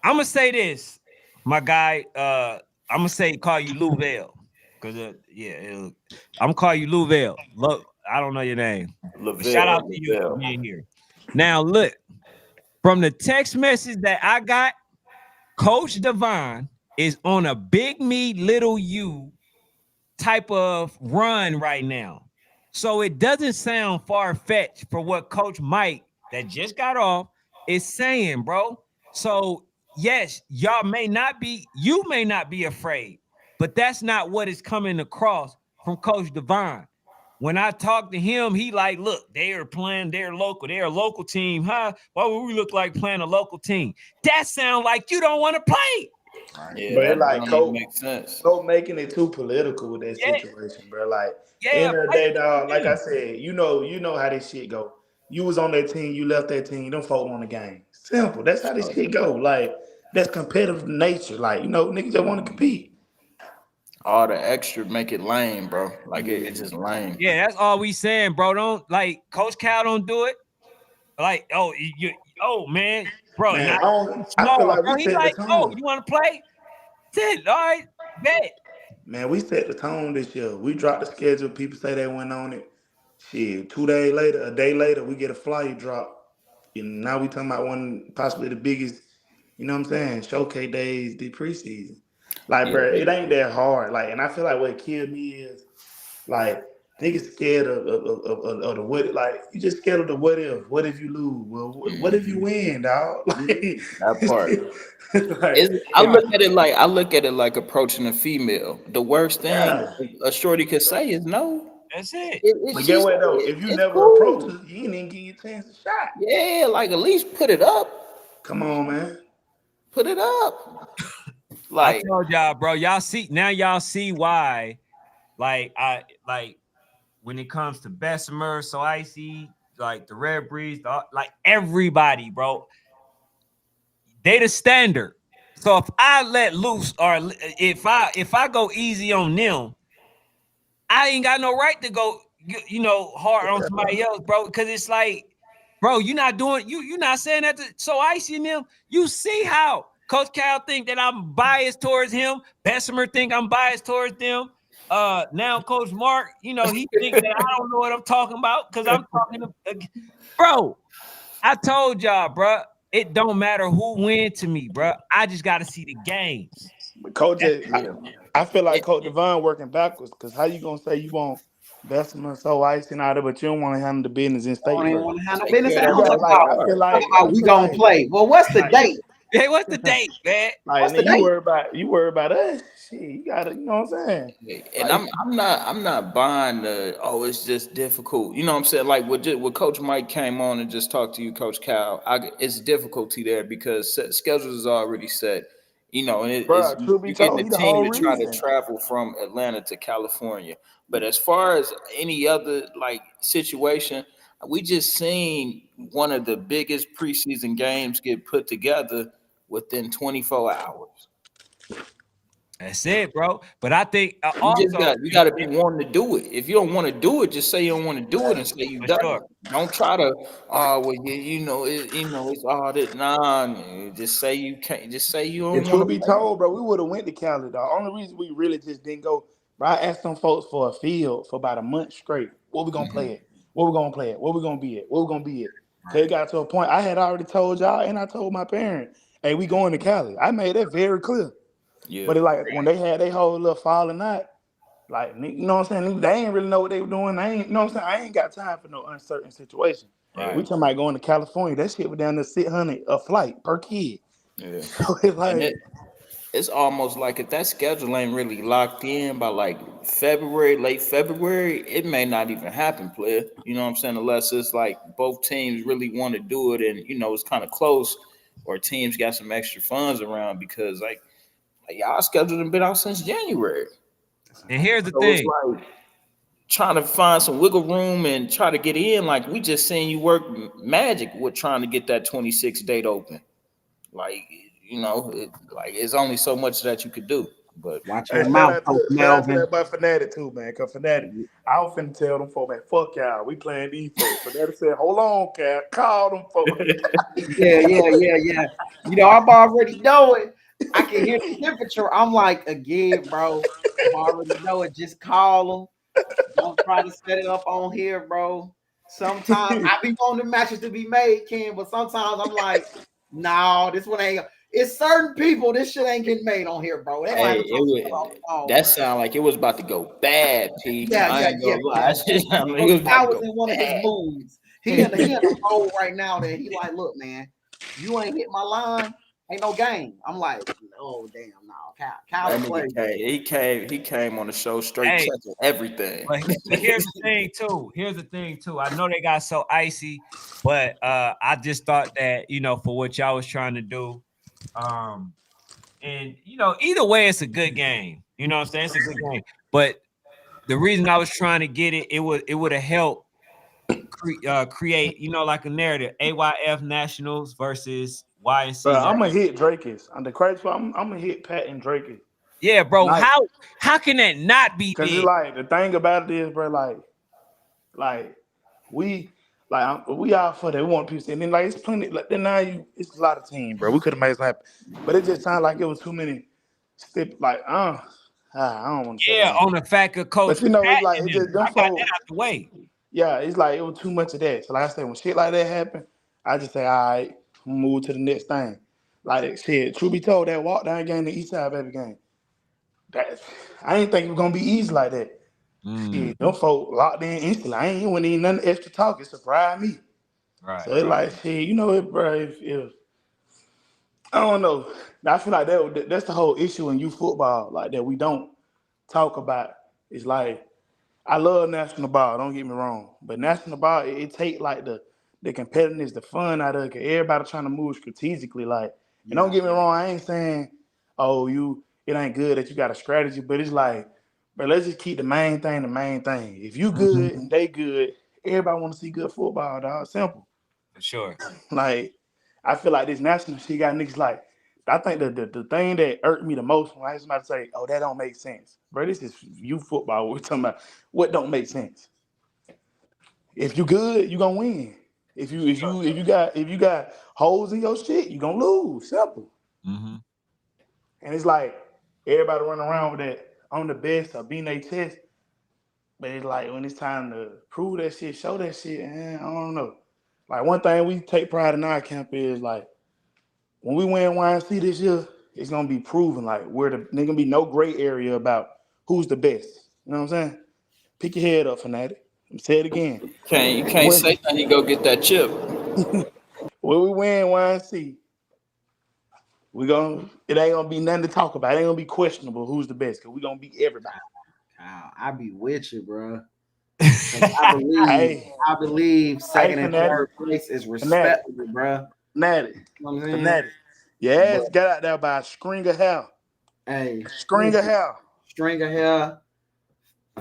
I'm gonna say this, my guy. I'm gonna say call you Louvel. Cause I'm gonna call you Louvel. Look, I don't know your name. But shout out to you for Lavelle. being here. Now look, from the text message that I got, Coach Devon is on a big me, little you type of run right now. So it doesn't sound far fetched for what Coach Mike, that just got off, is saying, bro. So, yes, you may not be afraid, but that's not what is coming across from Coach Devon. When I talk to him, he like, look, they are playing, they're local, they're a local team, huh? Why would we look like playing a local team? That sound like you don't want to play. Right. Yeah, But it that like don't even Coach, make sense. Coach making it too political with that Yeah, situation, bro. Like yeah, end of the play day, the dog. Like I game. said, you know how this shit go. You was on that team, you left that team, them folk won the game. Simple. That's how this shit go. Like, that's competitive nature. Like, niggas just want to compete. All the extra make it lame, bro. Like it's just lame. Yeah, that's all we saying, bro. Don't like Coach Cal don't do it. Like, man, bro, Man, not I feel small, like bro. we He set the like, tone. you want to play? That's it. All right, bet. Man, we set the tone this year. We dropped the schedule. People say they went on it. Shit, 2 days later, a day later, we get a flyer drop. And now we talking about one, possibly the biggest, you know what I'm saying, showcase days the preseason. Like, Yeah. bro, it ain't that hard. Like, and I feel like what killed me is, like, niggas scared of the what, like, you just scared of the what if. What if you lose? Well, what if you win, dog? Like, That part. like, I look at it like approaching a female. The worst thing yeah. a shorty could say is no. That's it. If But she get say what though? it, If you it's never approach cool. her, you ain't even give you a chance to shot. Yeah, like at least put it up. Come on, man. Put it up. I Like told y'all, bro. Y'all see why. Like when it comes to Bessemer, so icy, like the Red Breeze, like everybody, bro. They the standard. So if I let loose or if I go easy on them, I ain't got no right to go, hard on somebody else, bro. Because it's like, bro, you're not doing you're not saying that to so icy in them. You see how Coach Cal think that I'm biased towards him. Bessemer think I'm biased towards them. Now Coach Mark, he think that I don't know what I'm talking about because I'm talking to, bro. I told y'all, bro. It don't matter who win to me, bro. I just got to see the games. But Coach, yeah. I feel like Coach Devon working backwards because how you gonna say you want Bessemer so ice and all that, but you don't want to handle the business in I don't state even first? want to handle Take business. care I of You don't that got talk first like about I feel part. like how I we feel gonna like play. Well, what's the like date? Hey, what's the date, man? like What's the and you date? worry about us. Shit, you gotta, you know what I'm saying? And Like, I'm not buying the it's just difficult. You know what I'm saying? Like with Coach Mike came on and just talked to you, Coach Cal. It's difficulty there because schedules is already set. And bro, truth be you're getting told, a he the team whole to try to reason. travel from Atlanta to California. But as far as any other like situation, we just seen one of the biggest preseason games get put together within 24 hours. That's it, bro. But I think You also, got to be wanting to do it. If you don't want to do it, just say you don't want to do it and say you for done. sure. Don't try to. Oh well, it's all that. Nah, just say you can't. Just say you And don't want truth to be play. told, bro, we would have went to Cali. The only reason we really just didn't go, bro, I asked some folks for a field for about a month straight. What we gonna play it? What we gonna play it? What we gonna be it? What we gonna be it? Cause it got to a point I had already told y'all, and I told my parents, "Hey, we going to Cali." I made that very clear. Yeah, But it like when they had their whole little falling out, like you know what I'm saying? They ain't really know what they were doing. I ain't, you know what I'm saying? I ain't got time for no uncertain situation. yeah, We talking about going to California. That shit was down to 600 a flight per kid. yeah. So it's And like, it's almost like if that schedule ain't really locked in by like February, late February, it may not even happen, player. You know what I'm saying? Unless it's like both teams really want to do it and it's kind of close, or teams got some extra funds around because like y'all schedule have been out since January. And here's the So it's thing. like trying to find some wiggle room and try to get in. Like we just seen you work magic with trying to get that 26 date open. Like like it's only so much that you could do. But Watch hey, your mouth, Coach shout out to Melvin. that boy Fanatic too, man. Cause Fanatic, I was finna tell them folks, man, fuck y'all. We playing these folks. Fanatic said, hold on, Cal. Call them folks. Yeah. I'm already knowing. I can hear the temperature. I'm like, again, bro. I'm already know it. Just call them. Don't try to set it up on here, bro. Sometimes I be wanting the matches to be made, Ken, but sometimes I'm like, no, this one ain't. It's certain people. This shit ain't getting made on here, bro. They gonna have hey, to talk about the phone, that bro. sound like it was about to go bad, P. I ain't Yeah. gonna lie. I mean, it Coach was about Cal to was go in one of his bad. moods. He in a mode right now that he like, look, man, you ain't hit my line, ain't no game. I'm like, oh damn, no, Cal That will nigga play. he came on the show straight Hey, checking everything. but here's the thing too. I know they got so icy, but I just thought that for what y'all was trying to do, and either way, it's a good game. You know what I'm saying? It's a good game. But the reason I was trying to get it would have helped create, like a narrative, AYF Nationals versus Y and C. Bro, I'm gonna hit Drake's. On the crazy part, I'm gonna hit Pat and Drake's. Yeah, bro. Nice. How can that not be Cause big? it's like the thing about it is, bro, like we we all for that. We want people, and then like it's plenty. Like then now it's a lot of team, bro. We could have made something happen, but it just sounded like it was too many. I don't want to say. Yeah, on the fact of Coach. But you know, it's Pat like and it them. just them I got folks. that out the way. Yeah, it's like it was too much of that. So like I said, when shit like that happen, I just say, all right, move to the next thing. Like shit, truth be told, that walk down game, the East Side baby game, that I didn't think it was gonna be easy like that. Shit, them folk locked in instantly. I ain't even need nothing extra talk. It surprised me. Right. So it's like shit, you know it, bro. If I don't know, I feel like that's the whole issue in youth football, like that we don't talk about. It's like I love national ball. Don't get me wrong, but national ball it take like the competitiveness, the fun out of it. 'Cause everybody trying to move strategically. Like, and don't get me wrong, I ain't saying, oh, it ain't good that you got a strategy, but it's like, bro, let's just keep the main thing the main thing. If you good and they good, everybody want to see good football, dog. Simple. For sure. Like, I feel like this national shit got niggas like. I think the thing that irked me the most when I hear somebody say, "Oh, that don't make sense," bro. This is youth football. We're talking about what don't make sense. If you good, you gonna win. If you got holes in your shit, you gonna lose. Simple. Mm-hmm. And it's like everybody running around with that on the best or beating their chest, but it's like when it's time to prove that shit, show that shit, I don't know. Like one thing we take pride in our camp is like when we win YNC this year, it's gonna be proven like there's gonna be no gray area about who's the best. You know what I'm saying? Pick your head up, fanatic. Say it again. You can't say nothing. You go get that chip. When we win YNC, it ain't gonna be nothing to talk about. It ain't gonna be questionable who's the best because we gonna beat everybody. I be with you, bro. I believe second and third place is respectable, bro. Natty. You know what I'm saying? Your ass got out there by a string of hair. Hey, string of hair,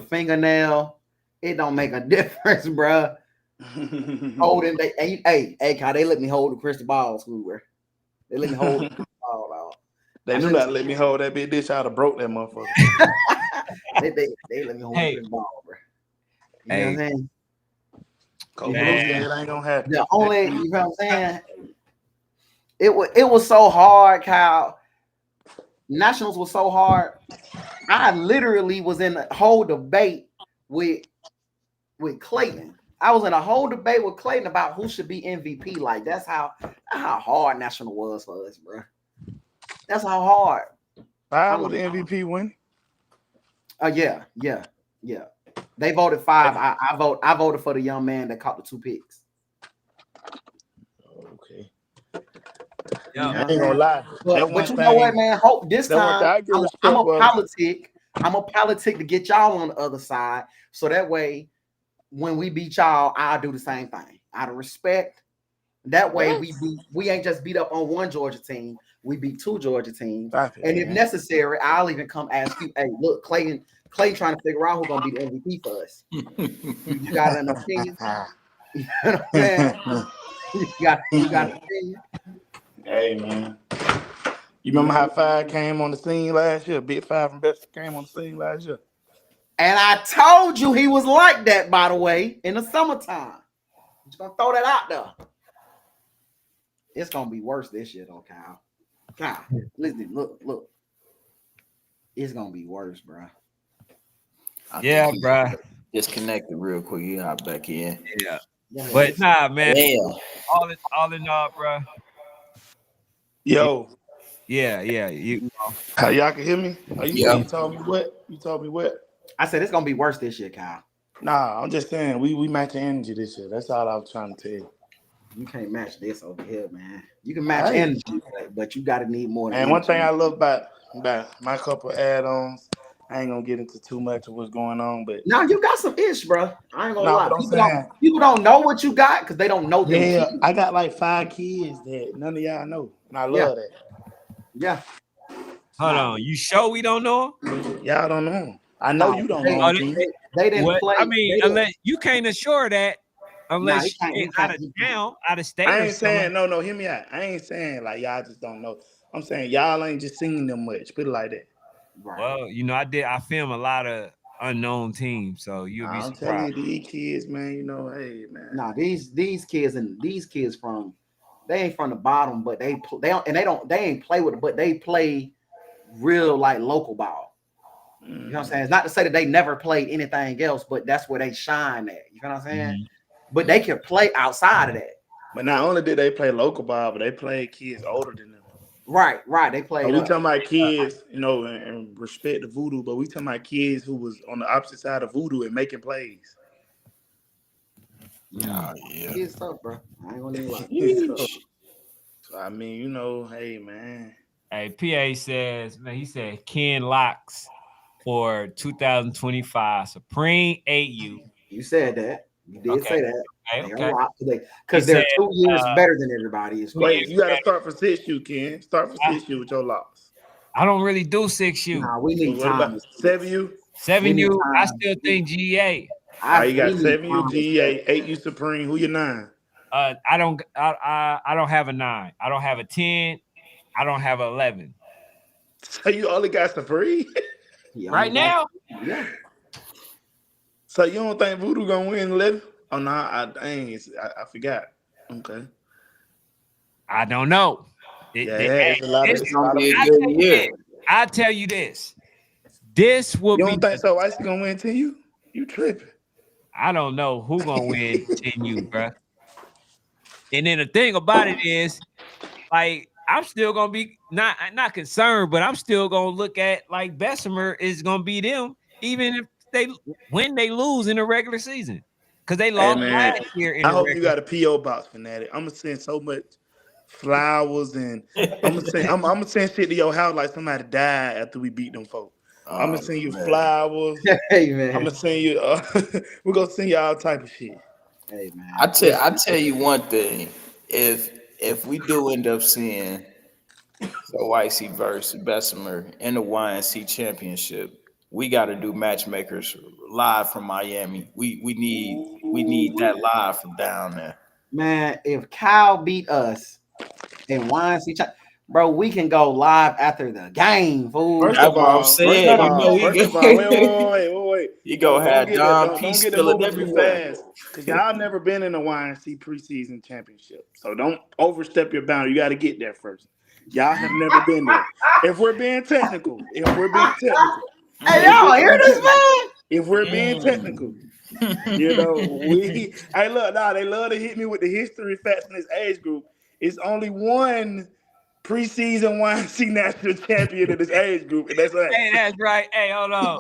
fingernail. It don't make a difference, bro. Holding Kyle, they let me hold the crystal ball, bro. They let me hold the crystal ball out. They do not let me hold that big dish. I'd have broke that motherfucker. they let me hold the crystal ball, bro. You know what I'm saying? It ain't gonna happen. The only, you know what I'm saying? It was so hard, Kyle. Nationals was so hard. I literally was in a whole debate with Clayton. I was in a whole debate with Clayton about who should be MVP. Like that's how hard National was for us, bro. That's how hard. I was the MVP win. Yeah. They voted 5. I voted for the young man that caught the 2 picks. Okay. Yeah, I ain't gonna lie. But you know what, man? Hope this time I'm a politic to get y'all on the other side. So that way, when we beat y'all, I'll do the same thing. Out of respect. That way we ain't just beat up on one Georgia team. We beat 2 Georgia teams. And if necessary, I'll even come ask you, hey, look, Clayton trying to figure out who's gonna be the MVP for us. You got an opinion? You know what I'm saying? You got an opinion? Hey man. You remember how 5 came on the scene last year? Big 5 from Bedford came on the scene last year. And I told you he was like that, by the way, in the summertime. I'm just gonna throw that out there. It's gonna be worse this year, though, Kyle. Kyle, listen, look. It's gonna be worse, bro. Yeah, bro. Disconnected real quick. You hop back in. Yeah. But nah, man. Yeah. All in all, bro. Yo. Yeah. How y'all can hear me? You told me what? You told me what? I said it's gonna be worse this year, Kyle. Nah, I'm just saying we match energy this year. That's all I was trying to tell you. You can't match this over here, man. You can match energy, but you gotta need more. And one thing I love about my couple add-ons, I ain't gonna get into too much of what's going on, but now you got some ish, bro. I ain't gonna lie. People People don't know what you got because they don't know them. Yeah, I got like 5 kids that none of y'all know, and I love that. Yeah. Hold on. You sure we don't know them? Y'all don't know them. I know you don't know them. They didn't play. I mean, unless you can't assure that. Nah, he unless can't. you He get out can't. of He can't. town, out of state I or ain't saying something. no. Hear me out. I ain't saying like y'all just don't know. I'm saying y'all ain't just seen them much. Put it like that. Right. Well, I film a lot of unknown teams, so you'll be I'm telling surprised. you, these kids, man. Hey, man. Nah, these kids from they ain't from the bottom, but they don't and they ain't play with it, but they play real like local ball. You know what I'm saying? It's not to say that they never played anything else, but that's where they shine at. You know what I'm saying? Mhm. But they can play outside of that. But not only did they play local ball, but they played kids older than them. Right. They So played we up. talking about kids, and respect the voodoo, but we talking about kids who was on the opposite side of voodoo and making plays. Oh, yeah. Kids stuff, bro. I ain't gonna even lie. So, I mean, hey, man. Hey, PA says, man, he said Ken Locks for 2025 Supreme AU. You said that. You did Okay. say that. Okay. They Okay. are locked He because they're said, 2 years better than everybody. Is 2 crazy. years Wait, you got to better. start for 6U, Ken. Start for 6U with your loss. I don't really do 6U. Nah, we need What time. about 7U? We need 7U, I time. still think GA. All right, you We got need 7U, time. GA, 8U Supreme. Who your 9? I don't have a 9. I don't have a 10. I don't have an 11. So you only got Supreme? He only Right got- now, yeah. So you don't think Voodoo gonna win 11? Oh no, I forgot. Okay. I don't know. Yeah, it's a lot of This, It's gonna be a I good tell you year. this. I tell you this. This will You be don't think so? Ice gonna win 10U? You tripping? I don't know who gonna win 10U, bro. And then the thing about it is, like, I'm still gonna be not concerned, but I'm still gonna look at like Bessemer is gonna be them, even if they lose in the regular season. Because they Hey lost man, last year in I the hope you regular. got a PO box, fanatic. I'm gonna send so much flowers and I'm gonna send shit to your house like somebody died after we beat them folks. I'm gonna Oh, send you man. flowers. Hey I'm man. gonna send you. We're gonna send you all type of shit. Hey man. I tell you one thing. If we do end up seeing so Icy versus Bessemer in the YNC championship, we got to do matchmakers live from Miami. We need that live from down there. Man, if Kyle beat us in YNC, bro, we can go live after the game, fool. First That's of what I'm all, saying. You know, wait. you gonna have Don P Don't get it spilling moving too everywhere. fast, cause y'all never been in a YNC preseason championship. So don't overstep your boundary. You got to get there first. Y'all have never been there. If we're being technical, Hey, y'all hear this, man? if we're being technical, we. Hey, look, they love to hit me with the history facts in this age group. It's only one preseason YNC national champion in this age group, and that's us. Hey, that's right. Hey, hold on.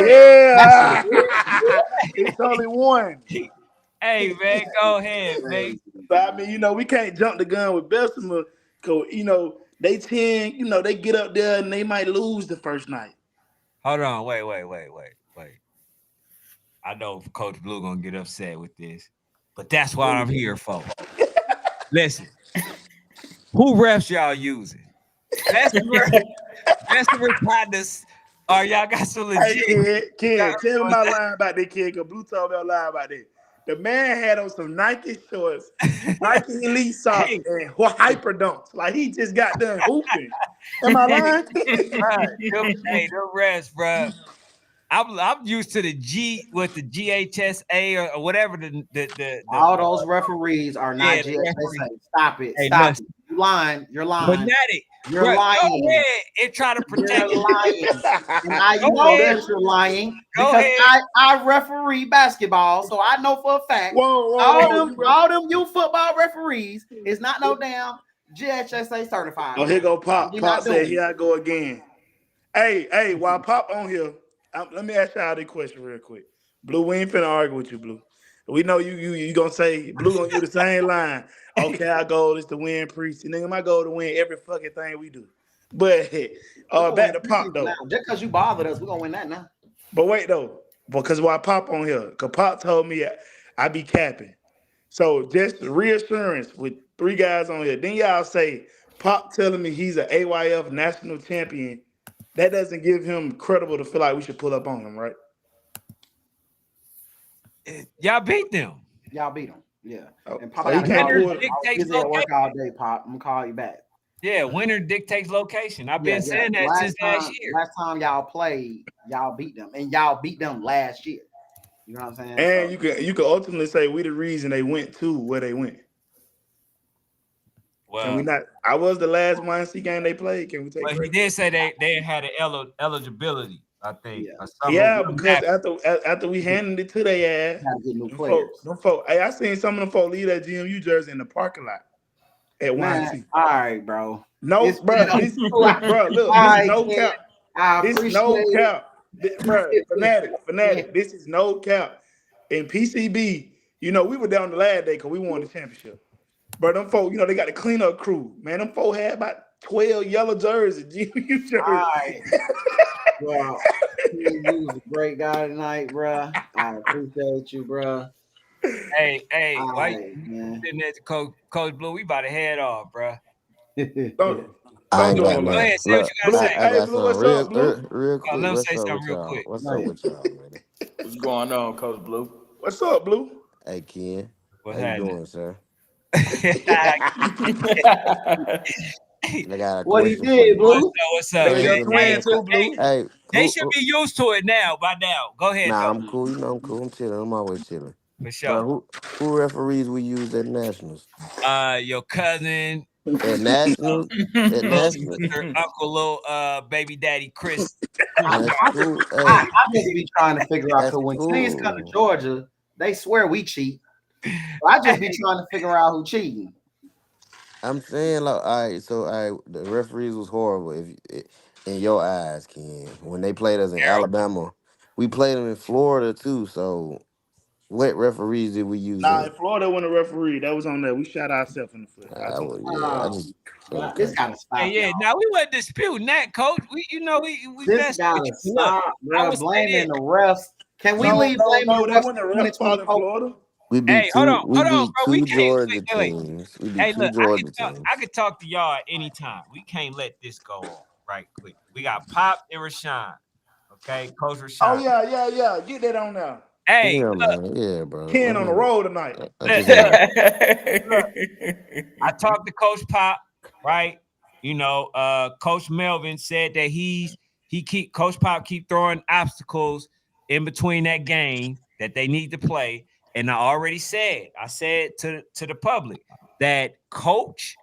Yeah, it's only one. Hey, man, go ahead, man. So I mean, we can't jump the gun with Bessemer, cause they tend, they get up there and they might lose the first night. Hold on. Wait. I know Coach Blue gonna get upset with this, but that's what I'm here for. Listen, who refs y'all using? Bessemer partners, or y'all got some legit? Hey, kid, tell me my lie about that kid, cause Blue told me I lie about that. The man had on some Nike shorts, Nike Elite socks, Hey. and hyper dunks. Like he just got done hooping. Am I lying? Hey, the refs, bro. I'm used to the GHSA or whatever the All those referees are not the GS. They say, stop it. Hey, Stop listen. it. You're lying. You're lying. fanatic. You're Bro, lying. go ahead and try to protect You're it. lying. And I Go know ahead. that you're lying Go because ahead. I referee basketball, so I know for a fact all them youth football referees is not no damn GHSA certified. Oh, here go Pop. We Pop not said, doing here I go again. Hey, while Pop on here, let me ask y'all this question real quick. Blue, we ain't finna argue with you, Blue. We know you gonna say Blue gonna do the same line. Okay, our goal is to win preseason. Nigga, my goal to win every fucking thing we do. But back to Pop though. now. Just because you bothered us, we're gonna win that now. But wait though, because why Pop on here? Cause Pop told me I be capping. So just reassurance with 3 guys on here. Then y'all say Pop telling me he's an AYF national champion. That doesn't give him credible to feel like we should pull up on him, right? Y'all beat them. Y'all beat them. Yeah. Oh, And Pop, so I he gotta can't call Winner you. pull I it. was dictates busy at work location. all day, Pop. I'm gonna call you back. Yeah, winner dictates location. I've Yeah, been yeah. saying that since last year. Last time y'all played, y'all beat them, and y'all beat them last year. You know what I'm saying? And So you can ultimately say we the reason they went to where they went. Can we Well, not? I was the last YNC game they played. Can we take he credit? did say they had an eligibility, I think, yeah, or something. Yeah, because after we handed it to their ass, gotta get new players. them folk. Hey, I seen some of them folk leave that GMU jersey in the parking lot at Man, YNC. all right, bro. No, It's bro, been this, bro, look, this is I no can't. cap. I This appreciate no it. cap, bro. Fanatic. This is no cap. In PCB, we were down the last day because we won the championship. But them folk, they got the cleanup crew. Man, them folk had about 12 yellow jerseys, GMU All jerseys. right. Well, you was a great guy tonight, bro. I appreciate you, bro. Hey, All why right, you man. sitting there to Coach Blue? We about to head off, bro. Don't, I don't ain't do got all Go that. nothing. ahead, say what Look, you gotta Blue, say. I hey, got Blue, something what's up, Blue? real quick. Let him say What's up something with real y'all? quick. What's Go up ahead. with y'all, man? What's going on, Coach Blue? What's up, Blue? Hey, Ken. What's How you happening? doing, sir? What's I got a What he question for did, you, man. Blue? up? What's Hey, up, Hey, we man? your listen, twin man. too, Blue. Hey, Hey, they should be used to it now by now. Go ahead nah, though, I'm cool. I'm cool. I'm chilling. I'm always chilling. for But sure. who referees we use at nationals? Your cousin, At nationals? At little nationals? sister, uncle, little baby daddy, Chris. That's cool. I Hey, just be trying to figure out that's because when teams come to cool. Georgia, they swear we cheat. So I just be trying to figure out who cheating. I'm saying, like, all right, so the referees was horrible. In your eyes, Ken, when they played us in Alabama, we played them in Florida too. So, what referees did we use Nah, then? in Florida when the referee, that was on there. We shot ourselves in the foot. I told you. Yeah, I Um, just this okay. gotta Hey, stop, yeah. y'all. Now we weren't disputing that, Coach. We This messed with gotta you. Look, stop, I bro. would say Blaming this. the refs. Can we No, leave no, blaming no, the that refs wasn't the for ref fault in 2024? Florida. Hey, We hold on, beat bro. We two can't Georgia wait. teams. We beat Hey, two look, Georgia I teams. could talk to y'all at any time. We can't let this go on right quick. We got Pop and Rashawn. Okay, Coach Oh Rashawn. yeah. Get that on there. Hey, Yeah, man. Yeah, bro. Ken on the road tonight. I look, just had a look. I talked to Coach Pop, right? Coach Melvin said that Coach Pop keep throwing obstacles in between that game that they need to play. And I said to the public that Coach,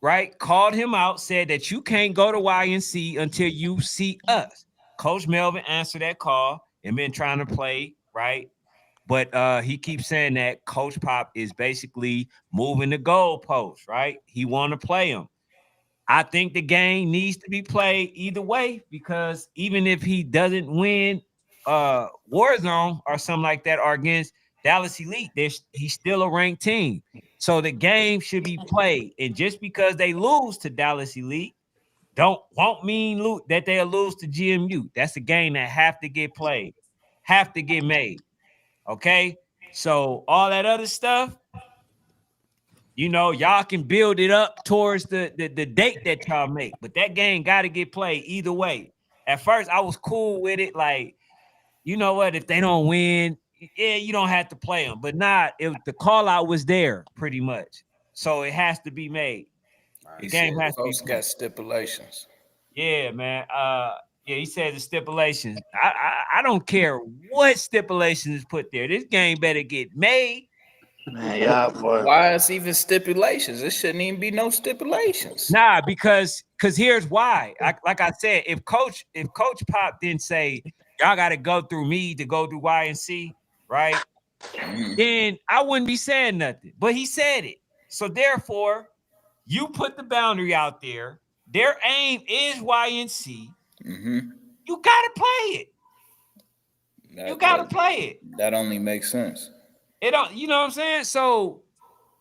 right, called him out, said that you can't go to YNC until you see us. Coach Melvin answered that call and been trying to play, right? But he keeps saying that Coach Pop is basically moving the goalposts, right? He want to play him. I think the game needs to be played either way because even if he doesn't win Warzone or something like that or against Dallas Elite, he's still a ranked team. So the game should be played. And just because they lose to Dallas Elite won't mean that they'll lose to GMU. That's a game that have to get played, have to get made. Okay. So all that other stuff, y'all can build it up towards the date that y'all make, but that game got to get played either way. At first, I was cool with it. Like, you know what? If they don't win, yeah, you don't have to play them. But the call out was there pretty much. So it has to be made. The He game said has to be folks played. got stipulations. Yeah, man. Yeah, he said the stipulations. I don't care what stipulations is put there. This game better get made. Man, yeah, boy. Why it's even stipulations? It shouldn't even be no stipulations. Nah, because here's why. Like I said, if Coach Pop didn't say y'all got to go through me to go through YNC, right? Then I wouldn't be saying nothing. But he said it. So therefore, you put the boundary out there. Their aim is YNC. You gotta play it. You gotta play it. That only makes sense. It don't. You know what I'm saying? So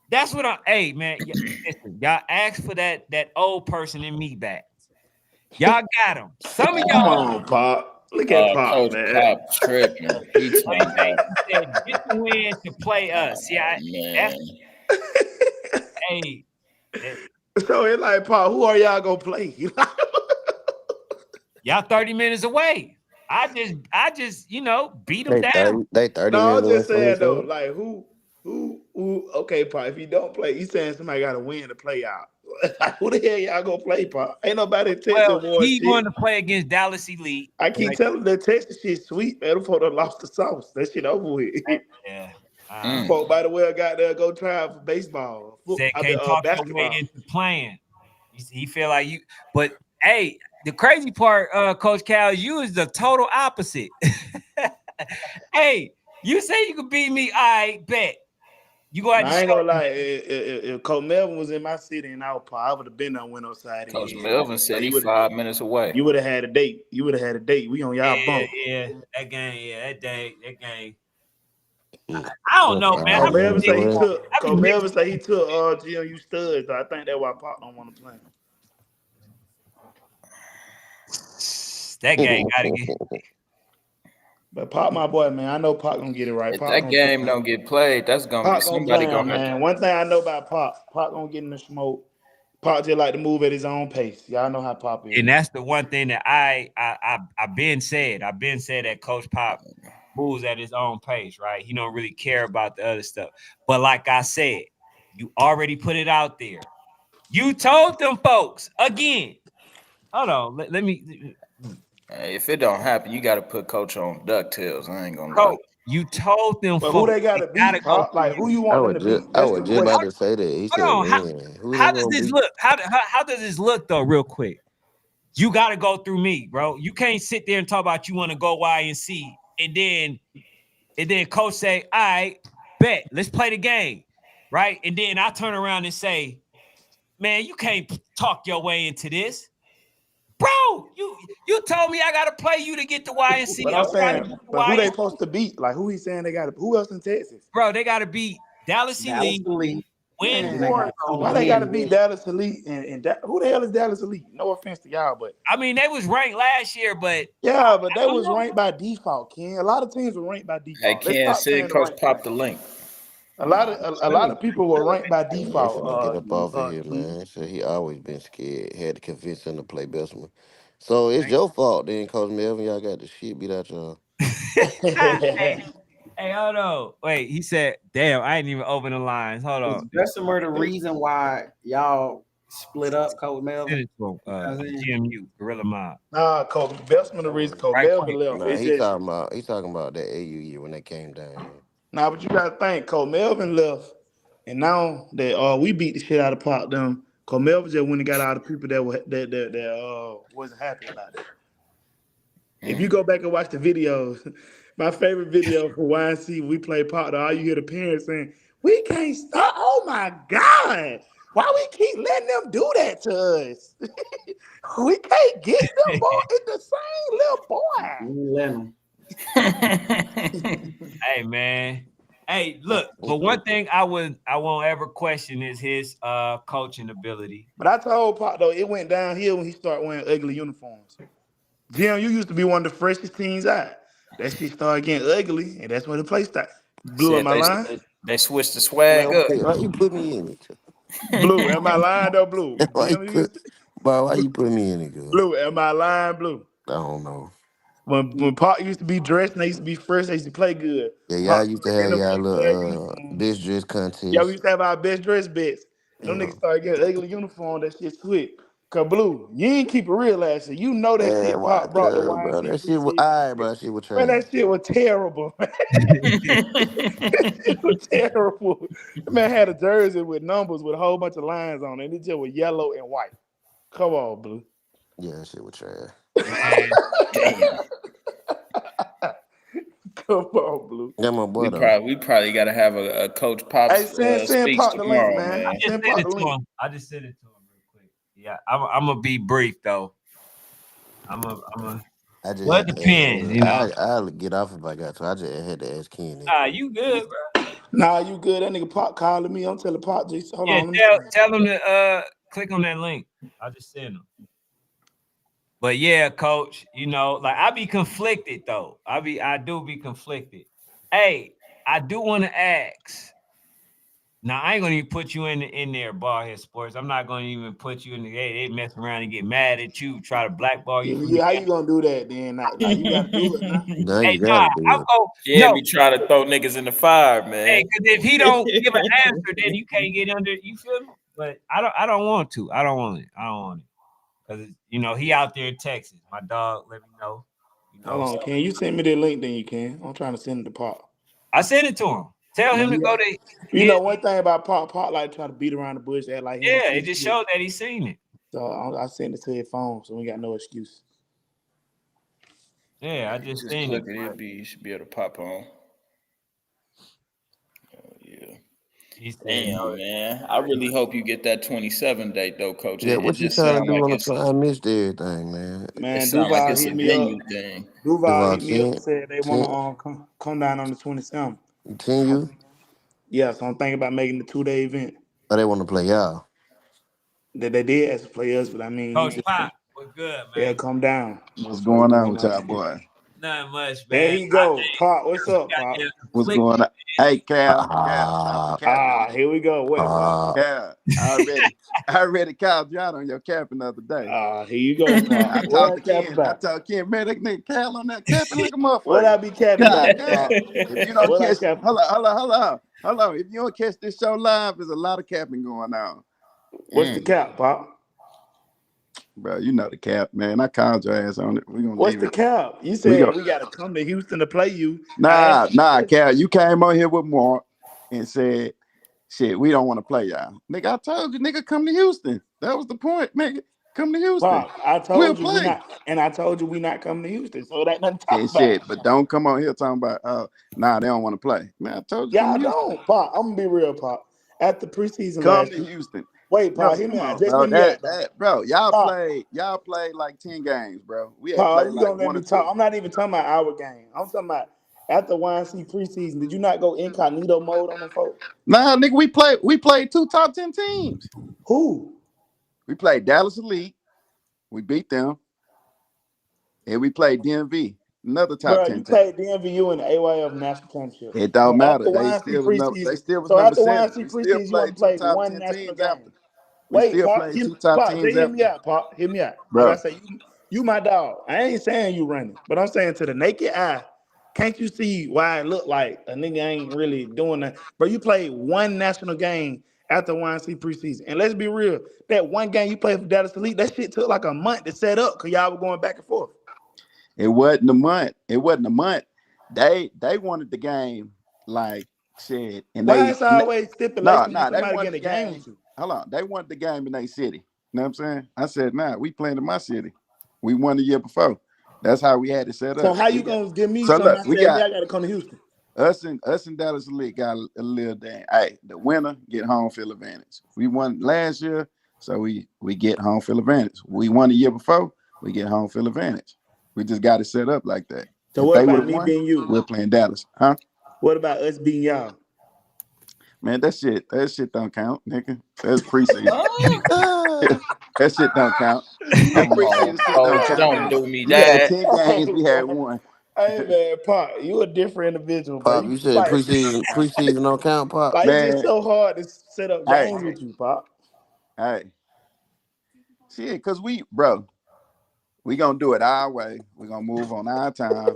that's what hey man, listen, y'all ask for that old person in me back. Y'all got him. Some of Come y'all on, Pop. Look at Pop, Coach man. Pop tripping. He talking about, he said, get the win to play us. See, man. hey, that, So it's like, Pop, who are y'all gonna play? y'all 30 minutes away. I just beat them they down. 30 No, minutes I'm away just from saying each though, other. like who Ooh, okay, Pop. If you don't play, you saying somebody got to win to play out. Like, who the hell y'all gonna play, Pop? Ain't nobody Well, Texas war he shit. wanted to play against Dallas Elite. I keep Right? telling that Texas shit sweet, man. Them folk done lost the sauce. That shit over with. Yeah. Folk by the way got there go try out for baseball. Said can't talk your way Basketball. into playing. He feel like you, but hey, the crazy part, Coach Cal, you is the total opposite. Hey, you say you could beat me, I bet. You go ahead Now, to I ain't show gonna me. lie. If Coach Melvin was in my city and I would have been on went upside his Coach head. Melvin said Like, he 5 minutes away. you would have had a date. You would have had a date. We on y'all bump. Yeah, that game, that game. Mm. I don't know, man. Coach Melvin say he Well, took. Coach Melvin say he took GMU studs. So I think that's why Pop don't want to play. That game gotta get. But Pop, my boy, man, I know Pop gonna get it right. If Pop that gonna play game him. don't get played, that's gonna be Pop gonna play somebody him, gonna have man. to. One thing I know about Pop gonna get in the smoke. Pop just like to move at his own pace. Y'all know how Pop is. And that's the one thing that I've been said. I've been said that Coach Pop moves at his own pace, right? He don't really care about the other stuff. But like I said, you already put it out there. You told them folks again. Hold on, let me. Hey, if it don't happen, you got to put Coach on DuckTales. I ain't gonna lie. Coach, you told them But who folks they gotta beat, go Pop? through Like who you. you want them to beat? I That's was the just about question. to say that. He said Hold on, win. Who they how does gonna this beat? look? How does this look though? Real quick, you got to go through me, bro. You can't sit there and talk about you want to go Y and C, and then coach say, "All right, bet, let's play the game," right? And then I turn around and say, "Man, you can't talk your way into this, bro. You told me I got to play you to get the Y and C. But I'm I'm trying to saying, get the but Y who they and supposed to beat? Like who he saying they got to? Who else in Texas? bro. They got to beat Dallas Dallas Elite, Elite, win and they Man, got to why they got to win. beat Dallas Elite who the hell is Dallas Elite? No offense to y'all, but I mean, they was ranked last year, but yeah, but I they don't was know. ranked by default, Ken. A lot of teams were ranked by Hey, default. Let's Ken, stop send saying the Coach ranked Pop thing. the link. A lot of people were ranked by He ain't default. finna get up off of here, man. So he always been scared. Had to convince him to play Bessemer. So it's your fault then, Coach Melvin. Y'all got the shit beat out y'all. Hey, hold on. Wait, he said, damn, I ain't even open the lines. Hold Is on. Bessemer the reason why y'all split up, Coach Send Melvin? it to him. You know what I'm saying? GMU, Gorilla Mob. Nah, Coach Belsman the reason Coach Right Melvin quick. left. Nah, It's just he talking about that AU year when they came down here. nah, but you gotta think Coach Melvin left, and now that we beat the shit out of Pop them. Coach Melvin just went and got all the people that were that wasn't happy about it. If you go back and watch the videos, my favorite video for YNC, we play Pop. All you hear the parents saying, "We can't stop." Oh my God, why we keep letting them do that to us? We can't get them boy in the same little boy. Hey, man. Hey, look, but one thing I won't ever question is his coaching ability. But I told Pop though, it went downhill when he started wearing ugly uniforms. Jim, you used to be one of the freshest teams out. That shit started getting ugly, and that's when the play started. Blue, am Said I lying? they switched the Man, swag up. why you put me in it? Blue, am I lying though? Blue, Why you Jim, you put, used to, bro? Why you put me in it, girl? Blue, am I lying? Blue. I don't know. When Pop used to be dressed and they used to be fresh, they used to play good. Yeah, y'all Pop used to started getting have them y'all ugly ass little uniforms. bitch dress Yeah, we contest. used to have our best dress bets. Them Yeah. niggas started getting ugly uniform. That shit sweet. Cause Blue, you ain't keep it real last year. You know that Man, shit why, Pop brought the bro? YNC That shit was preseason. alright, bro. That shit was Man, trash. that shit was terrible. Man. It was terrible. The man had a jersey with numbers with a whole bunch of lines on it. And it just was yellow and white. Come on, Blue. Yeah, that shit was trash. Man, Damn. Come on, Blue. Got my boy We though. probably got to have a Coach Hey, Pops send speech Pop the link, tomorrow, man. man. just Send send Pop it the to link. him. I just sent it to him real quick. Yeah, I'm gonna be brief though. I'm a. I just Well, it had depends, to. you know. I'll get off if I got to. I just had to ask Ken that Nah, question. you good, bro. Nah, you good. That nigga Pop calling me. I'm telling Pop, just hold Yeah, on, let me see. tell them to click on that link. I just sent them. But yeah, coach, you know, like I be conflicted though. I do be conflicted. Hey, I do want to ask, Now I ain't gonna even put you in there, ball head sports. I'm not gonna even put you in the. Hey, they mess around and get mad at you, try to blackball you from the How game. you gonna do that then? Now you gotta do it now. Now Hey, you gotta do I'll it. go. Yeah, No, be trying to throw niggas in the fire, hey, man. because if he don't give an answer, then you can't get under. You feel me? But I don't want to. I don't want it. I don't want it because he out there in Texas. My dog let me know. Hold on, So can you send me the link? Then you can. I'm trying to send it to Pop. I sent it to him. Tell him Man, to go to you his. know one thing about Pop. Pop like try to beat around the bush, act like he don't Yeah, see it just shit. showed that he seen it. So I sent it to his phone, so we got no excuse. Yeah, I just Just seen it. click it. You should be able to pop on. Oh, yeah. He said no. Damn, man. I really hope you get that 27 date though, coach. Yeah, It what you just trying to sound do like on the it's phone? I missed everything, man. it Man, sound like Duval it's a hit me up. venue thing. Duval Duval hit me up and 10, said they want 10, to come down on the 27th. 10 I'm you? thinking, yeah, so I'm thinking about making the 2-day event. Or they want to play y'all? That they did as players, but I mean, he Coach just Pop, we're good, they'll man. come down. What's So you going on know, with like y'all, boy? Not much, there man. he go, Pop. What's up, Got Pop? there What's click. going on? Hey, Cal, stop the Ah, capping. Here we go. What, Pop? ah. Cal, I already called you out on your capping the other day. Here you go, Pop. I What talked I to cap Ken. I about? told Ken, man, that nigga Cal on that capping like a What I motherfucker. be capping God about, damn. Pop? If you don't What I catch, cap? hold on. If you don't catch this show live, there's a lot of capping going on. What's the cap, Pop? Bro, you know the cap, man. I called your ass on it. We're gonna What's leave the it. cap? You We go. said we got to come to Houston to play you. I Nah, asked you. Cal. You came on here with Mark and said, shit, we don't want to play y'all. Nigga, I told you, nigga, come to Houston. That was the point, nigga. Come to Houston. Pop, I We'll told you we play. not, and I told you we not coming to Houston, so that nothing to talk And about. shit, but don't come on here talking about, nah, they don't want to play. Man, I told you, come Y'all to Houston. don't, Pop. I'm gonna be real, Pop. After preseason Come last to year, Houston. wait, Bro, Pop, hear me come out. on, Just bro. hear me out, bro. Bro, Pop, y'all played like 10 games, bro. We had Pop, played you like gonna let one or me talk? two. I'm not even talking about our game. I'm talking about after YNC preseason. Did you not go incognito mode on them folks? Nah, nigga, we played two top 10 teams. Who? We played Dallas Elite. We beat them. And we played DMV, another top Bro, 10 you team. played DMVU in the AYF National Championship. It don't So matter. after YNC They preseason, still was so number after 7. YNC We still preseason, you want played to two play top one 10 national teams game. after. We Wait, still Pop, played two top Pop, just teams hear me after. out, Pop. Hear me out. Like I Bro, say, you my dog. I ain't saying you running, but I'm saying to the naked eye, can't you see why it look like a nigga ain't really doing that? Bro, you played one national game after YNC preseason. And let's be real, that one game you played for Dallas Elite, that shit took like a month to set up because y'all were going back and forth. it wasn't a month. It wasn't a month. They wanted the game like shit. And Why it's always no, stipulation when they somebody wanted getting the a game game. with you? Hold on. They wanted the game in their city. You know what I'm saying? I said, nah, we playing in my city. We won the year before. That's how we had it set So up. how you gonna give me So something? look, I we said, me, got I gotta come to Houston. us and Dallas Elite got a little damn. Hey, the winner get home field advantage. We won last year, so we get home field advantage. We won the year before, we get home field advantage. We just got it set up like that. So If what they would about have me won, being you? we're playing Dallas, huh? What about us being y'all? Man, that shit don't count, nigga. That's preseason. Ah. That shit don't count. That Come preseason on, shit don't coach. count, Don't man. do me We had that. 10 games, we had one. Hey man, Pop, you a different individual, bro. Pop, You you said like, preseason don't count, Pop? like it's just Man, so hard to set up hey, games with you, Pop. hey. Shit, cause we gonna do it our way. We gonna move on our time.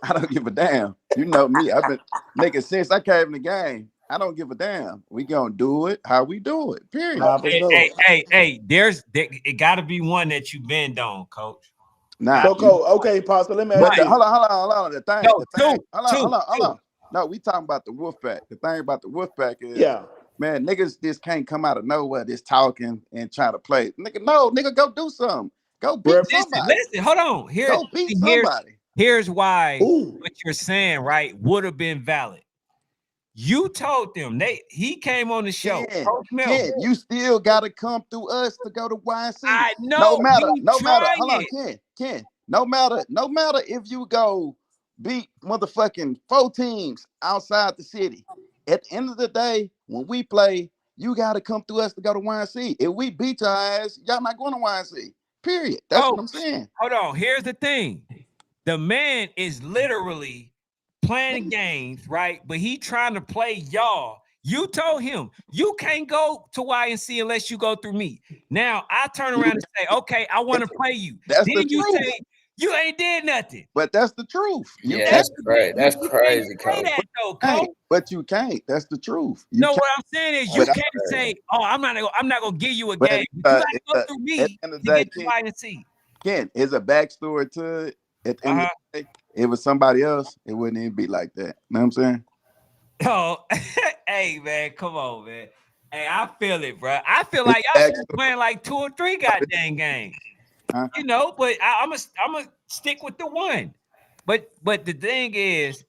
I don't give a damn. You know me. I've been nigga since I came in the game. I don't give a damn. We gonna do it how we do it. Period. Nah, for sure. Hey, it got to be one that you bend on, coach. Nah, So cool. Okay, Pop. So let me ask but you this. hold on. The thing, No, two, two, hold two. on. No, we talking about the Wolfpack. The thing about the Wolfpack is, Yeah. man, niggas just can't come out of nowhere just talking and try to play. Nigga, no, nigga, go do something. Go beat somebody. Listen, hold on. Go beat somebody. Here's why Ooh. what you're saying, right, would have been valid. You told them he came on the show. Coach Mel, Ken, you still gotta come through us to go to YNC. I know he No matter. trying Hold on, it. Ken. No matter if you go beat motherfucking 4 teams outside the city. At the end of the day, when we play, you gotta come through us to go to YNC. If we beat your ass, y'all not going to YNC. Period. That's what I'm Coach, saying. hold on. Here's the thing. The man is literally playing games, right? But he trying to play y'all. You told him you can't go to YNC unless you go through me. Now I turn around and say, okay, I want to play you. That's Then the you truth. say you ain't did nothing. But that's the truth. You Yeah, can't. that's crazy. That's You crazy, can't say Coach. that though, Hey, Cole. but you can't. That's the truth. You No, can't. what I'm saying is you But That's can't crazy. say, oh, I'm not gonna give you a but game. You gotta go through at me the end of to the day, get to YNC. Ken, is a backstory to it. At the end of the day, it was somebody else, it wouldn't even be like that. You know what I'm saying? Oh, hey man, come on, man. Hey, I feel it, bro. I feel like y'all should be playing like 2 or 3 goddamn games. Huh? You know, but I'm gonna stick with the one. But the thing is,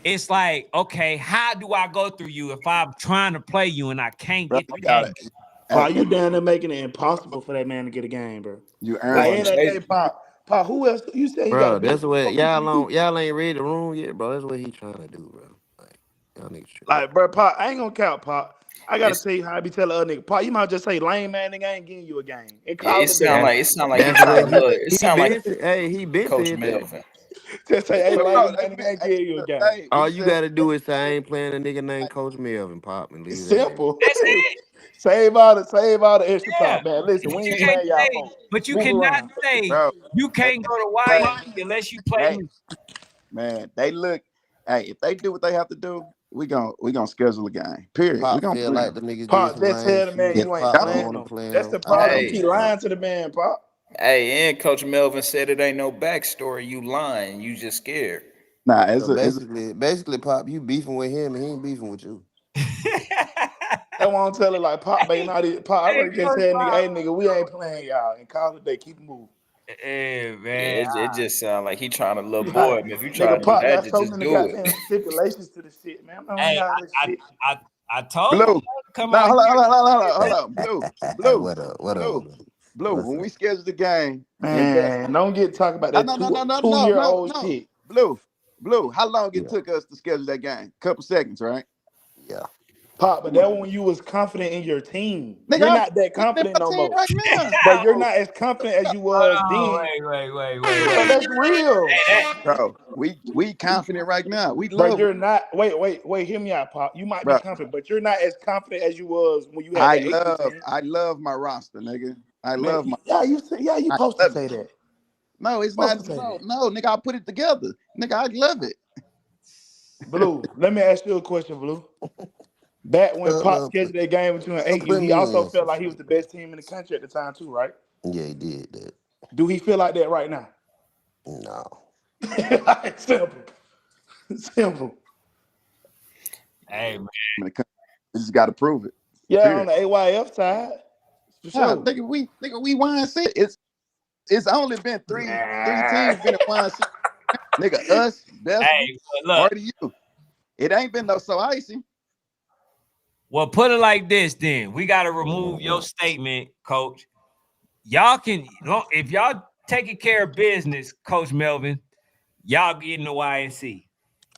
it's like, okay, how do I go through you if I'm trying to play you and I can't Bro, get the you got game? it. Pop, Hey, you down there making it impossible for that man to get a game, bro. you They earned Like gonna in it. that chase. day, Pop, who else? You said he got a Bro, big. that's what y'all ain't read the room yet, bro. That's what he trying to do, bro. Like y'all niggas tripping. Like, bro, Pop, I ain't gonna count, Pop. I gotta It's, tell you how I be telling other nigga, Pop, you might just say lame man, nigga ain't getting you a game and call it it a day. sound like he That's trying what to look. It he sound like been he been Coach said that. Melvin. Just say, hey, But bro, lame man, nigga ain't getting you a game. hey, we All you said gotta do is say I ain't playing a nigga named Coach Melvin, Pop, and It's leave that there. simple. That's it. save all the extra Yeah. Pop, man. Listen, But we you ain't can't playing y'all say, folks. but you Move cannot around. say bro, you hey, can't go to hey, YNC unless you play hey, me. man, they look. Hey, if they do what they have to do, we gonna schedule a game. Period. We Pop gonna feel play like them. the niggas did Pop, some just lame tell the man shit. If you ain't they Pop don't don't, playing want to them. play That's him. the Pop problem. You don't Hey, keep want to play him. lying to the man, Pop. hey, and Coach Melvin said it ain't no backstory. You lying. You just scared. nah, So it's a basically, Pop, you beefing with him and he ain't beefing with you. That's why I'm telling like Pop, baby, not it. Pop, I Hey, already just first said, of nigga, all, hey, nigga, we ain't playing y'all. And call it day, keep it moving. hey Yeah, man, it just sound like he trying to little boy Like, him. If you try nigga, to do Pop that, got so just many do it. goddamn stipulations to the shit, man. I'm not on hey, y'all this shit. I told him blue. to come Now out hold on, here. hold on. Blue, What up, blue, man? blue. What's When up? we schedule the game in Man, Bessemer. don't get talk about Oh, that no, no, no, no, no, two-year no, old no. shit. Blue. How long it Yeah, took us to schedule that game? Couple seconds, right? yeah. Pop, but that when you was confident in your team. Nigga, You're I'm not that in confident my no team more. right now. But you're not as confident as you was Oh, then. But wait. that's real. Hey, Bro, we confident right now. We But love, you're not. Wait. Hear me out, Pop. You might be bro. confident, but you're not as confident as you was when you had that 8-10. I love my roster, nigga. I Man, love my yeah, you say, yeah, you I supposed to love it. say that. No, it's Supposed not. to say that. No, nigga, I put it together. Nigga, I love it. Blue, let me ask you a question, Blue. Back when Pop scheduled that game between AU, Put he me also in some felt like he was shit, the bro. best team in the country at the time too, right? Yeah, he did that. Do he feel like that right now? No. Simple. Simple. hey, man. We just got to prove it. Yeah, on Period. the AYF side, for Nah, sure. we won six. It's only been three Nah. teams been in one six. Nigga, us, Bessemer, Hey, look. RDU. It ain't been no so icy. Well, put it like this, then we got to remove your statement, Coach. Y'all can, if y'all taking care of business, Coach Melvin, y'all getting the YNC.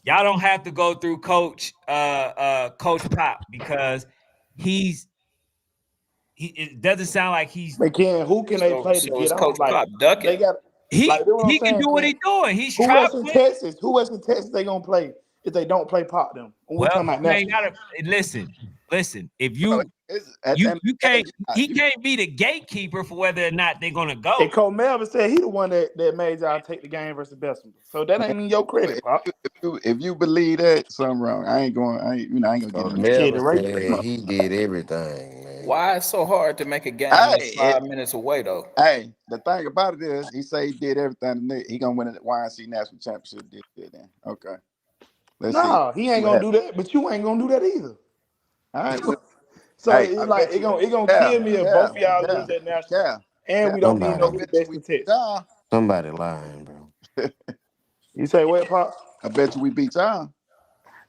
Y'all don't have to go through Coach Pop because it doesn't sound like But Ken, who can they play to So is get on? Coach Like Pop ducking? they got he like you know what I'm he can saying, do what Ken? he's doing. He's Who else in traveling. Texas? Who else in Texas they gonna play if they don't play Pop them? When we Well, talking about you ain't national. gotta listen. If Bro, you it's at the end of you the day, can't he can't be the gatekeeper for whether or not they're gonna go. And Cole Melvin said he the one that made y'all take the game versus Bessemer. So that man, ain't in your credit, Pop. if you believe that, something wrong. I ain't gonna get So in. Shit, Melvin the rate. said he did everything, man. Why it's so hard to make a game that's Hey, 5 minutes away though? hey, the thing about it is, he say he did everything. He gonna win the YNC national championship. Did then? Okay, let's see. Nah, he ain't What gonna happened? do that, but you ain't gonna do that either. All right, well, So hey, it's I like bet you, it gonna Cal, kill me if both Cal, of y'all lose Cal, that national, Cal, and Cal. we don't even I know Somebody, who the bet you best we in beat Texas. y'all. somebody lying, bro. You say what, Pop? I bet you we beat y'all.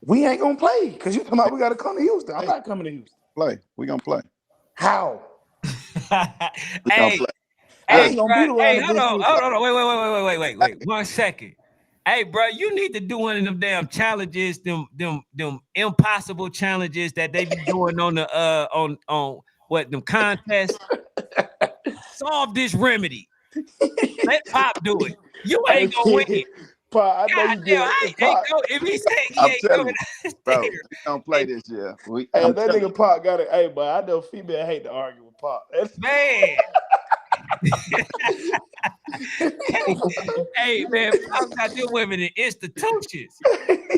We ain't gonna play because you talking about we gotta come to Houston. I'm Hey, not coming to Houston. play. We gonna play. How? We gonna hey, play. I hey, ain't Hey, gonna bro, be around hey, the hold big on, city. hold on, wait, hey, 1 second. Hey, bro, you need to do one of them damn challenges, them impossible challenges that they be doing on the on what them contests. Solve this remedy. Let Pop do it. You Hey ain't gonna kid, win. Pop, I know God you damn, get I it. ain't Pop. go. If he said he I'm ain't telling coming you, out bro. there, We don't play this year. Hey, I'm that telling nigga Pop got it. Hey, but I know female hate to argue with Pop. man. Hey, man, Pop got them women in institutions.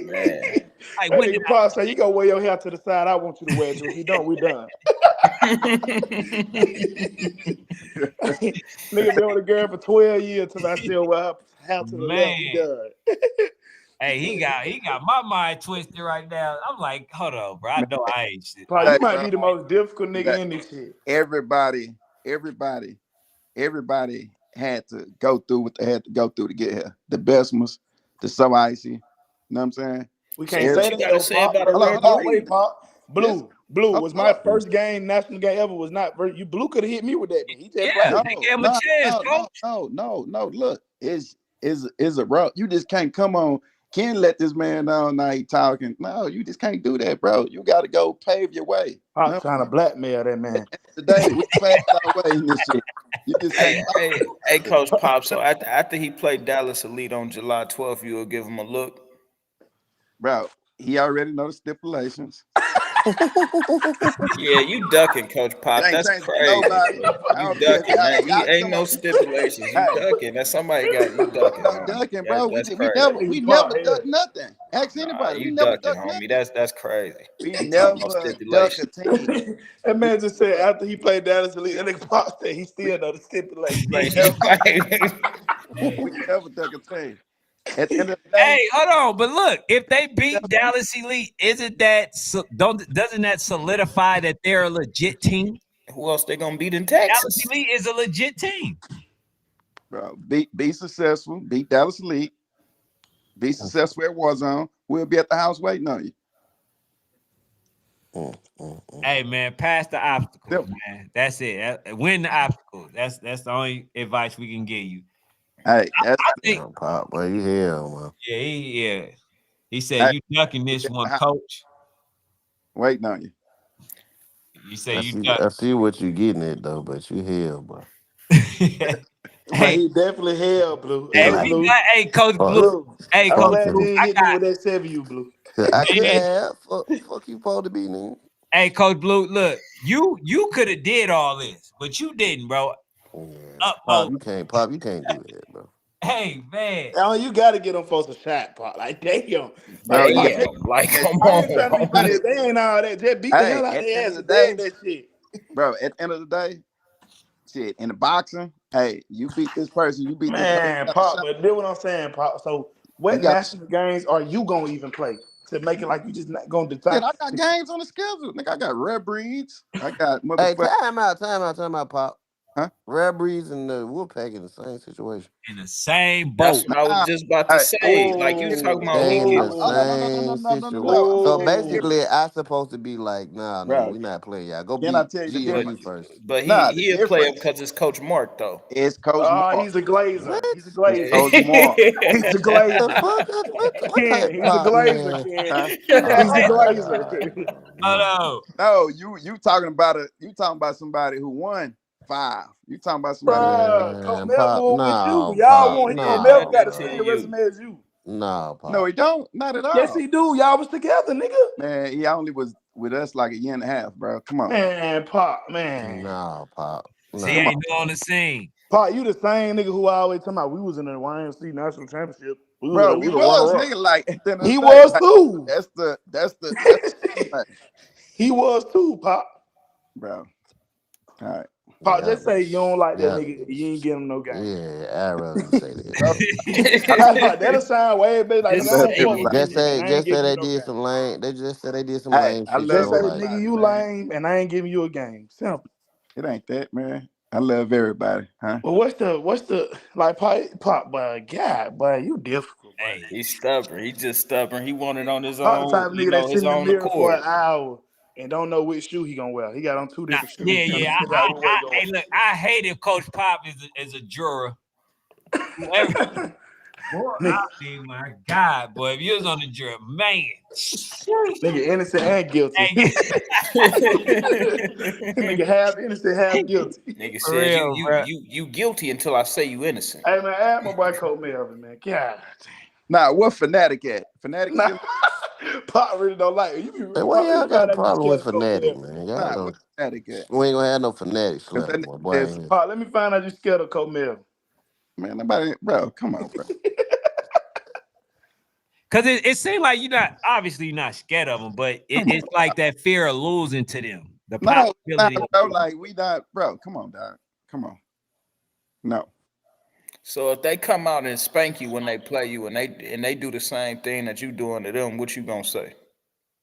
Man. Like That when did nigga Pop say, you gonna wear your hair to the side. I want you to wear it. So if you don't, we done. Nigga been with a girl for 12 years till I still wear her hair to the left. We man? done. Hey, he got my mind twisted right now. I'm like, hold on, bro. I you, know I ain't shit. Pop, man, you might bro, be the most difficult nigga that in this shit. everybody had to go through what they had to go through to get here. The Besmers, the So Icy. You know what I'm saying? We So can't what say you that gotta though, say Pop. about a Wait, Hold on, Pop, referee? wait, Pop. Listen, Blue was hold my on. first game, national game ever. Was not you. Blue could have hit me with that, but he just Yeah, played. they No, gave him a no, chance, no, no, coach. no. Look, is a rough. You just can't come on. Can't let this man down now. He talking. No, you just can't do that, bro. You got to go pave your way. Pop No, trying to blackmail that man. today we paved our way in this shit. You just can't, Hey, Coach Pop. So after he played Dallas Elite on July 12th, you will give him a look. bro. He already know the stipulations. Yeah, you ducking, Coach It Pop. ain't That's changing for crazy, nobody. bro. I You don't care if ducking. That y'all ain't come no on. stipulations. You Hey, ducking. That somebody got you ducking, no homie. ducking, bro. That's We crazy. That never nigga Pop duck here. nothing. Ask Nah, anybody. We you never ducking, duck homie. nothing. That's crazy. We You talking about never duck a stipulations. team. That We, man just said after he played Dallas Elite, that nigga Pop said he we, still know the stipulations. we never we never duck a team. At the end of the day, Hey, hold on, but look, if they beat never, Dallas Elite, isn't that doesn't that solidify that they're a legit team? Who else they gonna beat in Dallas Texas? Elite is a legit team. bro, be successful. Beat Dallas Elite. Be successful at Warzone. We'll be at the house waiting on you. Hey man, pass the obstacles, Simple. man. That's it. Win the obstacles. That's the only advice we can give you. Hey, that's I think, Damn, Pop, boy, you hell, man. yeah. He said hey, you ducking we this at the one, house coach. waiting on you. You say I you see, duck. I see what you getting at though, but you hell, bro. But Hey, he definitely hell, Blue. Yeah, hey, Hey, like, we Blue. got Coach fuck, Blue. Blue. Hey, I'm fuck Coach glad you Blue. him. didn't I hit me got with that 7U, Blue. I could man. have. Fuck you, supposed to be, nigga. Hey, Coach Blue. Look, you could have did all this, but you didn't, bro. Yeah, Oh, Pop, you can't do that, bro. hey man. Oh, you got to get them folks a shot, Pop. Like, damn. Bro, Like, you Pop, Damn, like at, come I ain't trying to be on, funny. everybody, homie. They ain't all that. Just beat the hey, hell out of at the their end ass of the and dead day, that shit. bro, at the end of the day, shit, in the boxing, hey, you beat this person, you beat this person, Man, you got a Pop, shot. but do what I'm saying, Pop. So, You what got national games are you going to even play to make it like you just not going to shit, decide? I got games on the schedule. Nigga, I got Red Breeds. I got Hey, motherfucker. time out, Pop. Huh? Rare Breeze and the Wolfpack in the same situation. In the same That's boat. what I was Nah, just about to hey, say. Like you talking Oh, about, They he in get the oh, no, no, no, no, same no, no, no, no, situation. no. I'm So gonna tell you the basically, oh. difference, I supposed to be like, nah, nigga, bro. we not playing y'all. Go Can I beat tell you the but GMU difference? first. but Nah, the he'll play him difference because it's Coach Mark though. is Coach Moore. He's a glazer. What? He's a It's glazer. Coach Moore. He's a The glazer. fuck? What type Ken, he's a Pop, glazer, man? Ken. Huh? He's a Oh, glazer. man. Oh No, you talking about somebody who won 5. You talking about somebody who Bruh, Man, Coach Pop, going with you. no, Y'all Pop, want Coach Yeah, Melvin no, got the to same bro. you. resume as you. No, no, Pop. he don't. Not at Yes, all. he do. Y'all was together, nigga. Man, he only was with us like a year and a half, bro. Come on. Man, Pop, man. No, Pop. see, Come on. ain't No, new on Pop. the scene. Pop, you the same nigga who I always talking about. We was in the YMC National Championship. We Bro, was we a was runner up. nigga like at the end of He the day, was like too. that's the resume, He was too, Pop. bro. All right. Pop, Yeah, just say you don't like that yeah, nigga. You ain't get him no game. yeah. I'd rather you say that, Bro, bro. That'll sound way better. Like, I nigga, Just I love don't say fuck it. with everybody. this nigga, and I ain't Just say giving you they no did game. some lame. They just said they did some Hey, lame I shit you love Just don't say, like. nigga, everybody, you man. lame, and I ain't giving you a game. Simple. It ain't that, man. I love everybody, huh? Well, what's the like Pop, but God, but you difficult, but Hey, He's stubborn. He just stubborn. He wanted on his Pop the type own, of nigga that his sit in the own mirror for accord. an hour and don't know which shoe he gonna wear. He got on two nah, different shoes, trying to yeah. figure out what way he Hey, look, I hate if Coach Pop is a juror. Whoever, going. boy, I nigga, mean, my God, boy, if you was on the jury, man. nigga innocent and guilty. Hey, Nigga half innocent, half guilty. Nigga for said real, bro. you guilty until I say you innocent. Hey man, add my boy Cole Melvin, man. God damn. Nah, what Fanatic at? Fanatic Nah, still. Pop really don't like it. You be Man, why Pop, y'all you got a find out you problem scared with of Coach Fanatic, Melvin. man? Y'all Nah, don't. what Fanatic at? We ain't gonna have no Fanatics Cause left, that boy. nigga Boy, is, ain't here. Pop, let me find out you scared of Coach Melvin. man, nobody, bro. Come on, bro. Because it seems like you're not, obviously you're not scared of them, but it's like that fear of losing to them. The No, nah, possibility. bro. Like we not, bro. Come on, dog. Come on. No. So if they come out and spank you when they play you, and they do the same thing that you doing to them, what you gonna say?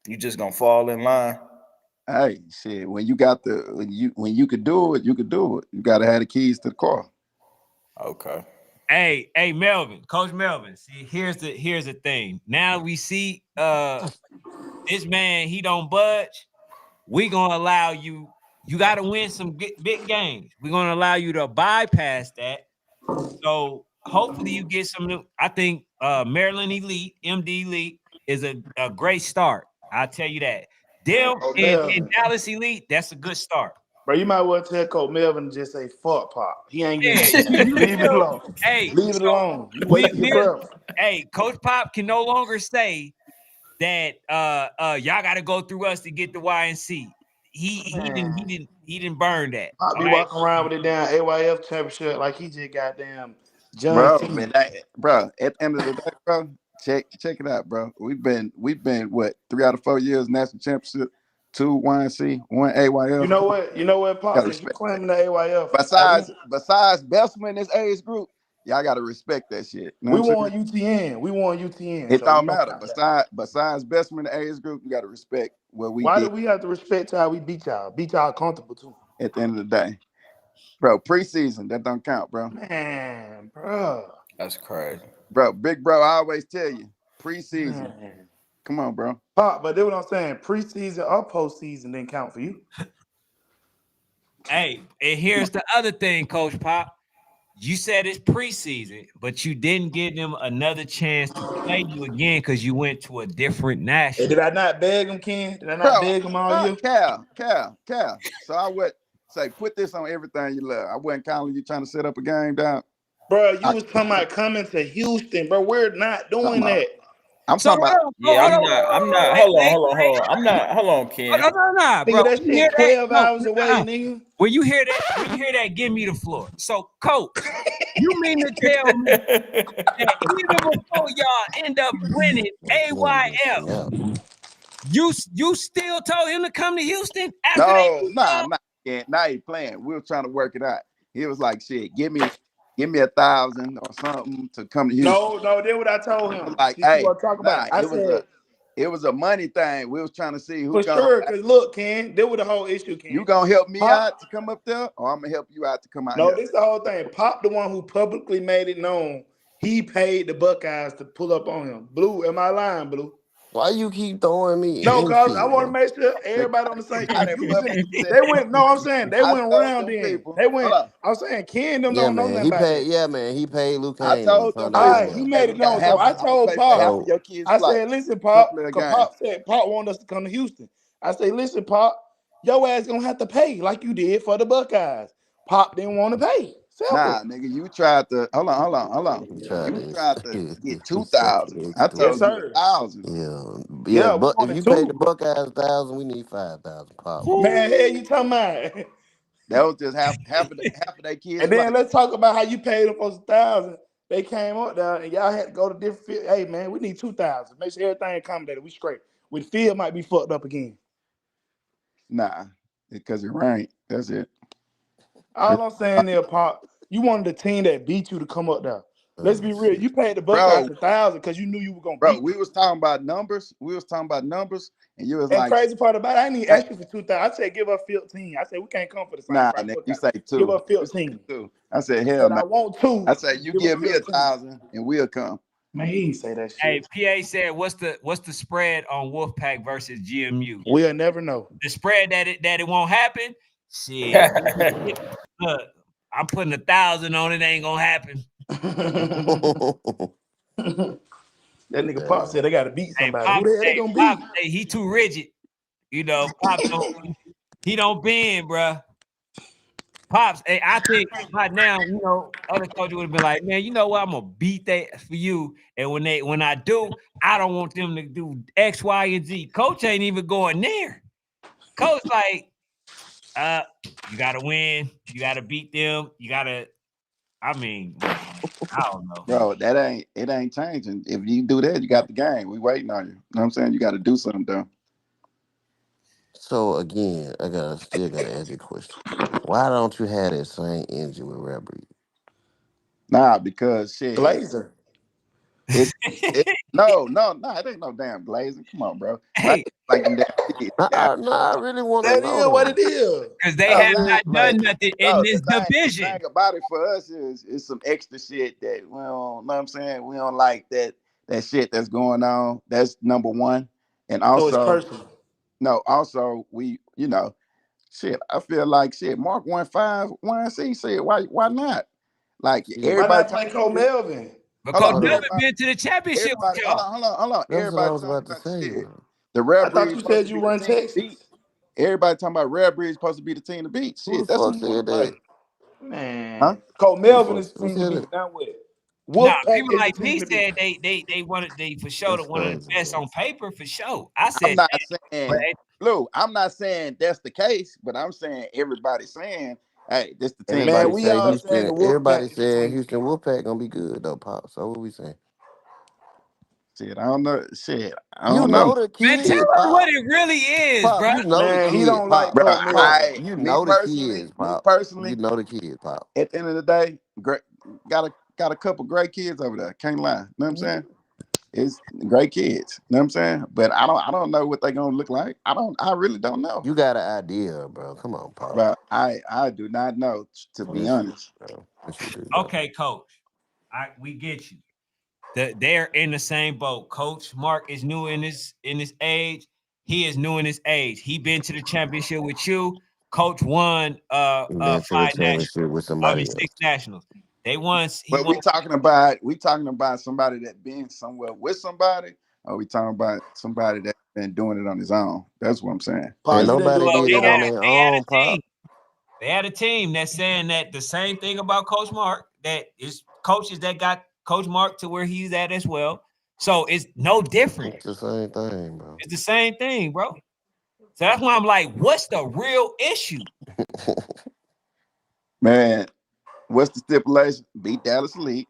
You just gonna fall in line? Hey, shit. When you got when you could do it, you could do it. You gotta have the keys to the car. Okay. Hey, Melvin, Coach Melvin. See, here's the thing. Now we see this man, he don't budge. We gonna allow you. You got to win some big games. We're gonna allow you to bypass that. So hopefully you get some. I think Maryland Elite, MD Elite, is a great start. I'll tell you that. Them Coach and Melvin. Dallas Elite, that's a good start. Bro, you might well tell Coach Melvin to just say fuck Pop. He ain't Yeah, getting no chance. Leave it still, alone. hey, Leave it so alone. You wasting your breath. hey, Coach Pop can no longer say that y'all got to go through us to get the YNC. He didn't burn that. I'll be All right. walking around with it damn AYF championship like he just got damn John Bro, C. man, bro, at the end of the day, bro, check it out, bro. We've been what 3 out of 4 years national championship, 2 YNC, 1 AYF. You know what, Pop? Gotta Since you respect that. claiming the AYF, Besides Belsman in this age group, y'all gotta respect that shit. You know we what I'm won saying? UTN. We won UTN. It So we don't gonna matter. count that. Besides Belsman in the age group, you gotta respect what we Why do did we have to respect y'all? We beat y'all. Beat y'all comfortable too. at the end of the day. Bro, preseason, that don't count, bro. Man, bro. That's crazy. Bro, big bro, I always tell you, preseason. Man. Come on, bro. Pop, but that's what I'm saying. Preseason or postseason didn't count for you. Hey, and here's the other thing, Coach Pop. You said it's preseason, but you didn't give them another chance to play you again because you went to a different Hey, national. did I not beg him, Ken? Did I not Bro, beg him all year? Cal. So I would say put this on everything you love. I wasn't calling you trying to set up a game down. Bro, you was talking about coming to Houston, bro. We're not doing that. I'm So talking about Yeah, hold I'm on. not. Hold on. Hold on, Ken. No, bro. Nigga, that When you hear shit 12 no, hours away, nigga. when you hear that, give me the floor. So, Coach, you mean to tell me that even before y'all end up winning AYF, Yeah. you still told him to come to Houston after they no, beat nah, y'all? nah, yeah, now he playing. We were trying to work it out. He was like, shit, give me 1,000 or something to come to Houston. No, that's what I told I was him. like, Since you hey, want to talk about nah, it, I said, it was a money thing. We was trying to see who for sure, because look, Ken, that was the whole issue, you Ken. gonna help me Pop, out to come up there, or I'm gonna help you out to come out no, here. this the whole thing. Pop, the one who publicly made it known, he paid the Buckeyes to pull up on him. Blue, am I lying, Blue? Why you keep throwing me No, cause I infield, want to bro? make sure Nigga, everybody on the same. I Cause you was in. said, They went. No, I'm saying they I went told around. them Then people, they hold went. on. I'm saying Ken them Yeah, don't know man. nothing He about paid. that. Yeah, man. He paid Luke I Kane and told found them out he All people, right, was he there. hey, made we it got known. So half. I I'm gonna told pay for half Pop. of your kids' I flight. said, listen, Come Pop. play a Cause game. Pop said Pop wanted us to come to Houston. I say, listen, Pop, your ass gonna have to pay like you did for the Buckeyes. Pop didn't want to pay. Nah, Simple. nigga, you tried to hold on. He tried You to tried to get set 2,000. the I Yes, told extortion. you sir. 1,000. Yeah, Yeah, we but if wanted you pay the two. Buckeyes 1,000, we need 5,000 pop. Man, hell, you talking about? That was just half of their kids' And then flight. let's talk about how you paid them for 1,000. They came up there and y'all had to go to different field. Hey man, we need 2,000. Make sure everything accommodated. We straight. With field might be fucked up again. Nah, because it rained. That's it. All I'm saying is, Pop, you wanted a team that beat you to come up there. Let's Oh be real. shit. You paid the Buckeyes Bro, 1,000 because you knew you were gonna bro, beat we them. was talking about numbers. And you was And like, crazy part about it, I didn't even hey, ask you for 2,000. I said give her 15. I said we can't come for the same nah, price. nigga, Fuck you that. say Give 2. her You say 15. 2. I said, He hell said no. I want 2. I said, you Give her give me 15. 1,000 and we'll come. Man, he didn't say that Hey, shit. PA said, what's the spread on Wolfpack versus GMU? We'll never know. The spread that it won't happen. Shit, look, I'm putting 1,000 on it. Ain't gonna happen. That nigga Pop said they got to beat Hey, somebody. Who Pop, the hell they gonna Pop, beat? he too rigid. You know, Pop don't bend, bruh. Pops, I think by now, other coaches would have been like, man, you know what? I'm gonna beat that for you. And when I do, I don't want them to do X, Y, and Z. Coach ain't even going there. Coach like, you gotta win, you gotta beat them, you gotta. I mean, man, I don't know. Bro, it ain't changing. If you do that, you got the game. We waiting on you. You know what I'm saying? You got to do something, though. So again, still gotta ask you a question. Why don't you have that same energy with Rap Breed? Nah, because shit, Glazer. it's it, no, it ain't no damn glazing. Come on, bro. Why Hey, like them damn kids? Yeah, I really want to That know is what though. it is. because they I have really not like. done nothing in bro. this The division. thing about it for us is some extra shit that we don't. Know what I'm saying? We don't like that shit that's going on. That's number one, and So it's also personal. no, also we shit. I feel like shit. Mark 1-5, 1C said why not? Like See, Why everybody not talking play Cole Melvin? hold Because on, hold Melvin on. been to the championship with everybody, y'all. hold on. That's what I Everybody was talking about to about say, shit. bro. The Rare I thought Breed you supposed said to you be the run team to beat. Texas. Everybody talking about Rare Breed supposed to be the team to beat. Who the Shit, that's who fuck you want said to play. that? Huh? Man, Cole Who the Melvin fuck is the who team to said beat. that? Now what? Now, Wolfpack people is the like team me to beat. said they wanted for sure That's one of the crazy, best bro. on paper for sure. I I'm said not that, but saying Lou, I'm not saying that's the case, but I'm saying everybody's saying, hey, this the team to Man, Everybody beat. we say all saying Houston. the Everybody Wolfpack is the saying team to Houston beat. Wolfpack gonna be good though, Pop. So what we saying? Shit, I don't know. Shit, I You don't know. know the man, tell kid, us what Pop. it really is, Pop, bro. you know the Man, he kid, don't like Pop. Bro, Cole Pop, Melvin. you me know the personally, kids, Pop. You me personally, know the kid, Pop. at the end of the day, great got a couple great kids over there. Can't lie. You know what I'm saying? It's great kids. You know what I'm saying? But I don't know what they're gonna look like. I really don't know. You got an idea, bro. Come on, Pop. But I do not know, to be Yes, you honest. do, bro. Yes, you do, bro. Okay, coach. We get you. They're in the same boat. Coach Mark is new in his age. He is new in his age. He been to the championship with you. Coach won You been to the 5 nationals. championship with I mean somebody else. 6 nationals. He But won. we talking about somebody that been somewhere with somebody, or we talking about somebody that's been doing it on his own. That's what I'm saying. Paul, Ain't you didn't do nobody it Well, on did your it on own. their they had own, a team. Pop. They had a team that's saying that the same thing about Coach Mark. That is coaches that got Coach Mark to where he's at as well. So it's no different. It's the same thing, bro. It's the same thing, bro. So that's why I'm like, what's the real issue? Man, what's the stipulation? Beat Dallas Elite.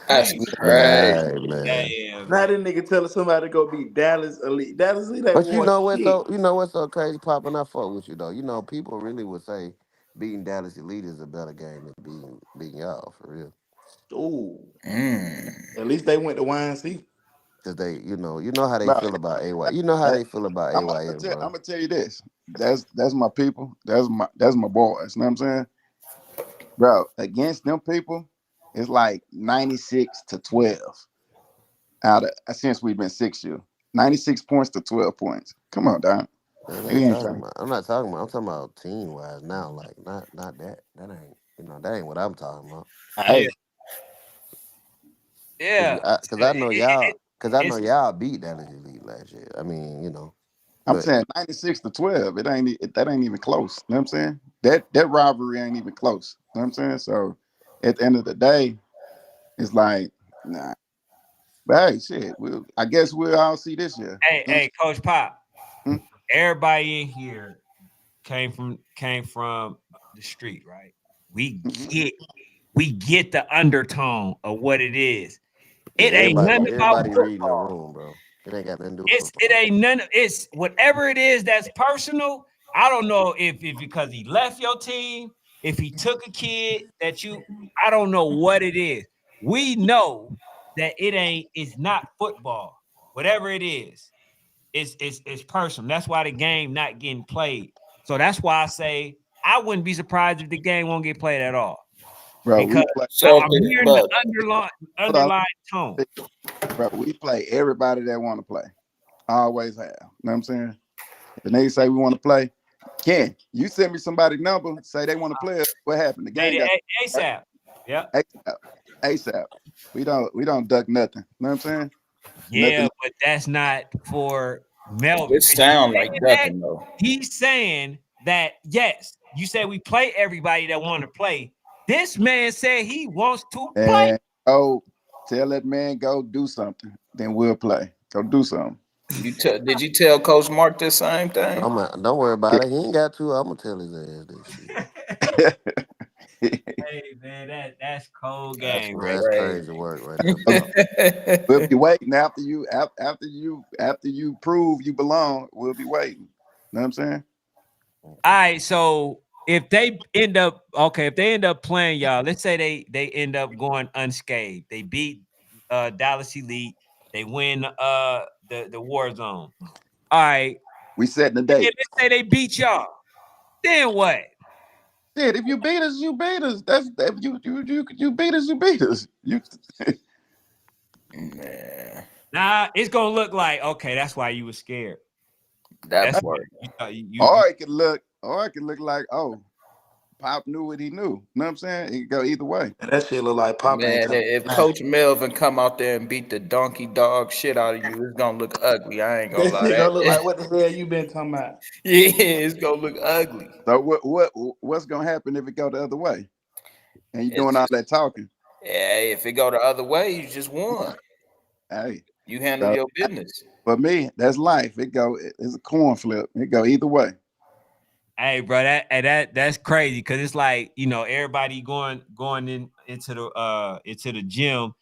That's crazy. Right, man. Yeah, Now man. this nigga telling somebody to go beat Dallas Elite. Dallas Elite ain't But won shit. you know what's so crazy, Pop, and I fuck with you though. You know, people really would say beating Dallas Elite is a better game than beating y'all for real. Ooh, Mm. at least they went to YNC. Cause they, you know how they Bro, feel about AY. You know how they feel about AYM, I'm bro. gonna tell you this. That's my people. That's my boys. You know what I'm saying? Bro, against them people, it's like 96-12 out of since we've been 6 years. 96 points to 12 points. Come on, Don. That We ain't ain't talking trying. about. I'm not talking about. I'm talking about team wise now. Like not that. That ain't that ain't what I'm talking about. Yeah. Hey, Yeah. Cause I know y'all. Cause I know It's y'all beat Dallas Elite last year. I mean, I'm but saying 96-12. That ain't even close. You know what I'm saying? That rivalry ain't even close. You know what I'm saying? So at the end of the day, it's like, nah. But hey, shit. I guess we'll all see this year. You know hey, Coach Pop. what I'm saying? Everybody in here came from the street, right? We Hmm? get we get the undertone of what it is. yeah, It ain't nothing about everybody reading the football. room, bro. It ain't got nothing to do with It football. ain't none. It's whatever it is that's personal. I don't know if because he left your team, if he took a kid that you. I don't know what it is. We know that it ain't. It's not football. Whatever it is, it's personal. That's why the game not getting played. So that's why I say I wouldn't be surprised if the game won't get played at all Bro, we because play. So I'm if hearing the look, Hold on, underlying tone. bro. We play everybody that want to play. Always have. You know what I'm saying? If they say we want to play, Ken, you send me somebody number, say they want to play. What happened? The game Made got it right? ASAP. Yep. ASAP. ASAP. We don't duck nothing. You know what I'm saying? Yeah, Nothing. but that's not for Melvin. it Because he's sound like saying that ducking though. he's saying that yes, you said we play everybody that want to play. This man said he wants to play. And tell that man go do something. Then we'll play. Go do something. Did you tell Coach Mark the same thing? Don't worry about it. He ain't got to. I'm gonna tell his ass this shit. Hey man, that's cold game right That's crazy. crazy work right there. We'll be waiting after you prove you belong. We'll be waiting. Know what I'm saying? All right, so if they end up playing y'all, let's say they end up going unscathed. They beat Dallas Elite. They win the war zone. All right. We setting the date. Let's say they beat y'all. Then what? Shit, if you beat us, you beat us. That's if you beat us, you beat us. Man, Nah, it's gonna look like okay. That's why you were scared. that That's part. Or it could look like, oh, Pop knew what he knew. Know what I'm saying? It could go either way. That shit look like Pop ain't Man, coming. if Coach Melvin come out there and beat the donkey dog shit out of you, it's gonna look ugly. I ain't gonna That lie. shit gonna look like what the hell you been talking about? Yeah, it's gonna look ugly. So what's gonna happen if it go the other way? And you It's doing all just- that talking? Hey, if it go the other way, you just won. Hey, You handle so, your business. for me, that's life. It's a coin flip. It go either way. Hey, bro, that's crazy because it's like everybody going into the gym.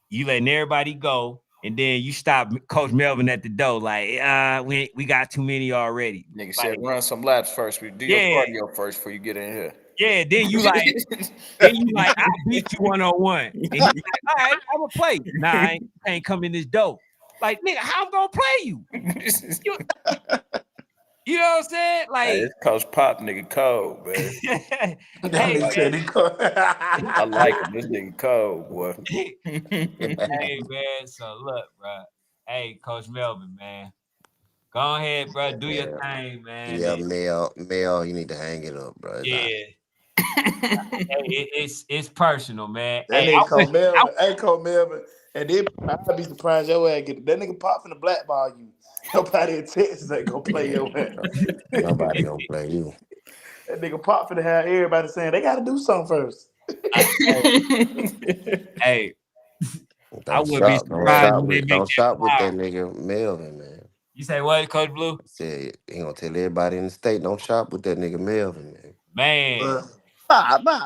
You letting everybody go, and then you stop Coach Melvin at the door. Like, we got too many already. Nigga Like, said run some laps first. Do your cardio first before you get in here. Yeah, then you like, I beat you 1-on-1. And he's like, all right, I'm gonna play. Nah, I ain't come in this door. Like, nigga, how I'm gonna play you? You know what I'm saying? Like, hey, this Coach Pop nigga cold, man. hey, Nigga said he I like him. This nigga cold, boy. Hey, man. So look, bro. Hey, Coach Melvin, man. Go ahead, bro. Do your thing, man. Yeah, Mel, you need to hang it up, bro. Hey, it's personal, man. That Hey, nigga Cole Melvin. Hey, Cole Melvin. And then I'd be surprised your ass get that nigga Pop from the blackball you. Nobody in Texas ain't gonna play your ass. Nobody gonna play you. That nigga Pop finna have everybody saying they gotta do something first. Hey, I Don't would be shop. surprised when they make Don't that shop with fire. that nigga Melvin, man. You say what, Coach Blue? I said he gonna tell everybody in the state don't shop with that nigga Melvin, man. Man. Nah.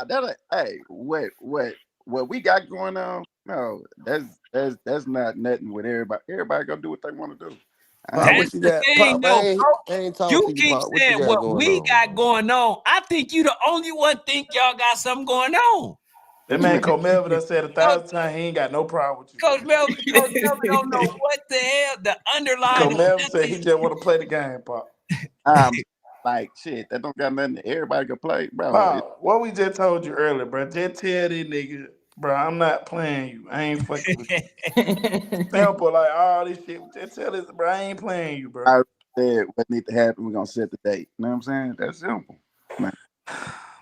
Hey, what we got going on? No, that's not nothing with everybody. Everybody gonna do what they want to do. Pop, That's what you the got? thing, Pop, though, I bro. ain't talking You to you, keep Pop. What you saying got what going we on? got going on. I think you the only one think y'all got something going on. That man Cole Melvin done said 1,000 times he ain't got no problem with you. Coach Melvin don't know what the hell the underlying. Cole Melvin said he just want to play the game, Pop. Like shit, that don't got nothing. Everybody can play, bro. Pop, what we just told you earlier, bro. Just tell these niggas, bro, I'm not playing you. I ain't fucking with you. Simple, like all this shit. Just tell us, bro, I ain't playing you, bro. I said what need to happen. We're gonna set the date. You know what I'm saying? That's simple, man.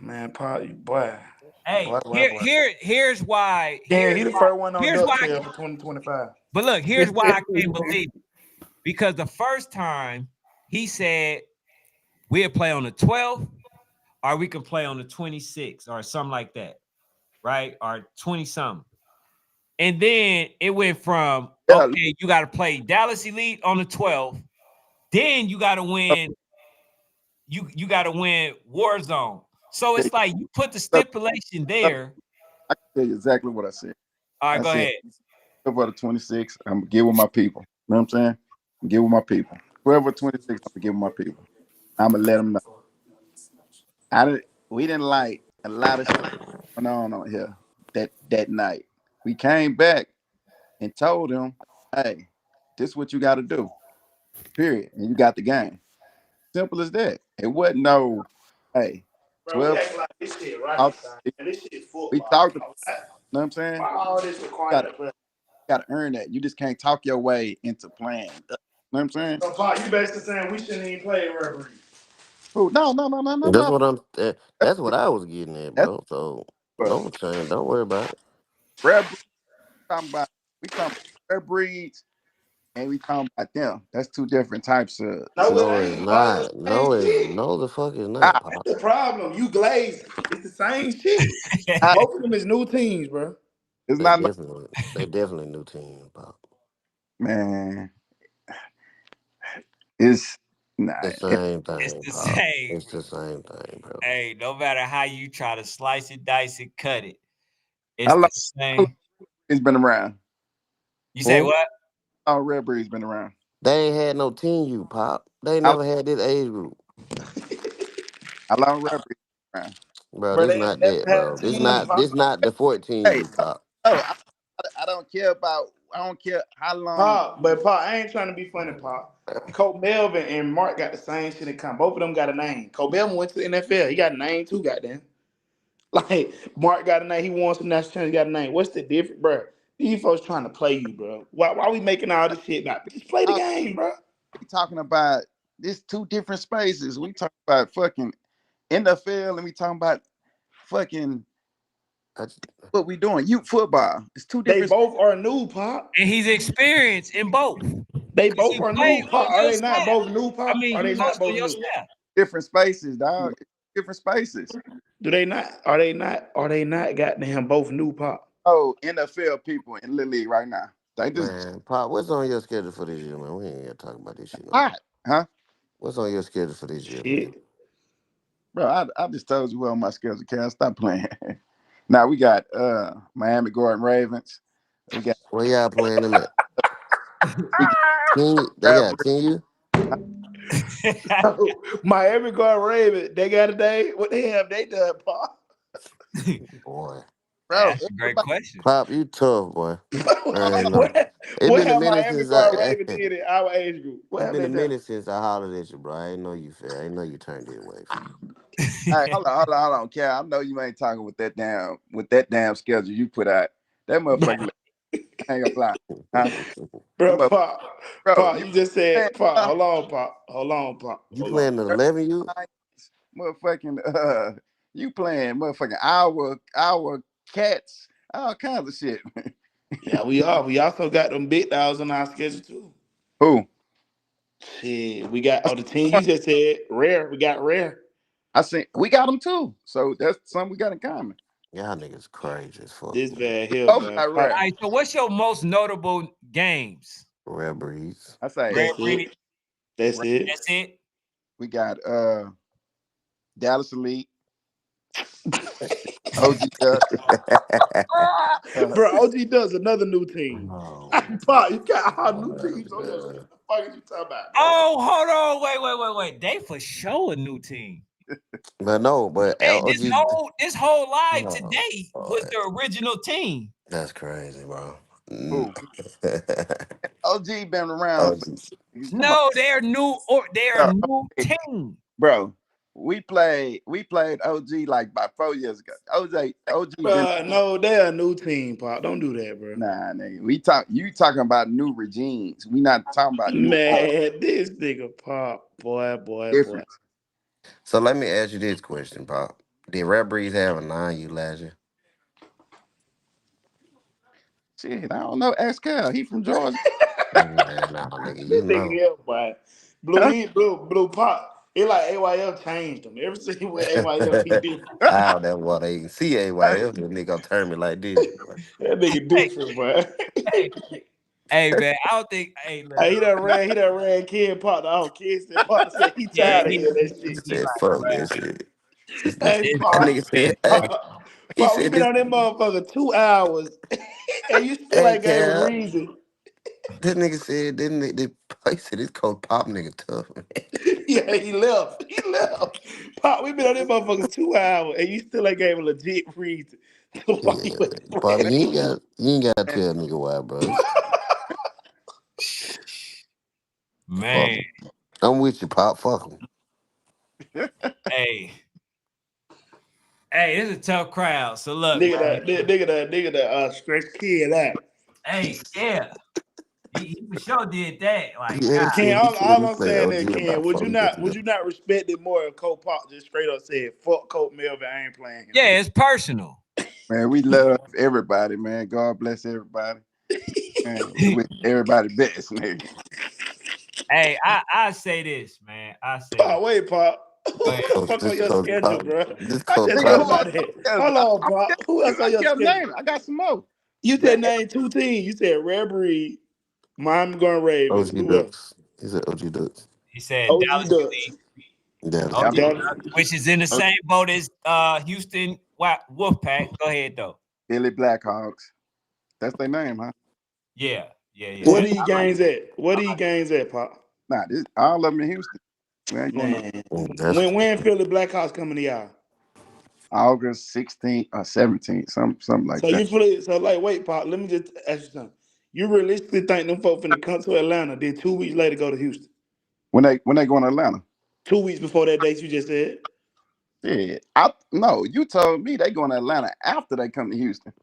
Man, Pop, you boy. Hey, Boy. here's why. Yeah, he the first one on here's why. DuckTales for 2025. But look, here's why I can't believe it. Because the first time he said we'll play on the 12th, or we can play on the 26th, or something like that, right? Or 20 something. And then it went from okay, you got to play Dallas Elite on the 12th, then you got to win. You got to win Warzone. So it's like you put the stipulation there. I can tell you exactly what I said. All right, go ahead. For the 26th, I'm gonna get with my people. You know what I'm saying? Get with my people. Whoever 26th, I'm gonna get with my people. I'm gonna let them know. We didn't like a lot of shit going on here that night. We came back and told them, "Hey, this is what you got to do." Period. And you got the game. Simple as that. It wasn't no, hey, 12. Bro, we like this shit right. This shit football. We talked about it. You know what I'm saying? All this required. Gotta earn that. You just can't talk your way into playing. You know what I'm saying? So, Pop, you basically saying we shouldn't even play referee. Oh, no. That's what I was getting at, bro. So don't worry about it. Rare breeds, we talking about rare breeds. And we talking about them. That's two different types of. No, No, it it's ain't, Pop. It's not. the same shit. No, the fuck is I, not, Pop. That's the problem. You glazed. It's the same shit. I, Both of them is new teams, bro. it's They not definitely new team, Pop. man. It's nah. The same It's thing, the Pop. same. It's the same thing, bro. Hey, no matter how you try to slice it, dice it, cut it, How it's long the same. it's been around? You say Who? what? How long Red Breed's been around? They ain't had no team, you Pop. They How, never had this age group, how long Red Breed's been around? bro. Bro, This they ain't not never that, had a bro. team, Pop. This not the 14 Hey, you Pop. no, I don't care about. I don't care how long. Pop, I ain't trying to be funny, Pop. Colt Melvin and Mark got the same shit in common. Both of them got a name. Colt Melvin went to the NFL. He got a name too, goddamn. Like, Mark got a name. He won some national champions, got a name. What's the difference, bro? These folks trying to play you, bro. Why we making all this shit about? Just play the game, bro. We talking about this two different spaces. We talking about fucking NFL and we talking about fucking I just- what we doing. Youth football. It's two They different. both are new, Pop. And he's experienced in both. They Because both he are played new, on Pop. Are your they not staff. both new, I Pop? mean, Are he they not coached on both your new? staff. Different spaces, dog. Different spaces. Do they not? Are they not? Are they not? Goddamn, both new, Pop. Oh, NFL people in Little League right now. They just Man, Pop, what's on your schedule for this year, man? We ain't gonna talk about this shit no more. hot, huh? What's on your schedule for this year, man? Shit. Bro, I just told you what on my schedule, Cal. Stop playing. Now we got Miami Gordon Ravens. We got Where y'all playing them at? we got They got Travelers. 10U? Miami got Raven. They got a day. What they have they done, Pop? Boy. Bro, That's a great everybody question. Pop, you tough, boy. I ain't know. what It what been a have minute Miami since got Raven did in our age group? What it's have been they a done? minute since I hollered at you, bro. I ain't know you fair. I ain't know you turned it away. hey, hold on, Cal. I know you ain't talking with that damn schedule you put out. That motherfucker I ain't gonna lie. Huh? That Bro, motherfucker, bro, Pop, you just man, said, Pop, hold on, Pop, You hold on. playing the 11U? motherfucking you playing motherfucking our cats, all kinds of shit. Yeah, we are. We also got them big dogs on our schedule too. Who? Shit, we got the team you just said, rare. We got rare. I seen we got them too. So that's something we got in common. Y'all niggas crazy as fuck, This man. bad here, Both man. got All rare. right, so what's your most notable games? Rare breeds. I say Red That's it. Reed, That's it. that's it. we got Dallas Elite, OG Duck. Bro, OG does another new team. Oh, Pop, you got all new Lord, teams on your shit. man. What the fuck is you talking about, bro? Oh, hold on. Wait. They for sure a new team. But no, but Hey, OG, this whole live oh, today was Lord. the original team. That's crazy, bro. Who? OG been around. OG. Come on, No, they're new or they're a bro. new Hey, team. bro. We played OG like about 4 years ago. OG been No, they're a new team, Pop. Don't do that, bro. nah, nigga. You talking about new regimes. We not talking about new Man, this nigga Pop, boy. difference. So let me ask you this question, Pop. Did Rare Breeze have a 9U last year? Shit, I don't know. Ask Cal. He from Georgia. Man, nah, nigga, you This nigga know. here, boy. Huh? Blue Pop. It like AYL changed him. Ever since he went AYL, he different. How that what they can see AYF, the nigga gonna turn me like this. Boy. That nigga Hey, different, boy. hey, hey, man. I don't think. Hey, look. Hey, he done ran Kid Pop. Oh, Kid said Pop said he Yeah, tired of hearing that He shit. he said, like, fuck bro, this shit. This Hey, nigga, that Pop. nigga said, hey, Pop, he we said been this, on that motherfucker 2 hours, and you still hey, ain't gave a Cal, reason. this nigga said, didn't he said this coach Pop nigga tough, man. Yeah, he left. He left. Pop, we been on that motherfucker 2 hours, and you still ain't gave a legit reason to why Yeah, you went to Pop, play. you ain't gotta tell nigga why, bro. Fuck man. 'em. I'm with you, Pop. Fuck him. Hey, hey, this is a tough crowd. So look, Nigga, man. stretch kid out. Hey, yeah, he for sure did that. Like, Yeah, God, Ken, he said all he I'm played saying OG is, Ken, about 40 different would you not respect it more if Cole Pop just straight up said, "Fuck Colt Melvin, I ain't playing him." yeah, it's personal. Man, we love everybody, man. God bless everybody. Man, we wish everybody best, nigga. Hey, I say this, man. I say Pop, this. wait, Pop. Go Who ahead. the fuck on your schedule, bro? This I coach just Nigga, thought who Pop. about else? that. I'm Hold on, Pop. Who else on I your kept schedule? naming. I got some more. You said name 2 teams. You said Red Breed, Miami going Ravens. OG Who else? Ducks. He said OG Ducks. He said OG Dallas Ducks. Elite, Dallas. OG, Yeah, Dallas. which is in the same boat as Houston Wolfpack. Go ahead though. Philly Blackhawks. That's their name, huh? Yeah, yeah, yeah. Where these games at? Where these games at, Pop? Nah, this all of them in Houston. We ain't going to Man, That's when Philly Blackhawks coming to y'all? August 16th or 17th, something like So that. you feel so like wait, Pop. Let me just ask you something. You realistically think them folks finna come to Atlanta, then 2 weeks later go to Houston? When they going to Atlanta. 2 weeks before that date you just said? Yeah, no, you told me they going to Atlanta after they come to Houston.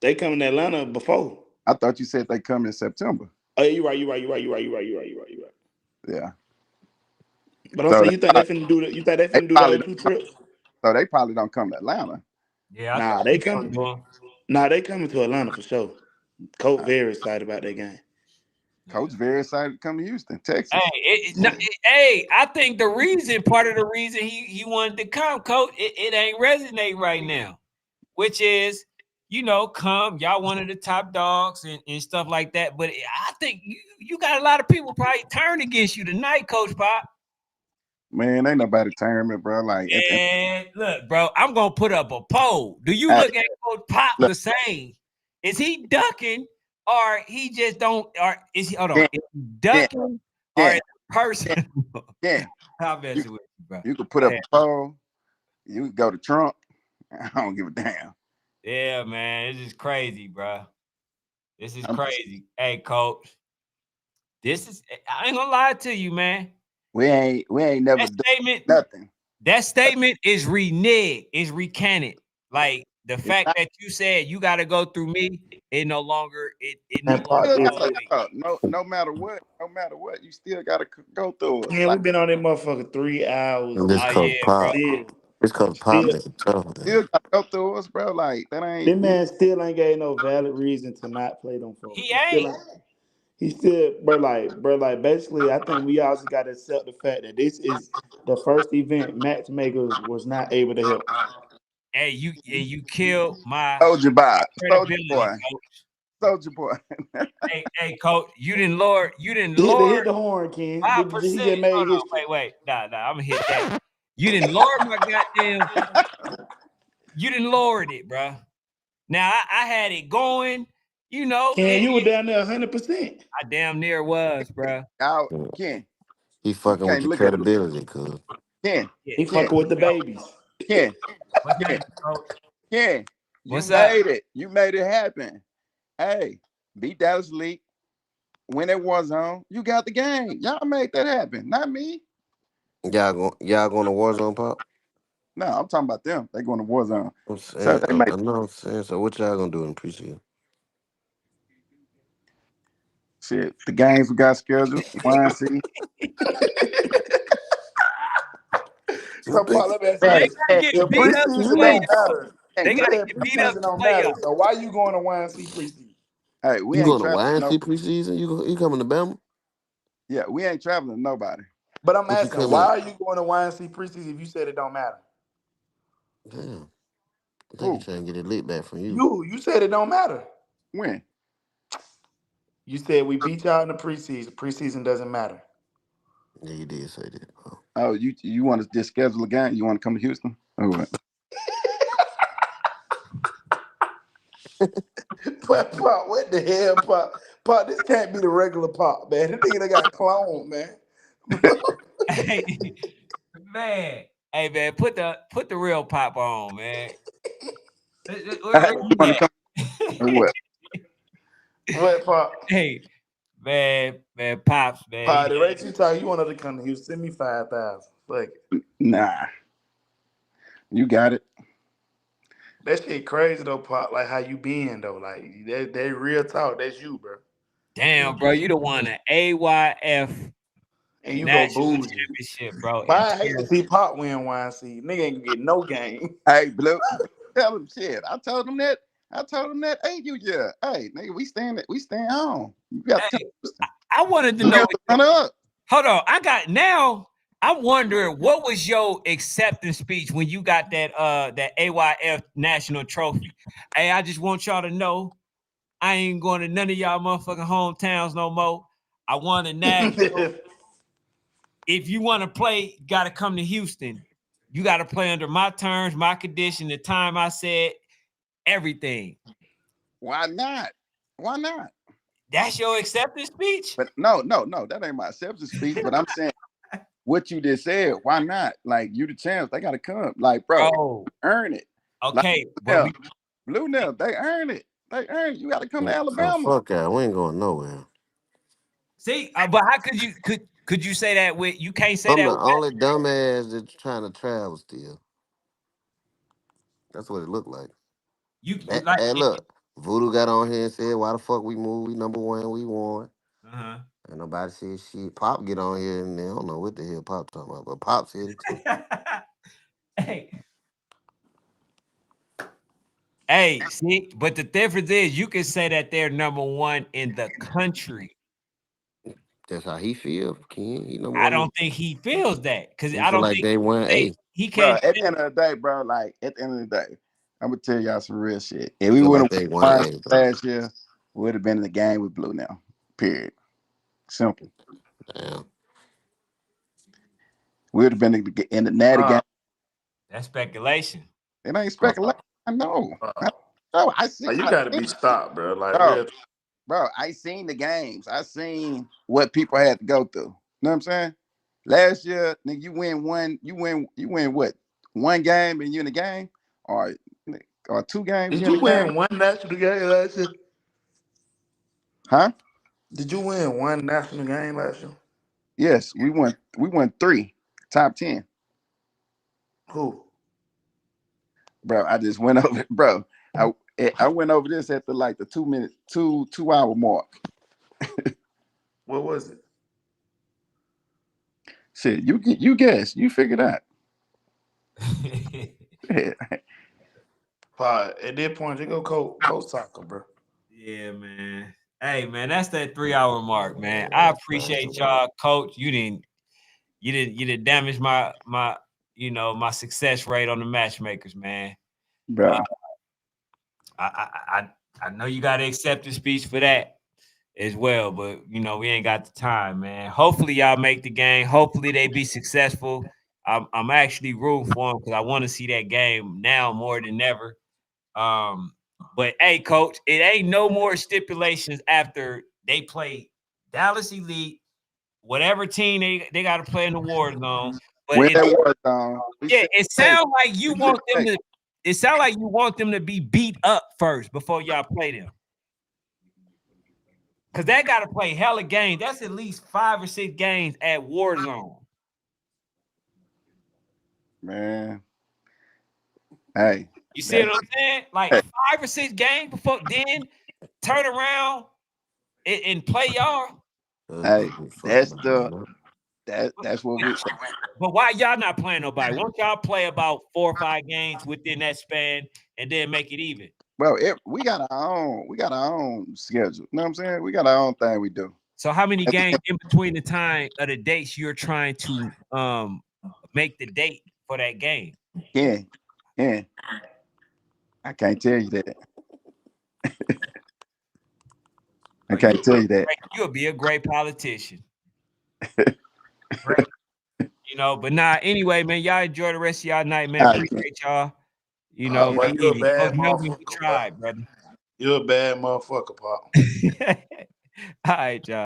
They coming to Atlanta before. I thought you said they come in September. Oh yeah, you're right. Yeah. But I'm So saying you think they finna do that? You think they they finna do probably those 2 trips? they probably don't come to Atlanta. Yeah, I Nah, thought they so, come. bro. Nah, they coming to Atlanta for sure. Coach Uh, very excited about that game. Coach very excited to come to Houston, Hey, Texas. hey, I think part of the reason he wanted to come, coach, it ain't resonate right now, which is, come, y'all one of the top dogs and stuff like that. But I think you got a lot of people probably turn against you tonight, Coach Pop. Man, ain't nobody turn me, bro. Like, And look, bro, I'm gonna put up a poll. Do you hey, look at Coach Pop look, the same? Is he ducking, or he just don't? Or is he? Hold on, Ken, is he Ken, ducking, or is Ken, it personal? Ken, How you, messing with you, bro? you could put Go up ahead. a poll. You could go to Trump. I don't give a damn. Yeah, man, this is crazy, bro. This is I'm, crazy. Hey, Coach, I ain't gonna lie to you, man. we ain't never That done statement, nothing. that statement is reneged, is recanted. Like the It's fact not. that you said you got to go through me, it no longer And Pop holds did Still say, weight. gotta, no matter what, you still gotta go through us. man, we Like, been on that motherfucker 3 hours, And this Oh man. yeah, coach bro. Pop. Still, This coach Pop still, nigga tough, still man. gotta go through us, bro. Like that ain't. this man still ain't gave no valid reason to not play them folks. He He still ain't. ain't. He still, bro, like, basically, I think we also got to accept the fact that this is the first event matchmakers was not able to help. Hey, you killed my Soldier boy, soldier credibility, boy, Coach. soldier boy. Hey, Coach, you didn't lower They hit the horn, Ken. 5%. He just made Hold on, history. wait. Nah, I'm gonna hit that. You didn't lower my goddamn. You didn't lowered it, bro. Now I had it going, Ken, you were down there 100%. I damn near was, bro. Y'all, Yeah. Ken, He you fucking with can't your look at it. credibility, cuz. Ken, Yeah. He Ken, fucking with the Yo, babies. Ken, what's Ken, happening, Coach? Ken. You What's up? made it. You made it happen. Hey, beat Dallas League. When it was on, you got the game. Y'all made that happen, not me. Y'all going to Warzone, Pop? No, I'm talking about them. They going to war zone. I'm So saying, they made I know I'm saying. So what y'all gonna do in preseason? shit. The games we got scheduled. YNC. So, Paul, let me ask Bro, you they Hey, this. gotta hey, get If beat up to preseason play, don't though. matter, hey, They you gotta said get beat up preseason to don't play, matter. yo. So why you going to YNC preseason? hey, we You ain't going to traveling. No, YNC preseason? You coming to Bama? yeah, we ain't traveling to nobody. But I'm What you asking, why coming? are you going to YNC preseason if you said it don't matter? Damn, I think he Who? trying to get it lit back from you. You said it don't matter. When? You said we beat y'all in the preseason. Preseason doesn't matter. Yeah, you did say that. Oh. Oh, you want to just schedule a game? You want to come to Houston? Or what? But Pop, what the hell, Pop? Pop, this can't be the regular Pop, man. This nigga that got cloned, man. Hey, man. Hey, man, put the real pop on, man. Where You you want to at? come or what? What, Pop? Hey, man, pops, man. Pop, the rate you talk, you want her to come to Houston, send me 5,000. Like, Nah, you got it. that shit crazy though, Pop. Like how you been though. Like that real talk. That's you, bro. Damn, bro, you the one an AYF And you go national bougie. championship, bro. But I hate to see Pop win YNC. Nigga ain't gonna get no game. Hey, Blue, tell him shit. I told him that. I told him that. Hey, hey, nigga, we staying home. You got Hey, I wanted to know. run up. Hold on, I'm wondering what was your acceptance speech when you got that AYF national trophy. Hey, I just want y'all to know I ain't going to none of y'all motherfucking hometowns no more. I won a national. If you want to play, got to come to Houston. You got to play under my terms, my condition, the time I said, everything. Why not? Why not? That's your acceptance speech? But no, that ain't my acceptance speech. But I'm saying what you just said. Why not? Like you the champs, they gotta come. Like, bro, earn it. Okay, like, Blue Nail, they earn it. They earn it. You gotta come to Alabama. Fuck that. We ain't going nowhere. See, but how could you say that with you can't say I'm that the with only dumbass that's trying to travel still. That's what it looked like. you like Hey, look, Voodoo got on here and said, "Why the fuck we moved? We number one, we won." uh-huh. And nobody said shit. Pop get on here and they don't know what the hell Pop talking about, but Pop said it too. Hey, see, but the difference is you can say that they're number one in the country. That's how he feel, Ken. He number I one. don't think he feels that because He I feel don't like think they won A. he Bro, can't. at the end of the day, bro, like at the end of the day, I'm gonna tell y'all some real shit. If He we feel would like have they won won A, bro. last year, we would have been in the game with Blue now. Period. Simple. Damn. We would have been in the natty game. That's speculation. It ain't speculation. I know. I see. You gotta be stopped, bro. Like, bro, real. bro, I seen the games. I seen what people had to go through. You know what I'm saying? Last year, nigga, you win what? One game and you in the game? Or 2 games? Did you win one national game last year? Huh? Did you win one national game last year? Yes, we won 3 top 10. Who? Bro, I just went over it, bro. I went over this at the 2 hour mark. What was it? Shit, you guess, you figured out. At that point, you go coach soccer, bro. Yeah, man. Hey, man, that's that 3 hour mark, man. I appreciate y'all, Coach. You didn't damage my my success rate on the matchmakers, man. Bro. I know you got to accept the speech for that as well, but we ain't got the time, man. Hopefully y'all make the game. Hopefully they be successful. I'm actually rooting for them because I want to see that game now more than ever. But hey, Coach, it ain't no more stipulations after they play Dallas Elite, whatever team they got to play in the war zone. But it sounds like you want them to. It sounds like you want them to be beat up first before y'all play them. Because they got to play hella games. That's at least 5 or 6 games at Warzone. Man. Hey. You see what I'm saying? Like 5 or 6 games before then turn around and play y'all. Hey, that's what we. But why y'all not playing nobody? Won't y'all play about 4 or 5 games within that span and then make it even? Bro, we got our own schedule. You know what I'm saying? We got our own thing we do. So how many games in between the time of the dates you're trying to make the date for that game? Yeah. I can't tell you that. I can't tell you that. You'll be a great politician. Great. But anyway, man, y'all enjoy the rest of y'all night, man. Appreciate y'all. You're a bad motherfucker, we tried, brother. You're a bad motherfucker, Pop. All right, y'all.